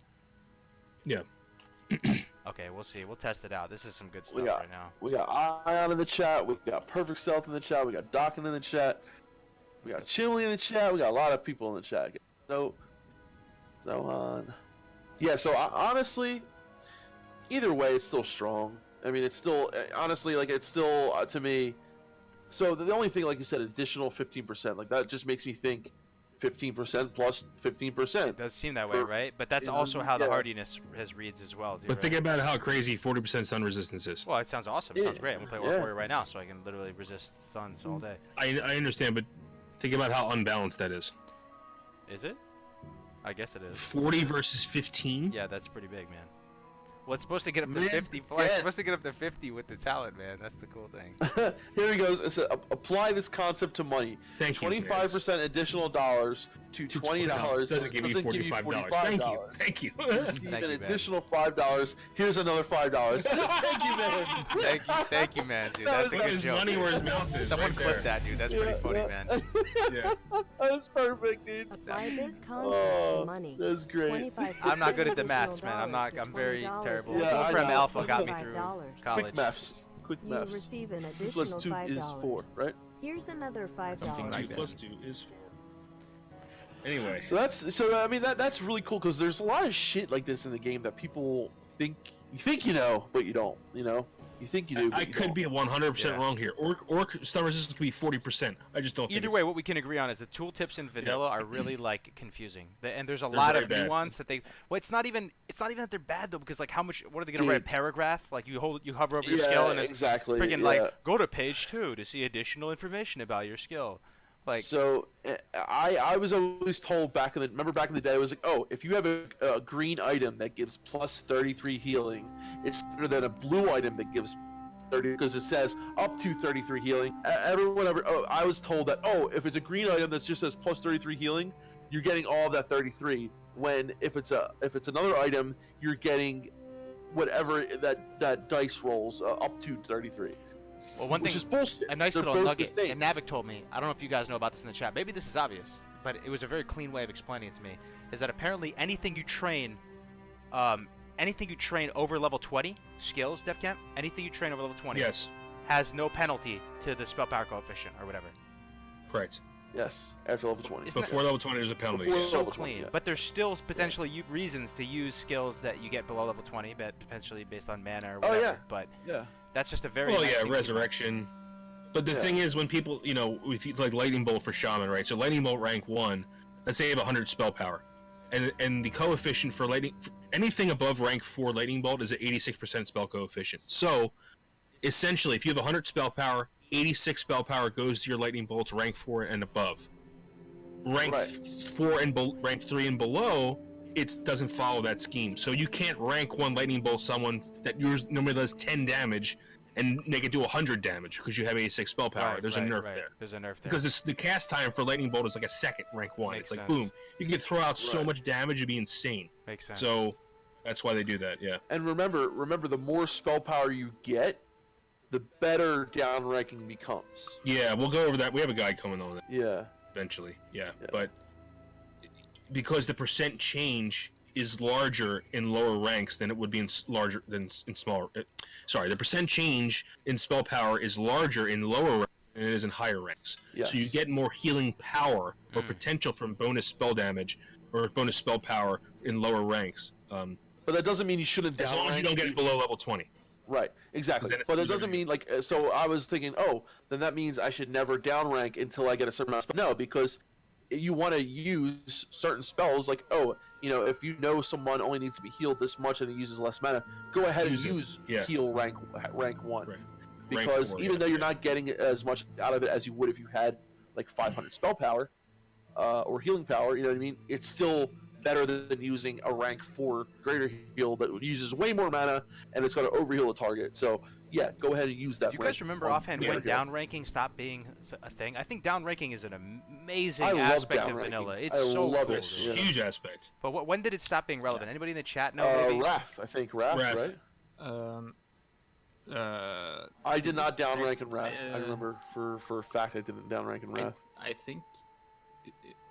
Yeah. Okay, we'll see. We'll test it out. This is some good We stuff got right now. we got Ion in the chat. We got Perfect Stealth in the chat. We got Dockin in the chat. We got Chimley in the chat. We got a lot of people in the chat. So on. Yeah. So honestly, either way, it's still strong. I mean, it's still honestly it's still to me. So the only thing, like you said, additional 15%, like that just makes me think 15% plus 15%. It does seem that way, For- right? But that's Yeah, also how the yeah. hardiness has reads as well, too. But right? think about how crazy 40% stun resistance is. Well, it sounds awesome. It Yeah, sounds great. I'm gonna play Orc yeah. Warrior right now, so I can literally resist stuns all day. I understand, but think about how unbalanced that is. Is it? I guess it is. 40 versus 15. Yeah, that's pretty big, man. Well, it's supposed to get up to Man, 50. Well, it's supposed to get up to 50 with the talent, man. That's the cool thing. Here he goes. It said, apply this concept to money. Thank you. 25% additional dollars to $20 doesn't give you $45. Thank you. You receive an additional $5. Here's another $5. Thank you, man. Thank you, man. Dude, that's a Got good his joke. money Dude. where his mouth is. Someone right clip there. that, dude. That's pretty funny, man. Yeah. That's perfect, dude. Apply this concept Oh, to money. that's great. 25% I'm not good at the additional maths, man. dollars to I'm very $20 terrible. is Yeah, I Wolfram know. Alpha got me through $25. college. Quick maths. Quick You maths. receive an 2 additional plus 2 $5. is 4, right? Here's another $5. Something like 2 that. plus 2 is 4. Anyway. So I mean that's really cool because there's a lot of shit like this in the game that people think you know, but you don't. You know, you think you do. But I you could don't. be 100% Yeah. wrong here. Or stun resistance could be 40%. I just don't think Either it's- way, what we can agree on is the tooltips in vanilla are really like confusing, and there's a They're lot very of bad. nuance that they. Well, it's not even that they're bad though, because like how much? What are they gonna Dude. write a paragraph? Like you hover over your Yeah, skill and then exactly. freaking yeah. like go to page 2 to see additional information about your skill. Like So I was always told back in the day, it was like, oh, if you have a green item that gives plus 33 healing, it's better than a blue item that gives 30 because it says up to 33 healing. I was told that, oh, if it's a green item that just says plus 33 healing, you're getting all of that 33. When if it's another item, you're getting whatever that dice rolls up to 33. well, one Which thing, is bullshit. a nice They're little both the nugget, same. and Navik told me. I don't know if you guys know about this in the chat. Maybe this is obvious, but it was a very clean way of explaining it to me. Is that apparently anything you train over level 20 skills, DevCamp, anything you train over level 20 Yes. has no penalty to the spell power coefficient or whatever. Correct. Yes, after level 20. Isn't Before level 20, there's a penalty. Before yes. So level 20, clean, yeah. but there's still potentially reasons to use skills that you get below level 20, but potentially based on mana or Oh, whatever. yeah. But Yeah. that's just a very Well, nice yeah, thing to keep in mind. resurrection. But the Yeah. thing is, when people, if you like lightning bolt for shaman, right? So lightning bolt rank 1, let's say you have 100 spell power, and the coefficient for anything above rank 4 lightning bolt is an 86% spell coefficient. So essentially, if you have 100 spell power, 86 spell power goes to your lightning bolts rank 4 and above. Rank Right. 4 and rank 3 and below, it doesn't follow that scheme. So you can't rank one lightning bolt someone that yours normally does 10 damage and make it do 100 damage because you have 86 spell power. Right, There's a right, nerf right. there. There's a nerf there. Because the cast time for lightning bolt is like a second rank 1. Makes It's like sense. boom. You can throw out so Right. much damage, it'd be insane. Makes sense. So that's why they do that, yeah. And remember, the more spell power you get, the better down ranking becomes. Yeah, we'll go over that. We have a guide coming on that Yeah. eventually. Yeah. Yeah. But because the percent change is larger in lower ranks than it would be in larger than in smaller. Sorry, the percent change in spell power is larger in lower ranks than it is in higher ranks. Yes. So you get more healing power or Mm. potential from bonus spell damage or bonus spell power in lower ranks. But that doesn't mean you shouldn't As down long as you rank. don't get it below level 20. Right, exactly. then it's But it loser doesn't you. mean like. So I was thinking, oh, then that means I should never down rank until I get a certain amount of spell. No, because you want to use certain spells. Like, oh, if you know someone only needs to be healed this much and he uses less mana, go ahead Use it. and use Yeah. heal rank 1. Right. Because Rank 4, even yeah. though you're not getting as much out of it as you would if you had like 500 spell power or healing power, you know what I mean? It's still better than using a rank 4 greater heal that uses way more mana and it's going to overheal a target. So yeah, go ahead and use that. Do you guys remember offhand when down ranking stopped being a thing? I think down ranking is an amazing I love aspect down of ranking. vanilla. It's I so love cool. it. It's dude. a Yeah. huge aspect. But when did it stop being relevant? Anybody in the chat know? Maybe? Wrath, I think Wrath, Wrath. right? I did not down rank in Wrath. I remember for a fact I didn't down rank in Wrath. I think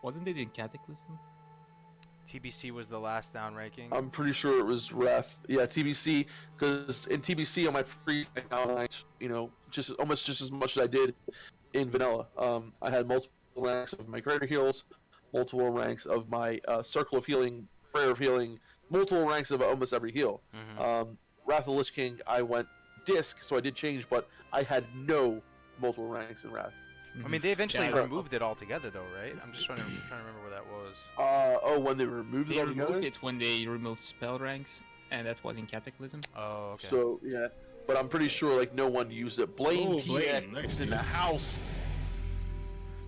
wasn't it in Cataclysm? TBC was the last down ranking. I'm pretty sure it was Wrath. Yeah, TBC, because in TBC on my down ranked, almost just as much as I did in vanilla. I had multiple ranks of my greater heals, multiple ranks of my circle of healing, prayer of healing, multiple ranks of almost every heal. Mhm. Wrath of the Lich King, I went disc, so I did change, but I had no multiple ranks in Wrath. I mean, they eventually Yeah, removed it altogether, though, right? I'm just trying to remember where that was. When they removed it They altogether? removed it when they removed spell ranks, and that was in Cataclysm. Oh, okay. So, yeah. But I'm pretty sure, no one used it. Blaine Oh, TX Blaine, nice, in the dude. house.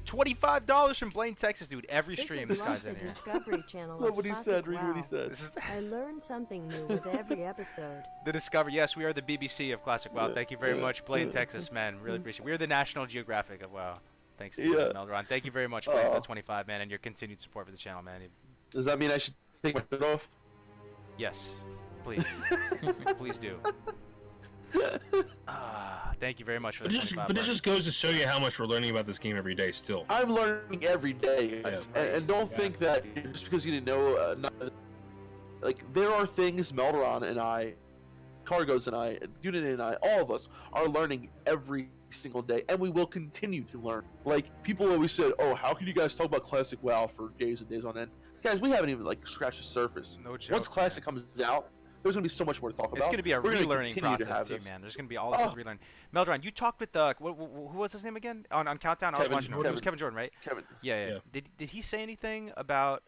$25 from Blaine, Texas, dude. Every This stream, is this like guy's the in here. Discovery Channel Look of what he classic said. Read what he WoW. said. This is I learn something new with every episode. the Discovery. Yes, we are the BBC of Classic WoW. Yeah, Thank you very yeah, much, Blaine, yeah. Texas, man. Really appreciate it. We are the National Geographic of WoW. Thanks to Meldron. Thank you very much, Blake, for the 25, man, and your continued support for the channel, man. Does that mean I should take my shirt off? Yes, please. Please do. Thank you very much for the 25. But it just goes to show you how much we're learning about this game every day still. I'm learning every day, guys. And don't think that just because you didn't know, like, there are things Meldron and I, Kargoz and I, Unit and I, all of us are learning every single day, and we will continue to learn. Like, people always said, oh, how can you guys talk about Classic WoW for days and days on end? Guys, we haven't even, like, scratched the surface. No joke, Once Classic comes out, there's going to be so much more to talk about. It's going to be a We're gonna relearning continue to process, have too, this. man. There's going to be all this relearning. Meldron, you talked with the... who was his name again? On Countdown? I was watching him. It was Kevin Jordan, right? Kevin. Yeah. Did he say anything about...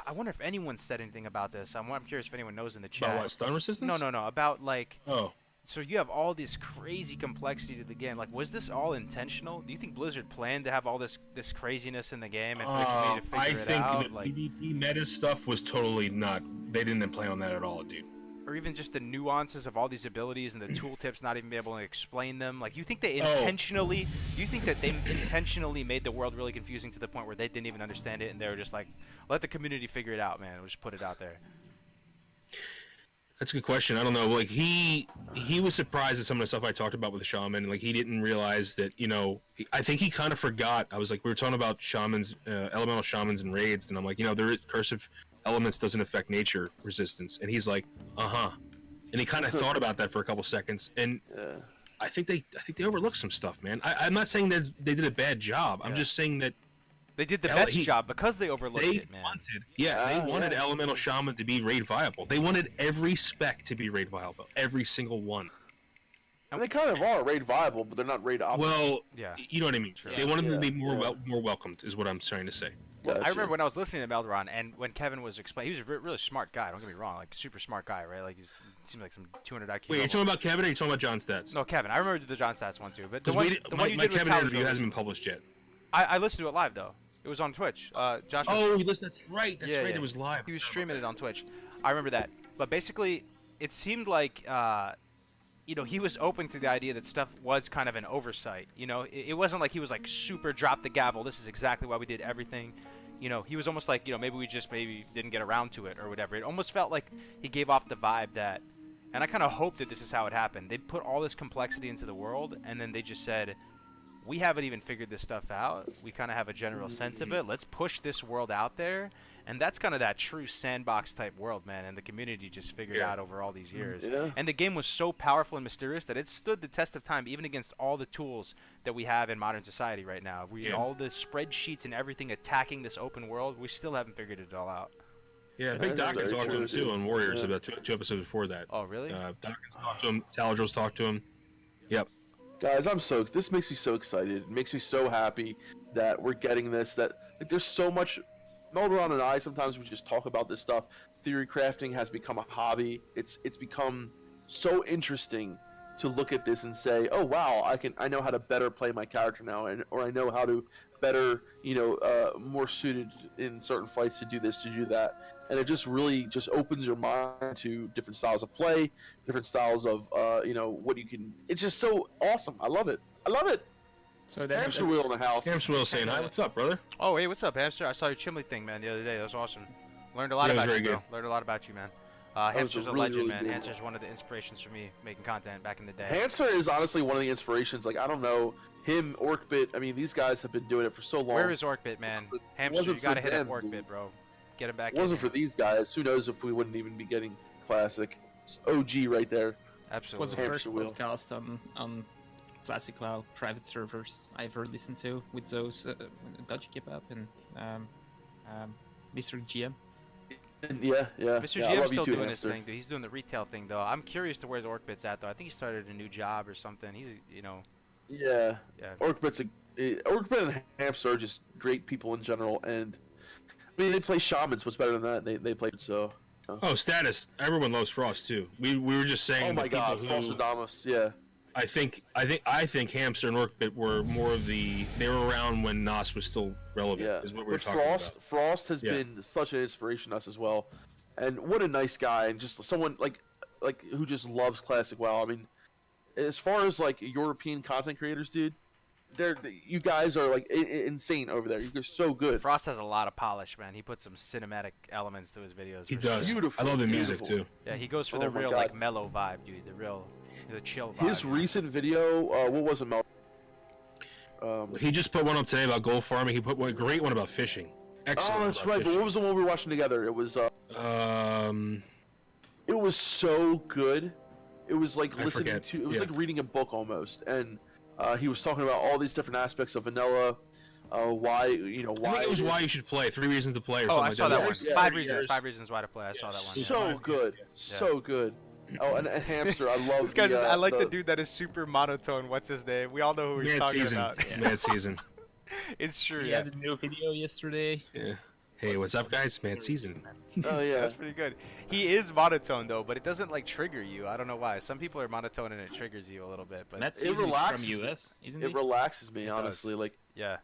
I wonder if anyone said anything about this. I'm curious if anyone knows in the chat. About what, stun resistance? No. About, like... Oh. So you have all this crazy complexity to the game. Like, was this all intentional? Do you think Blizzard planned to have all this craziness in the game and for the community to figure it out? I think the PvP meta stuff was totally not... They didn't plan on that at all, dude. Or even just the nuances of all these abilities and the tooltips, not even be able to explain them. Like, you think they intentionally... You think that they intentionally made the world really confusing to the point where they didn't even understand it and they were just like, let the community figure it out, man. We'll just put it out there. That's a good question. I don't know. Like, he was surprised at some of the stuff I talked about with the shaman. Like, he didn't realize that, you know, I think he kind of forgot. I was like, we were talking about shamans, elemental shamans and raids, and I'm like, you know, their cursive elements doesn't affect nature resistance. And he's like, and he kind of thought about that for a couple seconds. And I think they overlooked some stuff, man. I'm not saying that they did a bad job. I'm just saying that they did the best job because they overlooked it, man. They wanted Elemental Shaman to be raid viable. They wanted every spec to be raid viable. Every single one. And they kind of are raid viable, but they're not raid optimal. Well, you know what I mean. They wanted them to be more welcomed, is what I'm trying to say. Well, I remember when I was listening to Meldron, and when Kevin was explaining, he was a really smart guy, don't get me wrong, like, super smart guy, right? Like, he seemed like some 200 IQ. Wait, you're talking about Kevin or are you talking about John Stats? No, Kevin. I remember the John Stats one, too. But the one you my did Kevin interview hasn't been published yet. I listened to it live, though. It was on Twitch. Josh. Oh, that's right. That's right. It was live. He was streaming it on Twitch. I remember that. But basically, it seemed like, you know, he was open to the idea that stuff was kind of an oversight. You know, it wasn't like he was like super drop the gavel. This is exactly why we did everything. You know, he was almost like, you know, maybe we just didn't get around to it or whatever. It almost felt like he gave off the vibe that, and I kind of hope that this is how it happened. They put all this complexity into the world, and then they just said, we haven't even figured this stuff out. We kind of have a general sense of it. Let's push this world out there. And that's kind of that true sandbox type world, man. And the community just figured out over all these years. Yeah. And the game was so powerful and mysterious that it stood the test of time, even against all the tools that we have in modern society right now. All the spreadsheets and everything attacking this open world, we still haven't figured it all out. Yeah, I think Dawkins talked to him too on Warriors about two episodes before that. Oh, really? Dawkins talked to him. Taladrill's talked to him. Yep. Guys, this makes me so excited. It makes me so happy that we're getting this. That like, there's so much. Meldron and I sometimes we just talk about this stuff. Theory crafting has become a hobby. It's become so interesting to look at this and say, oh wow, I know how to better play my character now, or I know how to better, more suited in certain fights to do this, to do that. And it just really just opens your mind to different styles of play, different styles of, what you can. It's just so awesome. I love it. So Hamster Wheel in the house. Hamster Wheel saying hi. What's up, brother? Oh, hey, what's up, Hamster? I saw your Chimley thing, man, the other day. That was awesome. Learned a lot about you, bro. Learned a lot about you, man. Hamster's a legend, man. Hamster's one of the inspirations for me making content back in the day. Hamster is honestly one of the inspirations. Like, I don't know, him, Orkbit. I mean, these guys have been doing it for so long. Where is Orkbit, man? Hamster, you gotta hit up Orkbit, bro. Get him back in. It wasn't for these guys. Who knows if we wouldn't even be getting Classic. It's OG right there. Absolutely. Was the first podcast on Classic WoW private servers I ever listened to with those Dodgy Kebab and Mr. GM. Yeah. Mr. GM's still doing his thing, dude. He's doing the retail thing, though. I'm curious to where Orkbit's at, though. I think he started a new job or something. He's, Yeah. Orkbit and Hamster are just great people in general, and I mean, they play shamans. What's better than that? They play so. Oh, status. Everyone loves Frost too. We were just saying. Oh my God, Frostadamus. Yeah. I think Hamster and Orkbit were more of the. They were around when Nos was still relevant. Yeah. Is what we were talking about. Frost has been such an inspiration to us as well, and what a nice guy, and just someone like who just loves Classic WoW. I mean, as far as like European content creators, dude, you guys are like insane over there. You're so good. Frost has a lot of polish, man. He puts some cinematic elements to his videos. He for does. Sure. Beautiful, I love the music beautiful. too. Yeah, he goes for Oh the my real God. like mellow vibe, dude. The chill vibe. His recent video, what was it, Mel? He just put one up today about gold farming. He put one great one about fishing. Excellent. Oh, that's about right. But fishing. what was the one we were watching together? It was it was so good. It was like I listening forget. to. It was Yeah. like reading a book almost, and he was talking about all these different aspects of vanilla. Why why I think it was is why you should play. 3 reasons to play or Oh, something I like saw that Yeah, one. yeah. 5 reasons why to play. I saw that one. Yeah. so good, so good. Oh, and Hamster, I love This guy, the, I like the dude that is super monotone. What's his name? We all know who he's Mad talking season. about. Mad season. It's true. He Yeah. had a new video yesterday. Yeah. Hey, what's up, guys? Mad season. Oh yeah. That's pretty good. He is monotone though, but it doesn't like trigger you. I don't know why. Some people are monotone and it triggers you a little bit, but Matt Season is from relaxes me. US, isn't It he? relaxes me, It honestly. does. Like yeah.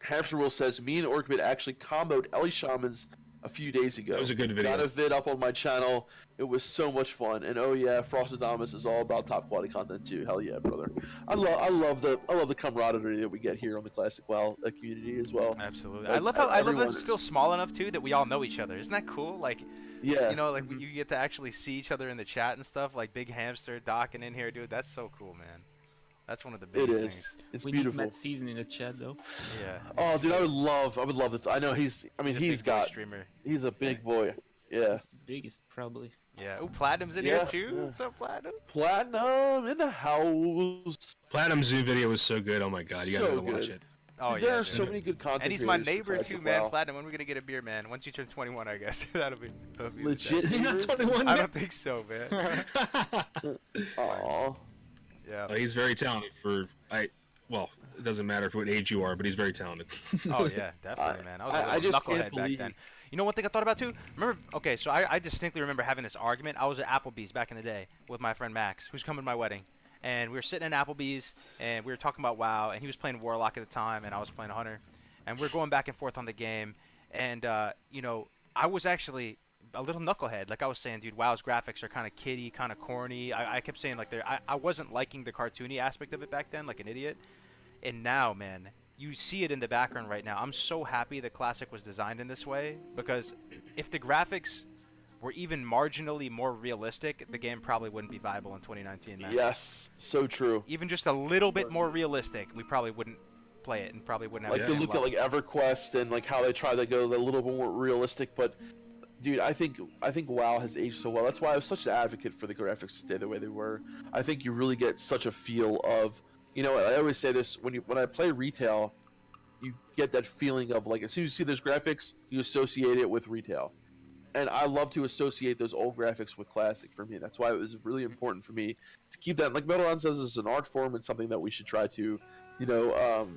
Hamster Will says, me and Orchid actually comboed Ellie Shamans a few days ago. That was a good video. Got a vid up on my channel. It was so much fun. And oh yeah, Frostadamus is all about top quality content too. Hell yeah, brother. I love the camaraderie that we get here on the Classic WoW community as well. Absolutely. Like, I love how everyone- it's still small enough too that we all know each other. Isn't that cool? Like, Yeah. you know, like you get to actually see each other in the chat and stuff. Like Big Hamster docking in here, dude. That's so cool, man. That's one of the It biggest is. things. It's We beautiful. need Matt Season in the chat though. Yeah. Oh, dude, I would love it. I know he's a big boy got, streamer. he's a big boy. Yeah. He's the biggest probably. Yeah. Oh, Platinum's in Yeah, here too. yeah. What's up, Platinum? Platinum in the house. Platinum's new video was so good. Oh my god, you guys So gotta watch good. it. Oh Dude, yeah. there are dude. so many good content. And he's my creators for neighbor Classic too, man. WoW. Platinum. When are we gonna get a beer, man? Once you turn 21, I guess. that'll be the Legit. Is he not 21 I yet? don't think so, man. Aw. Yeah. He's very talented well, it doesn't matter what age you are, but he's very talented. Oh yeah, definitely, man. I was a I little just can't knucklehead back believe- then. You know one thing I thought about too? Remember? Okay, so I distinctly remember having this argument. I was at Applebee's back in the day with my friend Max, who's coming to my wedding, and we were sitting in Applebee's and we were talking about WoW, and he was playing Warlock at the time, and I was playing Hunter, and we were going back and forth on the game, and you know, I was actually a little knucklehead. Like I was saying, dude, WoW's graphics are kind of kiddie, kind of corny. I kept saying like I wasn't liking the cartoony aspect of it back then, like an idiot. And now, man, you see it in the background right now. I'm so happy the Classic was designed in this way, because if the graphics were even marginally more realistic, the game probably wouldn't be viable in 2019, man. Yes, so true. Even just a little bit more realistic, we probably wouldn't play it and probably wouldn't have Like the you same look at level. like EverQuest and like how they try to go a little bit more realistic, but dude, I think WoW has aged so well. That's why I was such an advocate for the graphics to stay the way they were. I think you really get such a feel of, you know, I always say this when I play retail, you get that feeling of like as soon as you see those graphics, you associate it with retail. And I love to associate those old graphics with Classic for me. That's why it was really important for me to keep that. Like Metalon says, it's an art form and something that we should try to, you know,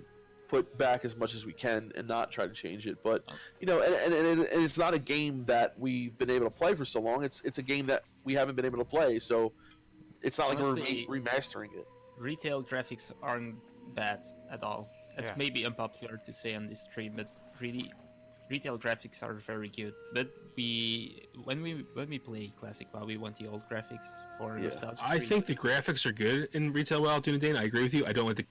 put back as much as we can and not try to change it. But you know, and it's not a game that we've been able to play for so long. It's a game that we haven't been able to play. So it's not like Honestly, we're remastering it. Retail graphics aren't bad at all. It's Yeah. maybe unpopular to say on this stream, but really, retail graphics are very good. But when we play Classic WoW, we want the old graphics for Yeah. nostalgia. I think the graphics are good in retail WoW, Dunedin. I agree with you. I don't like the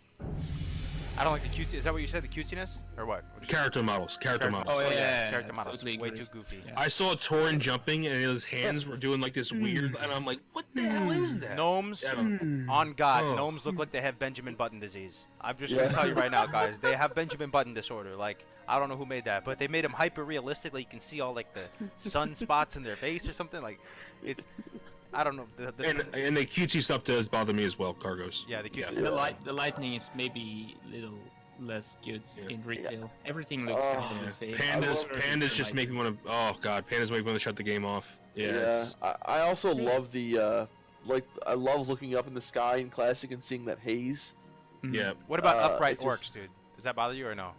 I don't like the cutesy. Is that what you said? The cutesiness or what? What did you say? character models. Character models. Oh, yeah, character I models. totally Way agree. too goofy. Yeah. I saw Torin jumping and his hands were doing like this weird, and I'm like, what the hell is that? Gnomes, I don't- on God, Oh. gnomes look like they have Benjamin Button disease. I'm just Yeah. gonna tell you right now, guys. They have Benjamin Button disorder. Like, I don't know who made that, but they made them hyper realistic. Like you can see all like the sunspots in their face or something. Like, it's, I don't know. And the cutesy stuff does bother me as well, Kargoz. Yeah, the cutesy Yeah. The lightning is maybe a little less good Yeah. in retail. Everything looks kind of Yeah. the same. Pandas just make me want to. Oh god, pandas make me want to shut the game off. Yeah. it's- I also love the like I love looking up in the sky in Classic and seeing that haze. Yeah. What about upright it just- orcs, dude? Does that bother you or no?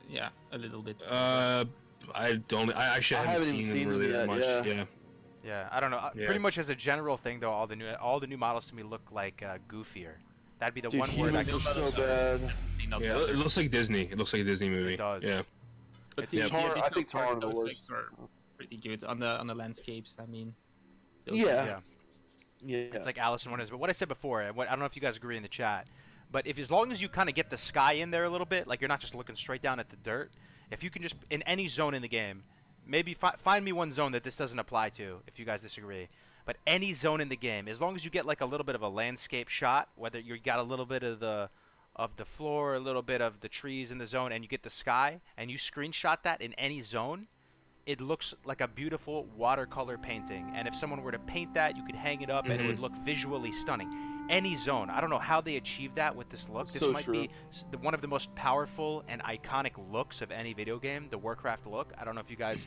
Yeah, a little bit. I don't. I actually I haven't haven't even seen seen them really them that yet, much. yeah. Yeah, I don't know. Yeah. Pretty much as a general thing, though, all the new models to me look like goofier. That'd be the Dude, one word I humans could. are so bad. Not Yeah. better. It looks like Disney. It looks like a Disney movie. It does. Yeah. But Yeah, Tar- I additional think Tar particle will work. effects are pretty good on the landscapes. I mean, those- Yeah. Yeah. Yeah. It's like Alice in Wonderland. But what I said before, I don't know if you guys agree in the chat, But if as long as you kind of get the sky in there a little bit, like you're not just looking straight down at the dirt, if you can just in any zone in the game, maybe find me one zone that this doesn't apply to if you guys disagree. But any zone in the game, as long as you get like a little bit of a landscape shot, whether you got a little bit of the floor, a little bit of the trees in the zone, and you get the sky, and you screenshot that in any zone, it looks like a beautiful watercolor painting. And if someone were to paint that, you could hang it up, and it would look visually stunning. Any zone. I don't know how they achieved that with this look. This So might true. be one of the most powerful and iconic looks of any video game, the Warcraft look. I don't know if you guys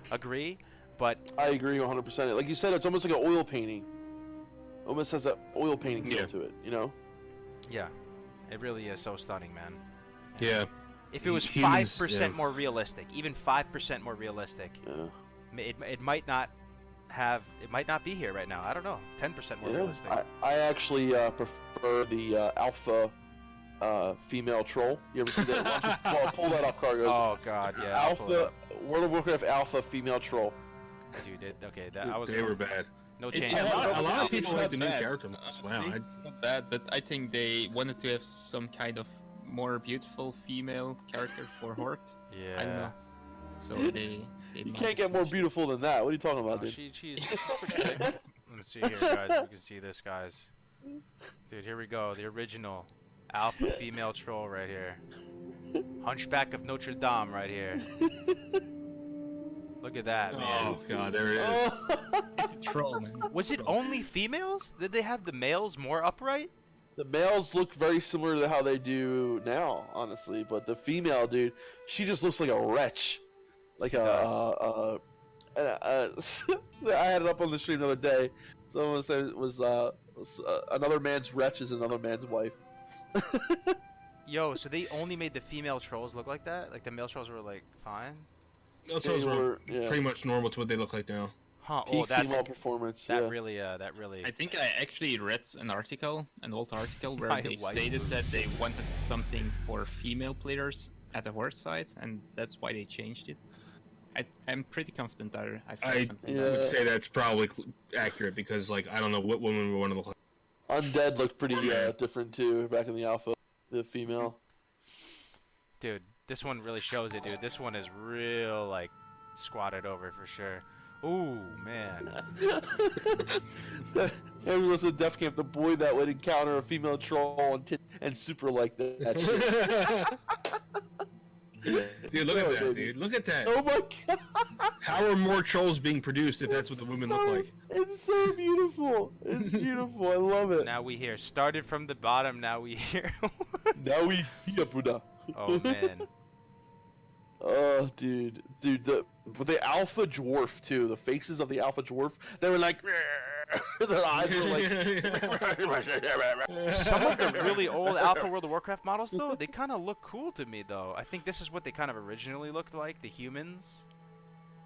agree, but I agree 100%. Like you said, it's almost like an oil painting. Almost has that oil painting feel Yeah. to it, you know? yeah, it really is so stunning, man. Yeah. If it was Humans, 5% yeah. more realistic, even 5% more realistic, Yeah. it might not be here right now. I don't know. 10% more realistic. I actually prefer the alpha female troll. You ever see that? Pull that up, Kargoz. Oh god, yeah. I'll pull it Alpha up. World of Warcraft alpha female troll. Dude, okay, that I was They were bad. no It's change. not- A lot of it's people not like the new bad, character models. Wow. honestly. Not bad, but I think they wanted to have some kind of more beautiful female character for Horde. Yeah. I don't know. So they You can't get more beautiful than that. What are you talking about, Oh, dude? she's pretty big. Let me see here, guys. If you can see this, guys. Dude, here we go. The original alpha female troll right here. Hunchback of Notre Dame right here. Look at that, man. Oh god, there it is. It's a troll, man. Was it only females? Did they have the males more upright? The males look very similar to how they do now, honestly, but the female, dude, she just looks like a wretch. Like She I had it up on the stream the other day. Someone said it was another man's wretch is another man's wife. Yo, so they only made the female trolls look like that? Like the male trolls were like fine? Those They were were, yeah. pretty much normal to what they look like now. Huh? Peak Oh, that's female performance. that Yeah. really I think I actually read an old article where My they wife. stated that they wanted something for female players at the Horde side, and that's why they changed it. I'm pretty confident that I found I something. Yeah. would say that's probably accurate because, like, I don't know what women would want to look like. Undead looked pretty different too back in the alpha. The female. dude, this one really shows it, dude. This one is real like squatted over for sure. Ooh, man. Everyone was at Def Camp, the boy that would encounter a female troll and super like that shit. Dude, look at that, dude. Look at that. Oh my god! How are more trolls being produced if that's what the women look like? It's so beautiful. It's beautiful. I love it. Now we here. Started from the bottom, now we here. Now we here, Buddha. Oh, man. Oh, dude, but the alpha dwarf too. The faces of the alpha dwarf, they were like, their eyes were like. Some of the really old Alpha World of Warcraft models, though, they kind of look cool to me, though. I think this is what they kind of originally looked like, the humans.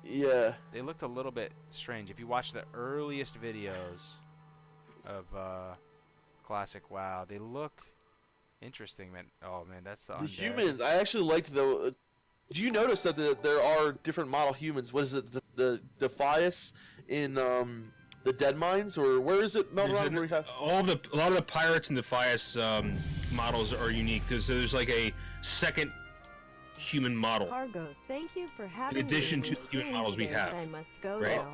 Yeah. They looked a little bit strange. If you watch the earliest videos of Classic WoW, they look interesting, man. Oh, man, that's the The undead. humans, I actually liked the. Do you notice that there are different model humans? What is it? The Defias in the Dead Mines, or where is it? There's Melrod, where you have... a lot of the pirates and Defias models are unique. There's like a second human model. Kargoz, thank you for having addition me to in the stream human models we today, have, but I must go right? now.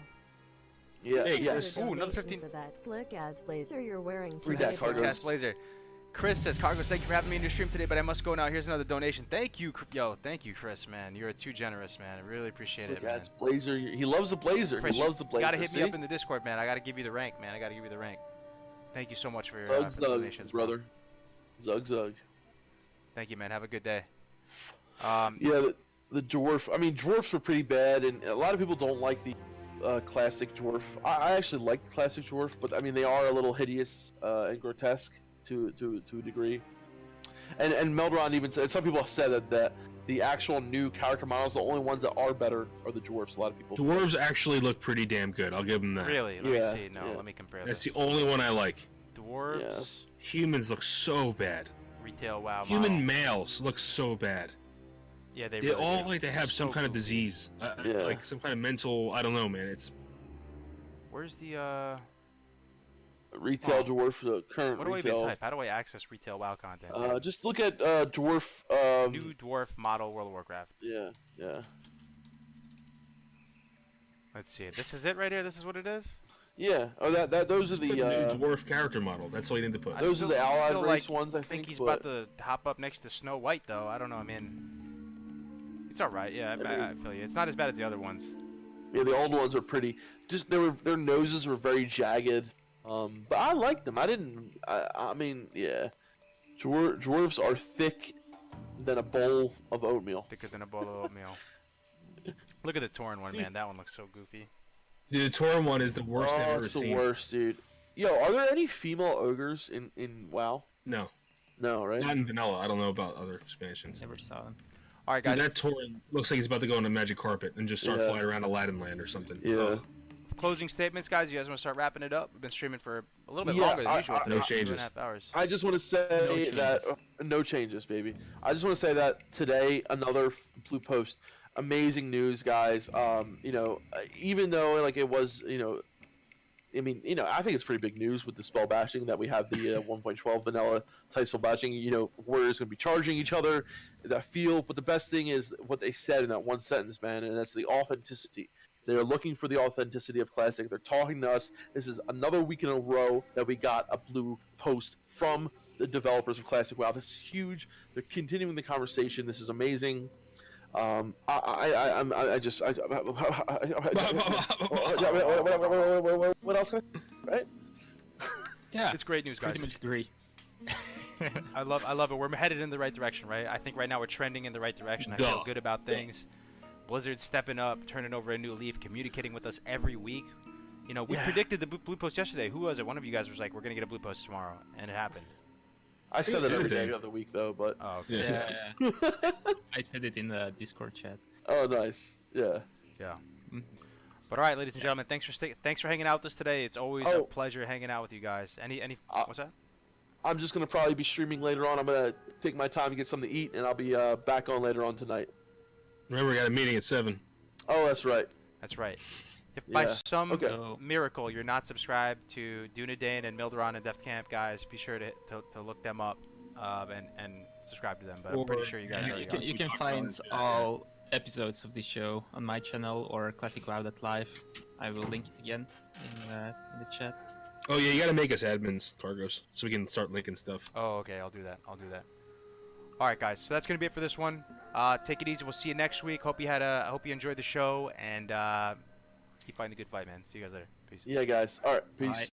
Yeah. Hey, Yes. Ooh, another Donation 15 for that slick ads blazer you're wearing Read today. that, Kargoz. Cast Blazer. Chris says, Kargoz, thank you for having me in your stream today, but I must go now. Here's another donation. Thank you, yo, thank you, Chris, man. You're too generous, man. I really appreciate it, man. It's Blazer. He loves the Blazer. Chris, He loves the you Blazer. gotta hit me see? up in the Discord, man. I gotta give you the rank, man. I gotta give you the rank. Thank you so much for your Zug for the Zug, donations, bro. brother. Zug Zug. Thank you, man. Have a good day. Yeah, the dwarf. I mean, dwarfs were pretty bad, and a lot of people don't like the classic dwarf. I actually like the classic dwarf, but I mean, they are a little hideous and grotesque to a degree. And Meldron even said, some people have said that the actual new character models, the only ones that are better are the dwarves. A lot of people. Dwarves actually look pretty damn good. I'll give them that. Really? Let Yeah, me see. No, yeah. let me compare That's this. the only one I like. Dwarves, Yeah. Humans look so bad. retail WoW Human model. males look so bad. Yeah, they They really all do. like to have some So kind of goofy. disease, Yeah. like some kind of mental. I don't know, man. It's Where's the retail Oh. dwarf, current What do I even retail. type? How do I access retail WoW content? Just look at dwarf. New dwarf model World of Warcraft. Yeah, yeah, Let's see. This is it right here. This is what it is. yeah. Oh, those are Just put the new dwarf character model. That's all you need to put. I those are the allied still, race like, ones. I I think think he's but, about to hop up next to Snow White, though. I don't know. I mean, it's all right. Yeah, I feel you. It's not as bad as the other ones. Yeah, the old ones are pretty. Just their noses were very jagged. But I liked them. I mean, yeah. Dwarves are thick than a bowl of oatmeal. Thicker than a bowl of oatmeal. Look at the Tauren one, man. That one looks so goofy. The Tauren one is the worst I've ever it's the seen. worst, dude. Yo, are there any female ogres in WoW? No, No, right? not in vanilla. I don't know about other expansions. Never saw them. All right, Dude, guys. that Tauren looks like he's about to go on a magic carpet and just start Yeah. flying around Aladdin land or something. Yeah. Oh. Closing statements, guys. You guys want to start wrapping it up? We've been streaming for a little bit Yeah, longer than usual. no today, changes. 2.5 hours. I just want to say that no changes, baby. I just want to say that today another blue post, amazing news, guys. You know, even though like it was, you know, I mean, you know, I think it's pretty big news with the spell bashing that we have the 1.12 vanilla type spell bashing. You know, warriors gonna be charging each other. That feel, but the best thing is what they said in that one sentence, man, and that's the authenticity. They're looking for the authenticity of Classic. They're talking to us. This is another week in a row that we got a blue post from the developers of Classic WoW. This is huge. They're continuing the conversation. This is amazing. What else can I, right? Yeah, It's great news, guys. pretty much agree. I love it. We're headed in the right direction, right? I think right now we're trending in the right direction. I feel Duh. good about things. Blizzard's stepping up, turning over a new leaf, communicating with us every week. You know, we Yeah. predicted the blue post yesterday. Who was it? One of you guys was like, "We're gonna get a blue post tomorrow," and it happened. I said it every Everything. day of the week though, but Oh, okay. Yeah. Yeah, I said it in the Discord chat. oh, nice. Yeah. Yeah. But all right, ladies and gentlemen, thanks for hanging out with us today. It's always a Oh. pleasure hanging out with you guys. Any what's that? I'm just gonna probably be streaming later on. I'm gonna take my time to get something to eat, and I'll be back on later on tonight. Remember, we got a meeting at 7. Oh, that's right. That's right. If by Yeah. some Okay. So miracle you're not subscribed to Dunedain and Milderon and Deft Camp, guys, be sure to look them up and subscribe to them. But I'm pretty sure you guys you already can, are. you can find all episodes of this show on my channel or classicwow.live. I will link it again in the chat. Oh yeah, you gotta make us admins, Kargoz, so we can start linking stuff. Oh, okay. I'll do that. All right, guys. So that's gonna be it for this one. Take it easy. We'll see you next week. Hope you enjoyed the show and keep fighting the good fight, man. See you guys later. Peace. Yeah, guys. All right. Peace. Bye.